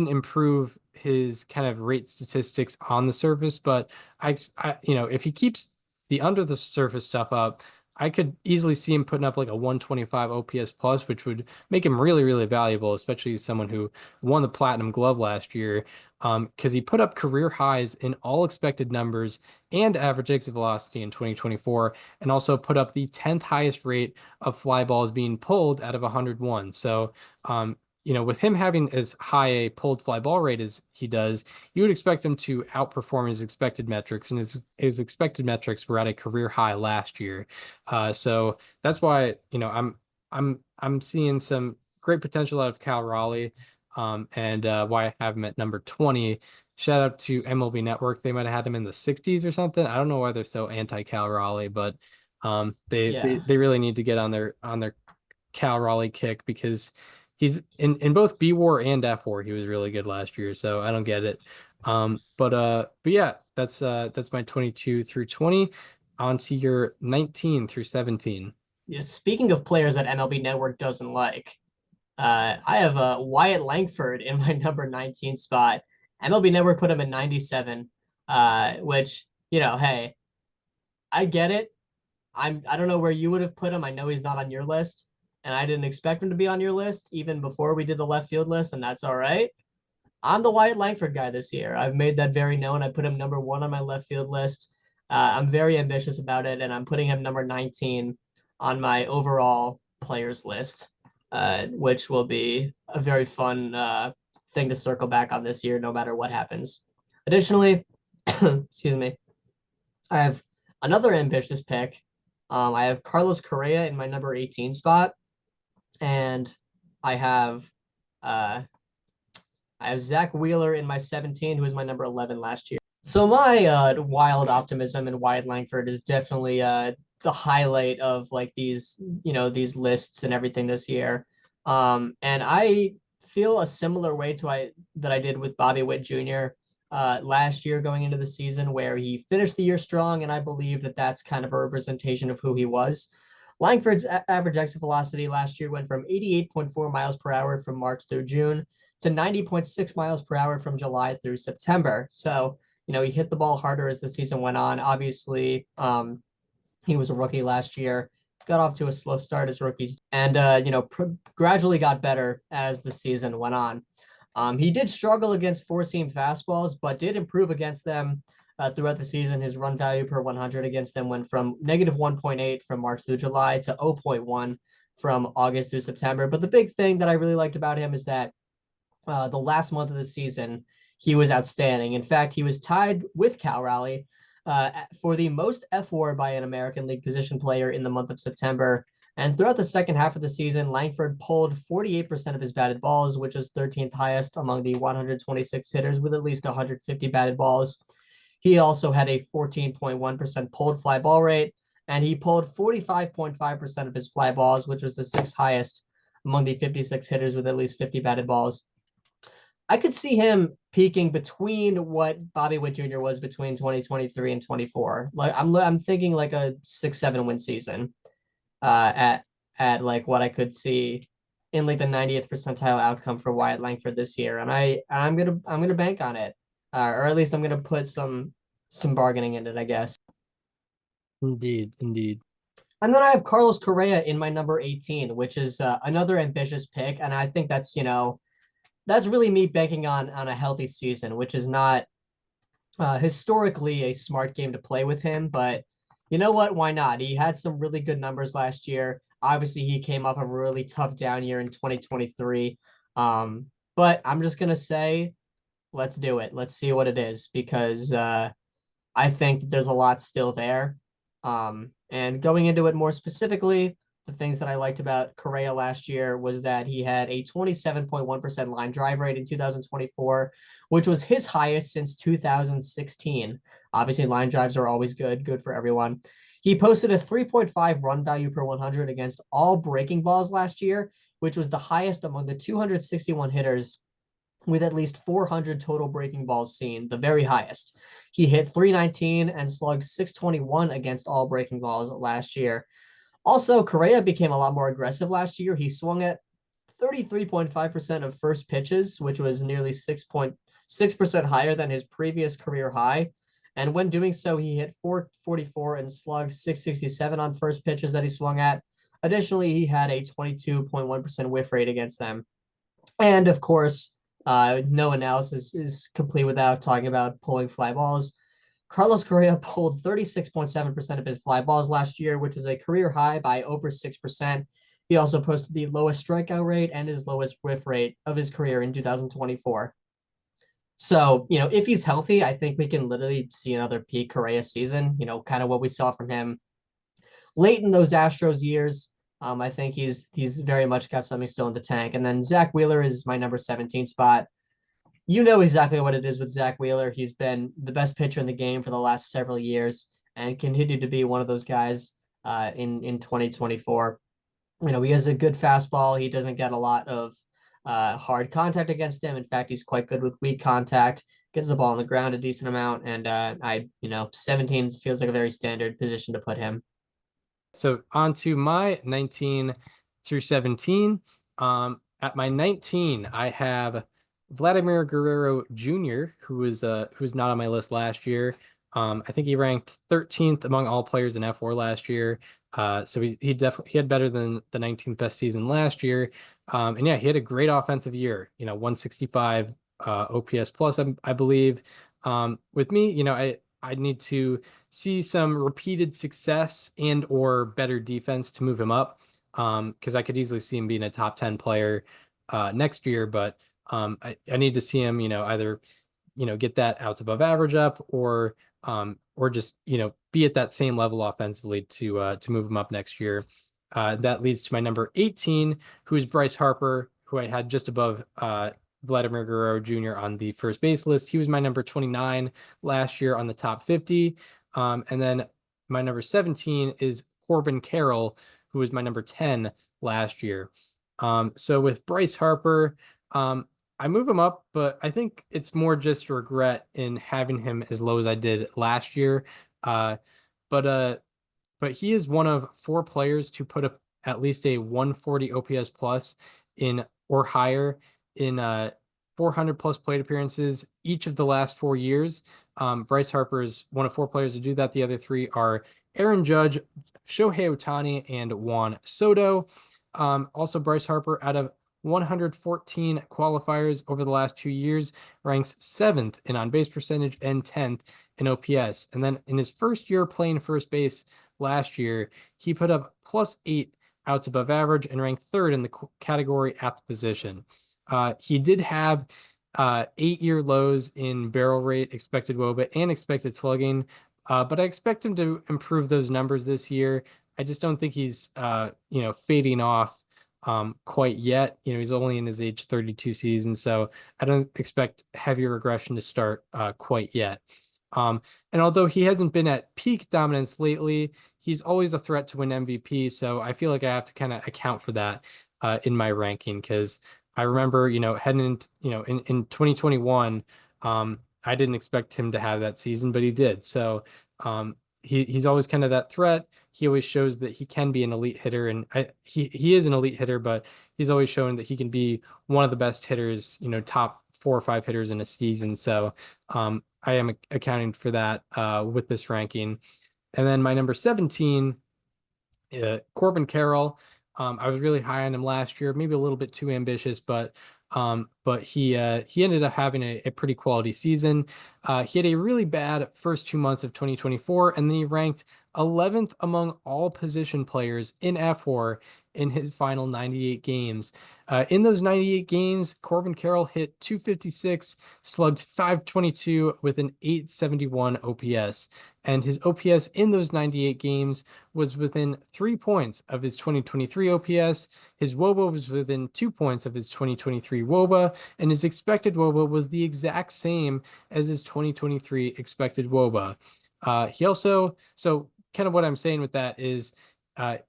Speaker 5: improve his kind of rate statistics on the surface, but if he keeps the under the surface stuff up, I could easily see him putting up like a 125 OPS plus, which would make him really, really valuable, especially as someone who won the Platinum Glove last year. Because he put up career highs in all expected numbers and average exit velocity in 2024, and also put up the 10th highest rate of fly balls being pulled out of 101. So, with him having as high a pulled fly ball rate as he does, you would expect him to outperform his expected metrics, and his expected metrics were at a career high last year. So that's why, I'm seeing some great potential out of Cal Raleigh, and why I have him at number 20. Shout out to MLB Network. They might have had him in the 60s or something. I don't know why they're so anti Cal Raleigh, but they,
Speaker 4: Yeah.
Speaker 5: they really need to get on their Cal Raleigh kick, because he's in both B War and F War. He was really good last year, so I don't get it. But yeah, that's my 22 through 20. On to your 19 through 17.
Speaker 4: Yeah, speaking of players that MLB Network doesn't like, I have Wyatt Langford in my number 19 spot. MLB Network put him at 97, which, hey, I get it. I don't know where you would have put him. I know he's not on your list, and I didn't expect him to be on your list even before we did the left field list, and that's all right. I'm the Wyatt Langford guy this year. I've made that very known. I put him number 1 on my left field list. I'm very ambitious about it, and I'm putting him number 19 on my overall players list, which will be a very fun thing to circle back on this year, no matter what happens. Additionally, excuse me, I have another ambitious pick. I have Carlos Correa in my number 18 spot, and I have Zach Wheeler in my 17, who was my number 11 last year. So my wild optimism in Wyatt Langford is definitely the highlight of like these lists and everything this year. And I feel a similar way that I did with Bobby Witt Jr. Last year going into the season, where he finished the year strong, and I believe that that's kind of a representation of who he was. Langford's average exit velocity last year went from 88.4 miles per hour from March through June to 90.6 miles per hour from July through September. So, he hit the ball harder as the season went on. Obviously, he was a rookie last year, got off to a slow start as rookies, and, gradually got better as the season went on. He did struggle against four-seam fastballs, but did improve against them throughout the season. His run value per 100 against them went from negative 1.8 from March through July to 0.1 from August through September. But the big thing that I really liked about him is that the last month of the season, he was outstanding. In fact, he was tied with Cal Raleigh for the most FWAR by an American League position player in the month of September. And throughout the second half of the season, Langford pulled 48% of his batted balls, which was 13th highest among the 126 hitters with at least 150 batted balls. He also had a 14.1% pulled fly ball rate, and he pulled 45.5% of his fly balls, which was the 6th highest among the 56 hitters with at least 50 batted balls. I could see him peaking between what Bobby Witt Jr. was between 2023 and 24. Like I'm thinking like a 6-7 win season at like what I could see in like the 90th percentile outcome for Wyatt Langford this year, and I'm gonna bank on it, or at least I'm gonna put some bargaining in it, I guess.
Speaker 5: Indeed.
Speaker 4: And then I have Carlos Correa in my number 18, which is another ambitious pick, and I think that's that's really me banking on a healthy season, which is not historically a smart game to play with him, but you know what? Why not? He had some really good numbers last year. Obviously, he came off a really tough down year in 2023. But I'm just going to say, let's do it. Let's see what it is, because I think there's a lot still there. And going into it more specifically, the things that I liked about Correa last year was that he had a 27.1% line drive rate in 2024, which was his highest since 2016. Obviously, line drives are always good for everyone. He posted a 3.5 run value per 100 against all breaking balls last year, which was the highest among the 261 hitters with at least 400 total breaking balls seen, the very highest. He hit 319 and slugged 621 against all breaking balls last year. Also, Correa became a lot more aggressive last year. He swung at 33.5% of first pitches, which was nearly 6.6% higher than his previous career high. And when doing so, he hit 444 and slugged 667 on first pitches that he swung at. Additionally, he had a 22.1% whiff rate against them. And of course, no analysis is complete without talking about pulling fly balls. Carlos Correa pulled 36.7% of his fly balls last year, which is a career high by over 6%. He also posted the lowest strikeout rate and his lowest whiff rate of his career in 2024. So, if he's healthy, I think we can literally see another peak Correa season, kind of what we saw from him late in those Astros years. I think he's very much got something still in the tank. And then Zach Wheeler is my number 17 spot. You know exactly what it is with Zach Wheeler. He's been the best pitcher in the game for the last several years and continued to be one of those guys in 2024. He has a good fastball. He doesn't get a lot of hard contact against him. In fact, he's quite good with weak contact, gets the ball on the ground a decent amount. And 17 feels like a very standard position to put him.
Speaker 5: So on to my 19 through 17. At my 19, I have Vladimir Guerrero Jr., who was not on my list last year. I think he ranked 13th among all players in F4 last year. So he had better than the 19th best season last year. And yeah, he had a great offensive year. 165 OPS plus, I believe. With me, I need to see some repeated success and or better defense to move him up. Because I could easily see him being a top 10 player next year, but I need to see him, either get that outs above average up or just be at that same level offensively to move him up next year. That leads to my number 18, who is Bryce Harper, who I had just above Vladimir Guerrero Jr. on the first base list. He was my number 29 last year on the top 50. And then my number 17 is Corbin Carroll, who was my number 10 last year. So with Bryce Harper, I move him up, but I think it's more just regret in having him as low as I did last year. But he is one of 4 players to put up at least a 140 OPS plus in or higher in 400 plus plate appearances each of the last 4 years. Bryce Harper is one of 4 players to do that. The other 3 are Aaron Judge, Shohei Ohtani, and Juan Soto. Also, Bryce Harper, out of 114 qualifiers over the last 2 years, ranks 7th in on-base percentage and 10th in OPS. And then in his first year playing first base last year, he put up +8 outs above average and ranked 3rd in the category at the position. He did have 8-year lows in barrel rate, expected WOBA, and expected slugging, but I expect him to improve those numbers this year. I just don't think he's fading off quite yet. He's only in his age 32 season, so I don't expect heavy regression to start quite yet. And although he hasn't been at peak dominance lately, he's always a threat to win MVP. So I feel like I have to kind of account for that in my ranking, because I remember, heading into, in 2021, I didn't expect him to have that season, but he did. So he's always kind of that threat. He always shows that he can be an elite hitter, and he is an elite hitter, but he's always shown that he can be one of the best hitters, top 4 or 5 hitters in a season. So I am accounting for that with this ranking. And then my number 17, Corbin Carroll. I was really high on him last year, maybe a little bit too ambitious, but he ended up having a pretty quality season. He had a really bad first 2 months of 2024, and then he ranked 11th among all position players in F4 in his final 98 games. In those 98 games, Corbin Carroll hit .256, slugged .522 with an .871 OPS. And his OPS in those 98 games was within 3 points of his 2023 OPS. His WOBA was within 2 points of his 2023 WOBA, and his expected WOBA was the exact same as his 2023 expected WOBA. He also, so kind of what I'm saying with that is,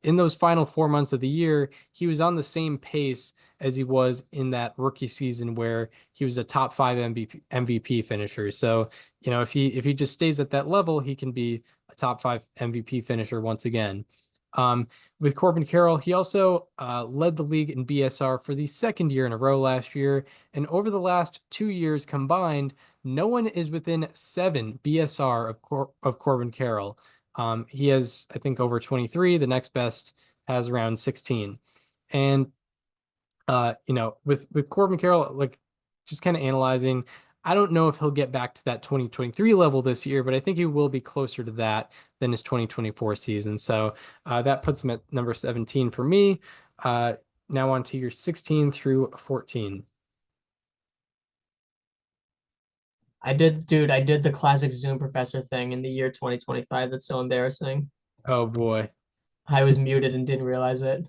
Speaker 5: in those final 4 months of the year, he was on the same pace as he was in that rookie season where he was a top 5 MVP finisher. So, if he just stays at that level, he can be a top 5 MVP finisher once again. With Corbin Carroll, he also led the league in BSR for the second year in a row last year. And over the last 2 years combined, no one is within 7 BSR of Corbin Carroll. He has, I think, over 23. The next best has around 16. And with Corbin Carroll, like just kind of analyzing, I don't know if he'll get back to that 2023 level this year, but I think he will be closer to that than his 2024 season. So that puts him at number 17 for me. Now on to your 16 through 14.
Speaker 4: I did the classic Zoom professor thing in the year 2025. That's so embarrassing.
Speaker 5: Oh boy.
Speaker 4: I was muted and didn't realize it.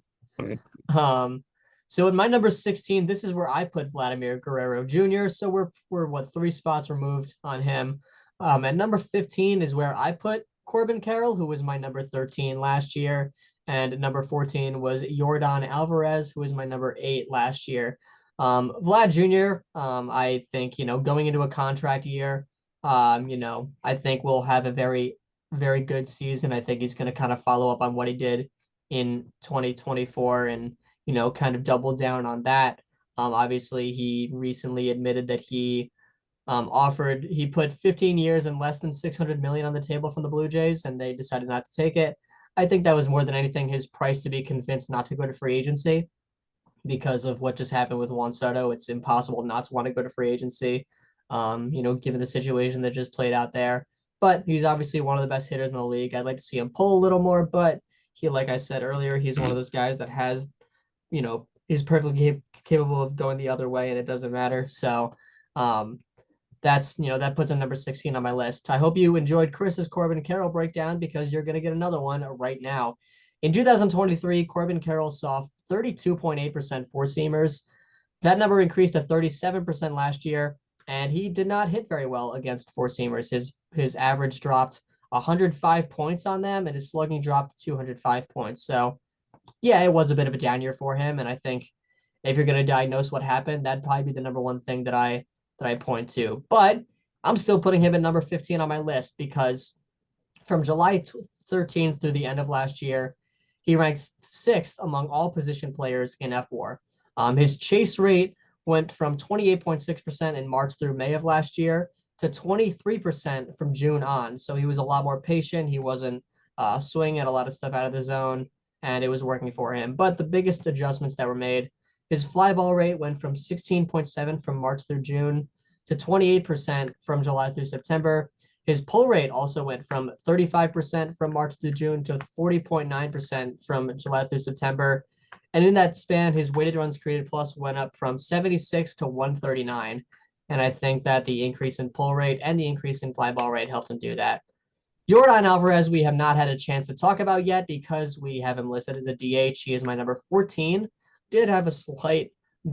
Speaker 4: Um, so at my number 16, this is where I put Vladimir Guerrero Jr. So we're what, 3 spots removed on him. At number 15 is where I put Corbin Carroll, who was my number 13 last year. And number 14 was Yordan Alvarez, who was my number 8 last year. Vlad Jr., I think, going into a contract year, I think we'll have a very, very good season. I think he's going to kind of follow up on what he did in 2024 and, kind of double down on that. Obviously, he recently admitted that he put 15 years and less than 600 million on the table from the Blue Jays, and they decided not to take it. I think that was more than anything his price to be convinced not to go to free agency because of what just happened with Juan Soto. It's impossible not to want to go to free agency, given the situation that just played out there. But he's obviously one of the best hitters in the league. I'd like to see him pull a little more, but he, like I said earlier, he's one of those guys that has, he's perfectly capable of going the other way, and it doesn't matter. So that puts him number 16 on my list. I hope you enjoyed Chris's Corbin Carroll breakdown because you're going to get another one right now. In 2023, Corbin Carroll saw 32.8% four-seamers. That number increased to 37% last year, and he did not hit very well against four-seamers. His average dropped 105 points on them, and his slugging dropped to 205 points. So, yeah, it was a bit of a down year for him, and I think if you're going to diagnose what happened, that'd probably be the number one thing that I point to. But I'm still putting him at number 15 on my list because from July 13th through the end of last year, he ranked 6th among all position players in F4. His chase rate went from 28.6% in March through May of last year to 23% from June on. So he was a lot more patient. He wasn't swinging at a lot of stuff out of the zone, and it was working for him. But the biggest adjustments that were made, his fly ball rate went from 16.7 from March through June to 28% from July through September. His pull rate also went from 35% from March through June to 40.9% from July through September. And in that span, his weighted runs created plus went up from 76 to 139. And I think that the increase in pull rate and the increase in fly ball rate helped him do that. Yordan Alvarez, we have not had a chance to talk about yet because we have him listed as a DH. He is my number 14. Did have a slight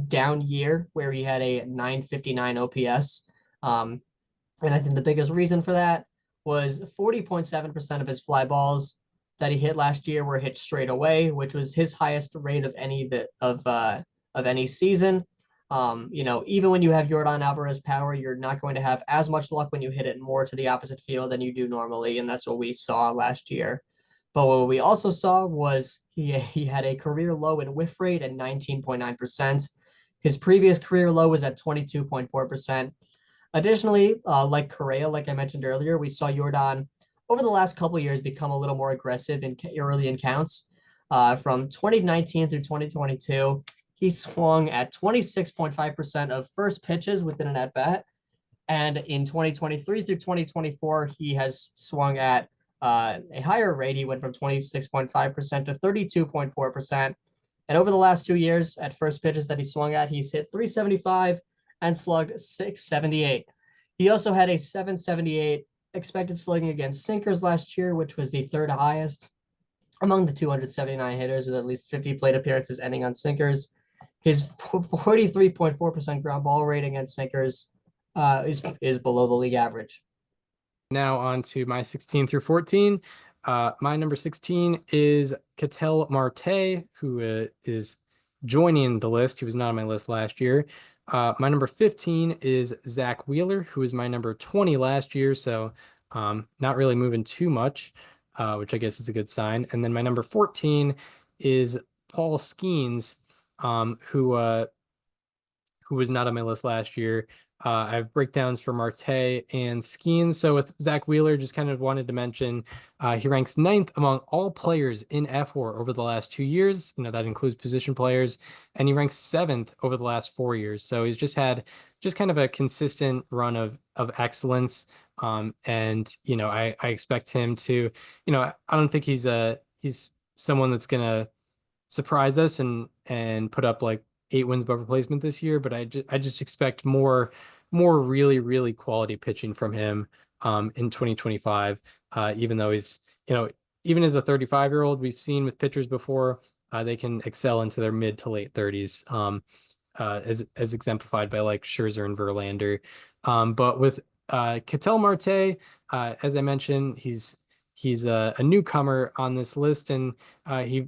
Speaker 4: down year where he had a 959 OPS. And I think the biggest reason for that was 40.7% of his fly balls that he hit last year were hit straight away, which was his highest rate of any season. Even when you have Yordan Alvarez power, you're not going to have as much luck when you hit it more to the opposite field than you do normally, and that's what we saw last year. But what we also saw was he had a career low in whiff rate at 19.9%. His previous career low was at 22.4%. Additionally, like Correa, like I mentioned earlier, we saw Yordan over the last couple of years become a little more aggressive early in counts. From 2019 through 2022, he swung at 26.5% of first pitches within an at-bat. And in 2023 through 2024, he has swung at a higher rate. He went from 26.5% to 32.4%. And over the last 2 years, at first pitches that he swung at, he's hit 375 and slugged 678. He also had a 778 expected slugging against sinkers last year, which was the third highest among the 279 hitters with at least 50 plate appearances ending on sinkers. His 43.4% ground ball rate against sinkers is below the league average.
Speaker 5: Now on to my 16 through 14. My number 16 is Ketel Marte, who is joining the list. He was not on my list last year. My number 15 is Zach Wheeler, who was my number 20 last year, so not really moving too much. which I guess is a good sign. And then my number 14 is Paul Skeens, who was not on my list last year. I have breakdowns for Marte and Skeens. So with Zach Wheeler, just kind of wanted to mention he ranks 9th among all players in F4 over the last 2 years. That includes position players, and he ranks 7th over the last 4 years. So he's just had kind of a consistent run of excellence. And I expect him to, I don't think he's someone that's gonna surprise us and put up like 8 wins above replacement this year, but I just expect more really really quality pitching from him in 2025. Even though he's even as a 35-year-old, we've seen with pitchers before they can excel into their mid to late 30s, as exemplified by like Scherzer and Verlander. But with Ketel Marte, as I mentioned, he's a newcomer on this list, and he's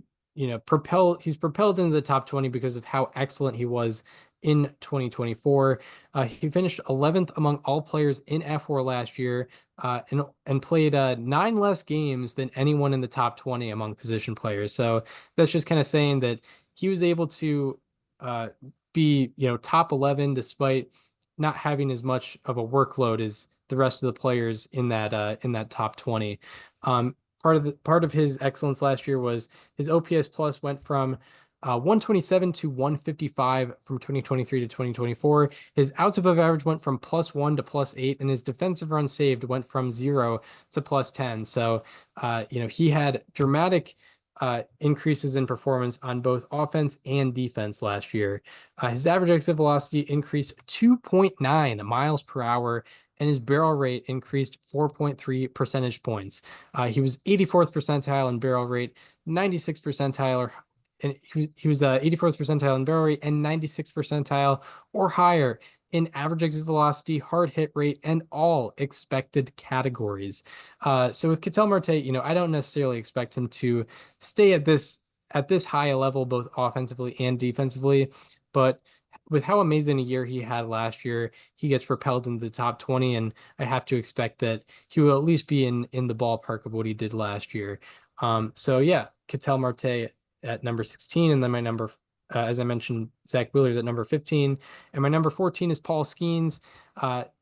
Speaker 5: propelled into the top 20 because of how excellent he was in 2024. He finished 11th among all players in F4 last year, and played 9 less games than anyone in the top 20 among position players. So that's just kind of saying that he was able to be top 11 despite not having as much of a workload as the rest of the players in that top 20. Part of his excellence last year was his OPS plus went from 127 to 155 from 2023 to 2024. His outs above average went from +1 to +8, and his defensive runs saved went from 0 to +10. So, he had dramatic increases in performance on both offense and defense last year. His average exit velocity increased 2.9 miles per hour, and his barrel rate increased 4.3 percentage points. He was 84th percentile in barrel rate, 96th percentile, and he was 84th percentile in barrel rate and 96th percentile or higher in average exit velocity, hard hit rate, and all expected categories. So with Ketel Marte, I don't necessarily expect him to stay at this high a level, both offensively and defensively, but with how amazing a year he had last year, he gets propelled into the top 20, and I have to expect that he will at least be in the ballpark of what he did last year. So yeah, Ketel Marte at number 16, and then my number, as I mentioned, Zach Wheeler's at number 15, and my number 14 is Paul Skeens.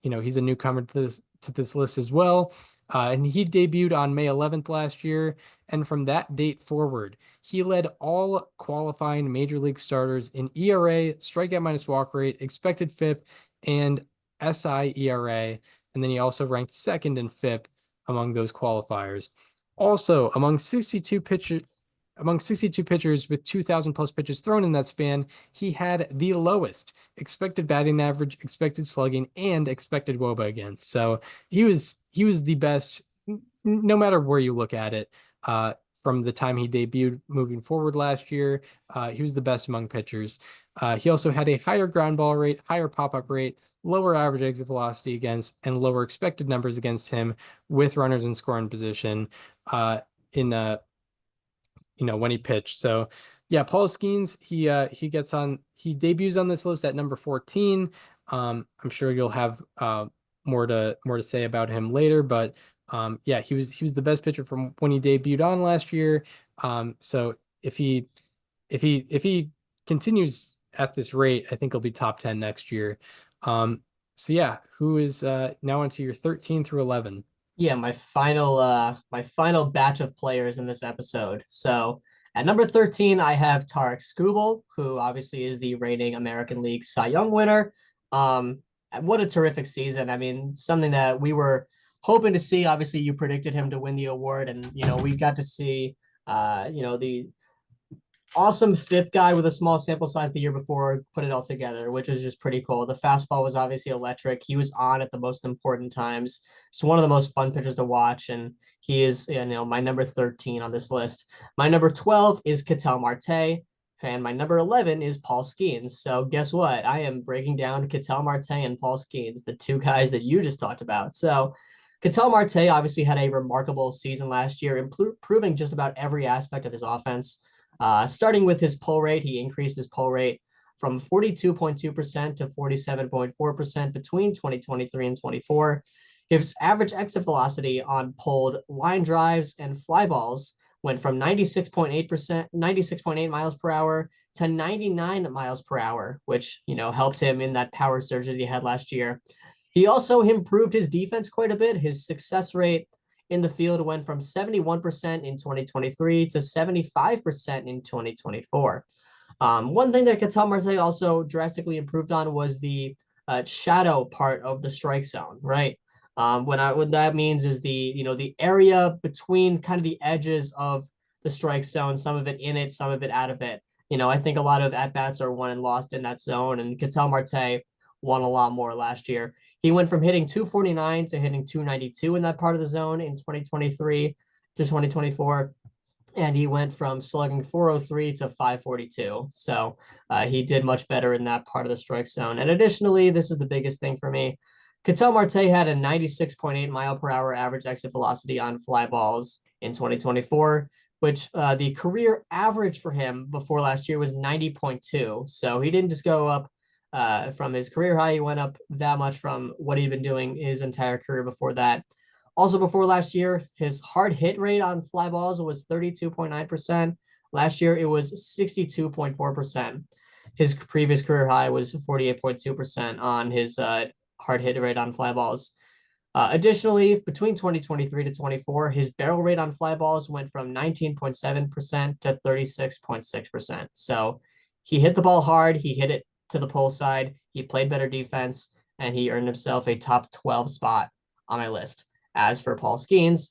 Speaker 5: He's a newcomer to this list as well. And he debuted on May 11th last year. And from that date forward, he led all qualifying major league starters in ERA, strikeout minus walk rate, expected FIP, and SI ERA. And then he also ranked second in FIP among those qualifiers. Also, among 62 pitchers with 2,000 plus pitches thrown in that span, he had the lowest expected batting average, expected slugging, and expected WOBA against. So he was the best, no matter where you look at it. From the time he debuted moving forward last year, he was the best among pitchers. He also had a higher ground ball rate, higher pop-up rate, lower average exit velocity against, and lower expected numbers against him with runners in scoring position when he pitched. So yeah, Paul Skeens, he debuts on this list at number 14. I'm sure you'll have more to say about him later, but yeah, he was the best pitcher from when he debuted on last year. So if he continues at this rate, I think he'll be top 10 next year. So yeah, who is now onto your 13 through 11?
Speaker 4: Yeah, my final batch of players in this episode. So at number 13, I have Tarek Skubal, who obviously is the reigning American League Cy Young winner. What a terrific season. I mean, something that we were hoping to see. Obviously, you predicted him to win the award, and we got to see the awesome FIP guy with a small sample size the year before put it all together, which was just pretty cool. The fastball was obviously electric. He was on at the most important times. So one of the most fun pitchers to watch, and he is my number 13 on this list. My number 12 is Ketel Marte, and my number 11 is Paul Skeens. So guess what? I am breaking down Ketel Marte and Paul Skeens, the two guys that you just talked about. So Ketel Marte obviously had a remarkable season last year, improving just about every aspect of his offense. Starting with his pull rate, he increased his pull rate from 42.2% to 47.4% between 2023 and 24. His average exit velocity on pulled line drives and fly balls went from 96.8 miles per hour to 99 miles per hour, which, helped him in that power surge that he had last year. He also improved his defense quite a bit. His success rate in the field went from 71% in 2023 to 75% in 2024. One thing that Ketel Marte also drastically improved on was the shadow part of the strike zone, right? What that means is the area between kind of the edges of the strike zone, some of it in it, some of it out of it. I think a lot of at-bats are won and lost in that zone, and Ketel Marte won a lot more last year. He went from hitting 249 to hitting 292 in that part of the zone in 2023 to 2024. And he went from slugging 403 to 542. So he did much better in that part of the strike zone. And additionally, this is the biggest thing for me. Ketel Marte had a 96.8 mile per hour average exit velocity on fly balls in 2024, which the career average for him before last year was 90.2. So he didn't just go up from his career high. He went up that much from what he'd been doing his entire career before that. Also, before last year, his hard hit rate on fly balls was 32.9%. Last year, it was 62.4%. His previous career high was 48.2% on his hard hit rate on fly balls. Additionally, between 2023 to 24, his barrel rate on fly balls went from 19.7% to 36.6%. So he hit the ball hard. He hit it to the pull side. He played better defense, and he earned himself a top 12 spot on my list. As for Paul Skeens,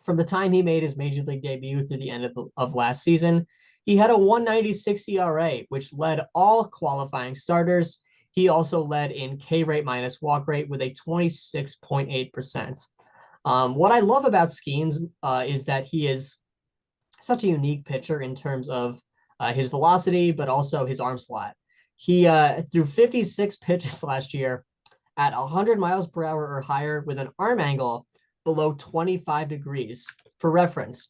Speaker 4: from the time he made his major league debut through the end of last season, he had a 196 ERA, which led all qualifying starters. He also led in K rate minus walk rate with a 26.8%. What I love about Skeens is that he is such a unique pitcher in terms of his velocity, but also his arm slot. He threw 56 pitches last year at 100 miles per hour or higher with an arm angle below 25 degrees. For reference,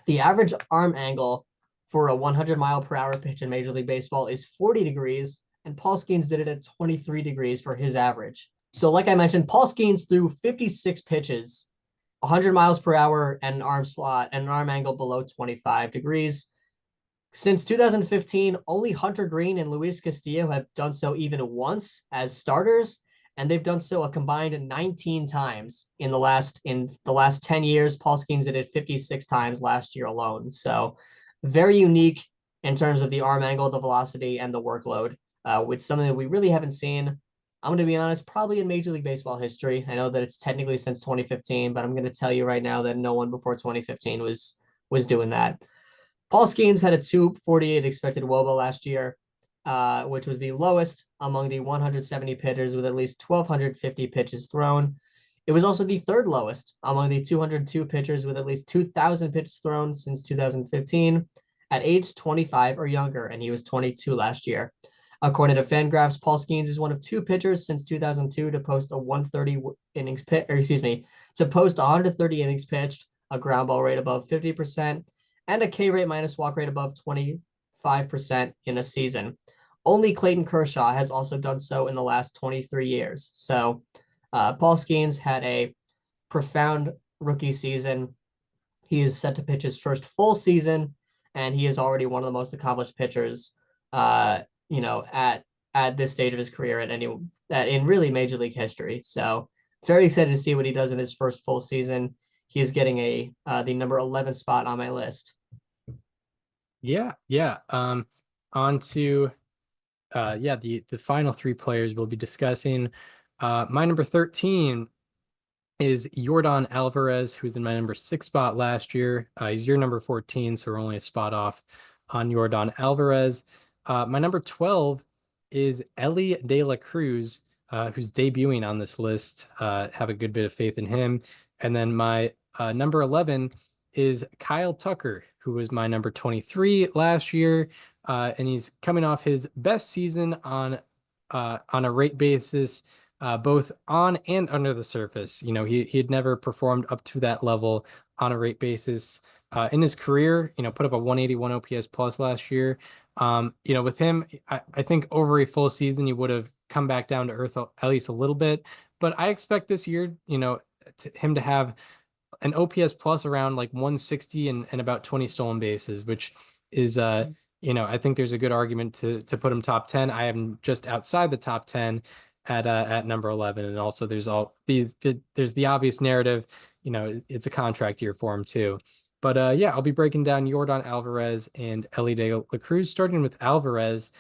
Speaker 4: the average arm angle for a 100 mile per hour pitch in Major League Baseball is 40 degrees, and Paul Skeens did it at 23 degrees for his average. So like I mentioned, Paul Skeens threw 56 pitches, 100 miles per hour, and an arm slot and an arm angle below 25 degrees. Since 2015, only Hunter Green and Luis Castillo have done so even once as starters, and they've done so a combined 19 times in the last 10 years. Paul Skeens did it 56 times last year alone. So very unique in terms of the arm angle, the velocity, and the workload, with something that we really haven't seen. I'm going to be honest, probably in Major League Baseball history. I know that it's technically since 2015, but I'm going to tell you right now that no one before 2015 was doing that. Paul Skeens had a 248 expected WOBA last year, which was the lowest among the 170 pitchers with at least 1,250 pitches thrown. It was also the third lowest among the 202 pitchers with at least 2,000 pitches thrown since 2015 at age 25 or younger, and he was 22 last year. According to Fangraphs, Paul Skeens is one of two pitchers since 2002 to post 130 innings pitched, a ground ball rate above 50%, and a K rate minus walk rate above 25% in a season. Only Clayton Kershaw has also done so in the last 23 years. So Paul Skeens had a profound rookie season. He is set to pitch his first full season, and he is already one of the most accomplished pitchers, at this stage of his career in really Major League history. So very excited to see what he does in his first full season. He is getting the number 11 spot on my list.
Speaker 5: Yeah. On to the final three players we'll be discussing. My number 13 is Yordan Alvarez, who's in my number 6 spot last year. He's your number 14, so we're only a spot off on Yordan Alvarez. My number 12 is Elly De La Cruz, who's debuting on this list. Have a good bit of faith in him. And then my number 11 is Kyle Tucker, who was my number 23 last year. And he's coming off his best season on a rate basis, both on and under the surface. He had never performed up to that level on a rate basis in his career. Put up a 181 OPS plus last year. With him, I think over a full season, he would have come back down to earth at least a little bit. but I expect this year, him to have an OPS plus around like 160 and about 20 stolen bases, which is I think there's a good argument to put him top 10. I am just outside the top 10 at number 11. And also there's the obvious narrative, it's a contract year for him too. But yeah, I'll be breaking down Yordan Alvarez and Elly De La Cruz, starting with Alvarez,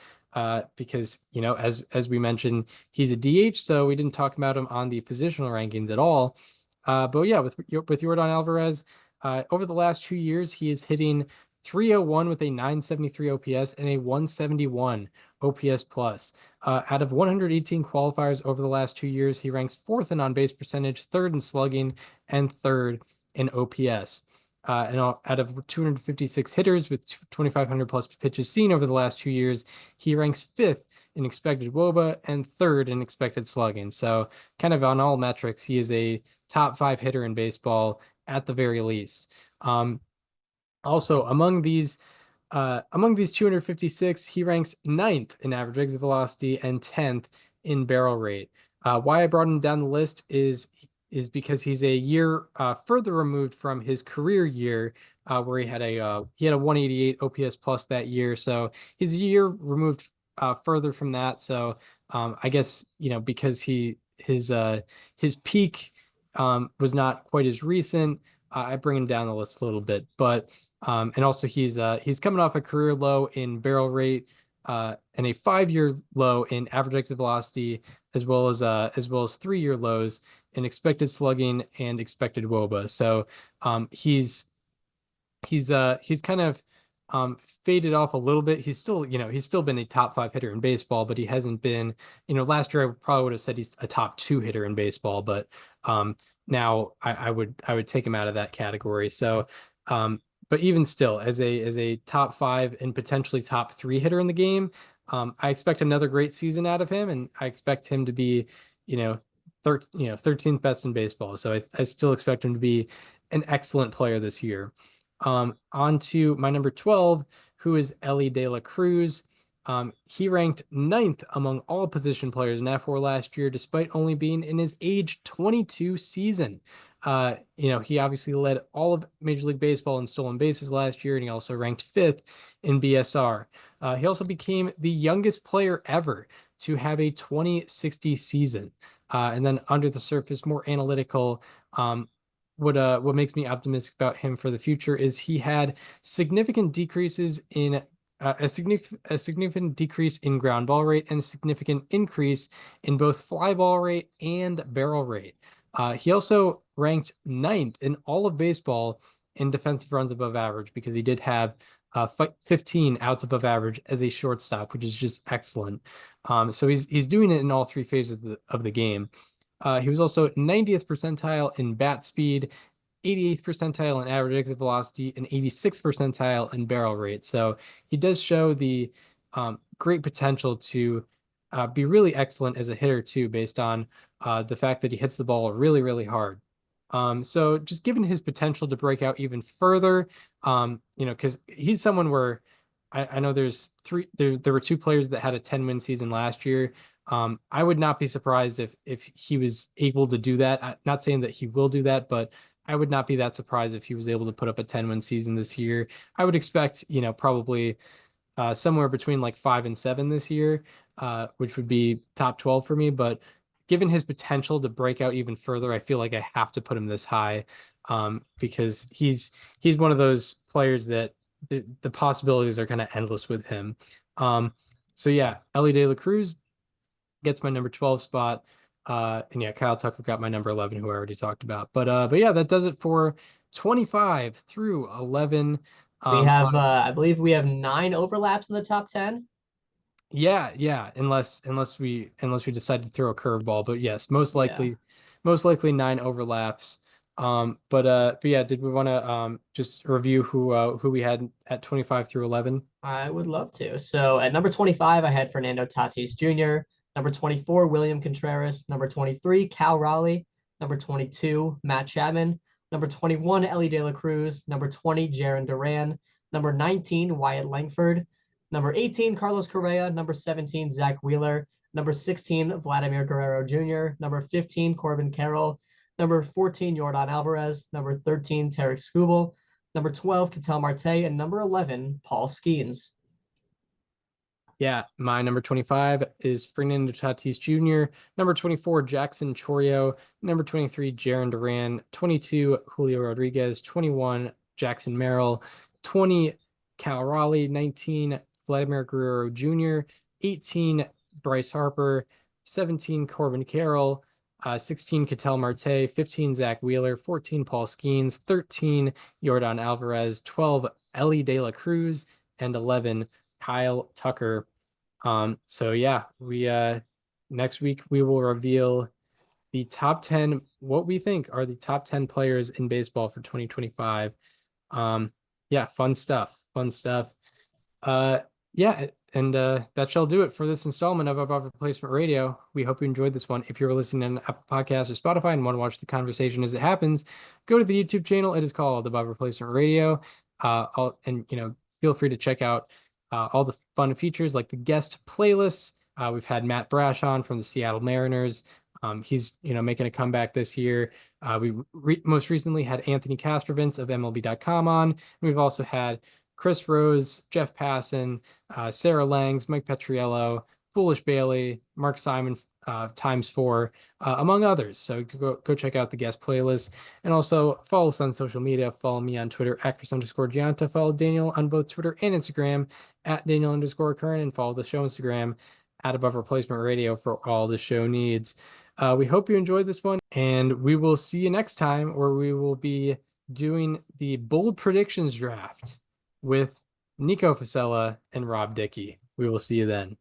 Speaker 5: because as we mentioned, he's a DH, so we didn't talk about him on the positional rankings at all. But yeah, with Yordan Alvarez, over the last 2 years, he is hitting 301 with a 973 OPS and a 171 OPS plus. Out of 118 qualifiers over the last 2 years, he ranks fourth in on-base percentage, third in slugging, and third in OPS. And out of 256 hitters with 2,500 plus pitches seen over the last 2 years, he ranks fifth in expected WOBA and third in expected slugging. So kind of on all metrics, he is a top 5 hitter in baseball at the very least. Also, among these 256, he ranks 9th in average exit velocity and 10th in barrel rate. Why I brought him down the list is because he's a year further removed from his career year, where he had a 188 OPS plus that year. So he's a year removed further from that. So I guess because his peak was not quite as recent, I bring him down the list a little bit. But and also he's coming off a career low in barrel rate and a 5-year low in average exit velocity, as well as 3-year lows in expected slugging and expected WOBA. So he's kind of faded off a little bit. He's still been a top 5 hitter in baseball, but he hasn't been, last year I probably would have said he's a top 2 hitter in baseball, but now I would take him out of that category. So but even still, as a top 5 and potentially top 3 hitter in the game, I expect another great season out of him, and I expect him to be, 13th best in baseball. So I still expect him to be an excellent player this year. On to my number 12, who is Elly De La Cruz. He ranked 9th among all position players in F4 last year, despite only being in his age 22 season. He obviously led all of Major League Baseball in stolen bases last year, and he also ranked 5th in BSR. He also became the youngest player ever to have a 2060 season. And then under the surface, more analytical, what makes me optimistic about him for the future is he had significant decreases in a significant decrease in ground ball rate and a significant increase in both fly ball rate and barrel rate. He also ranked 9th in all of baseball in defensive runs above average, because he did have 15 outs above average as a shortstop, which is just excellent. So he's doing it in all 3 phases of the game. He was also 90th percentile in bat speed, 88th percentile in average exit velocity, and 86th percentile in barrel rate. So he does show the great potential to be really excellent as a hitter too, based on the fact that he hits the ball really, really hard. So just given his potential to break out even further, because he's someone where I know there were 2 players that had a 10-win season last year. I would not be surprised if he was able to do that. I'm not saying that he will do that, but I would not be that surprised if he was able to put up a 10-win season this year. I would expect, probably somewhere between like 5 and 7 this year, which would be top 12 for me. But given his potential to break out even further, I feel like I have to put him this high, because he's one of those players that the possibilities are kind of endless with him. So yeah, Elly De La Cruz gets my number 12 spot. And yeah, Kyle Tucker got my number 11, who I already talked about. But yeah, that does it for 25 through 11.
Speaker 4: We have, I believe we have 9 overlaps in the top 10.
Speaker 5: Yeah, unless we decide to throw a curveball. But yes, most likely 9 overlaps. But yeah, did we want to just review who we had at 25 through 11?
Speaker 4: I would love to. So at number 25, I had Fernando Tatis Jr. Number 24, William Contreras. Number 23, Cal Raleigh. Number 22, Matt Chapman. Number 21, Elly De La Cruz. Number 20, Jarren Duran. Number 19, Wyatt Langford. Number 18, Carlos Correa. Number 17, Zach Wheeler. Number 16, Vladimir Guerrero Jr. Number 15, Corbin Carroll. Number 14, Yordan Alvarez. Number 13, Tarek Skubal. Number 12, Ketel Marte. And number 11, Paul Skeens.
Speaker 5: Yeah, my number 25 is Fernando Tatis Jr., number 24, Jackson Chorio, number 23, Jarren Duran, 22, Julio Rodriguez, 21, Jackson Merrill, 20, Cal Raleigh, 19, Vladimir Guerrero Jr., 18, Bryce Harper, 17, Corbin Carroll, 16, Ketel Marte, 15, Zach Wheeler, 14, Paul Skeens, 13, Yordan Alvarez, 12, Ellie De La Cruz, and 11, Kyle Tucker. So yeah, we next week we will reveal the top 10, what we think are the top 10 players in baseball for 2025. Yeah, fun stuff. Yeah, and that shall do it for this installment of Above Replacement Radio. We hope you enjoyed this one. If you're listening on Apple Podcasts or Spotify and want to watch the conversation as it happens, go to the YouTube channel. It is called Above Replacement Radio. And feel free to check out all the fun features like the guest playlists. We've had Matt Brash on from the Seattle Mariners. He's making a comeback this year. We most recently had Anthony Castrovins of MLB.com on. We've also had Chris Rose, Jeff Passan, Sarah Langs, Mike Petriello, Foolish Bailey, Mark Simon ×4, among others. So go check out the guest playlist, and also follow us on social media. Follow me on Twitter at Chris_Gianta. Follow Daniel on both Twitter and Instagram at Daniel_Curran, and follow the show Instagram at Above Replacement Radio for all the show needs. We hope you enjoyed this one, and we will see you next time, where we will be doing the bold predictions draft with Nico Fasella and Rob Dickey. We will see you then.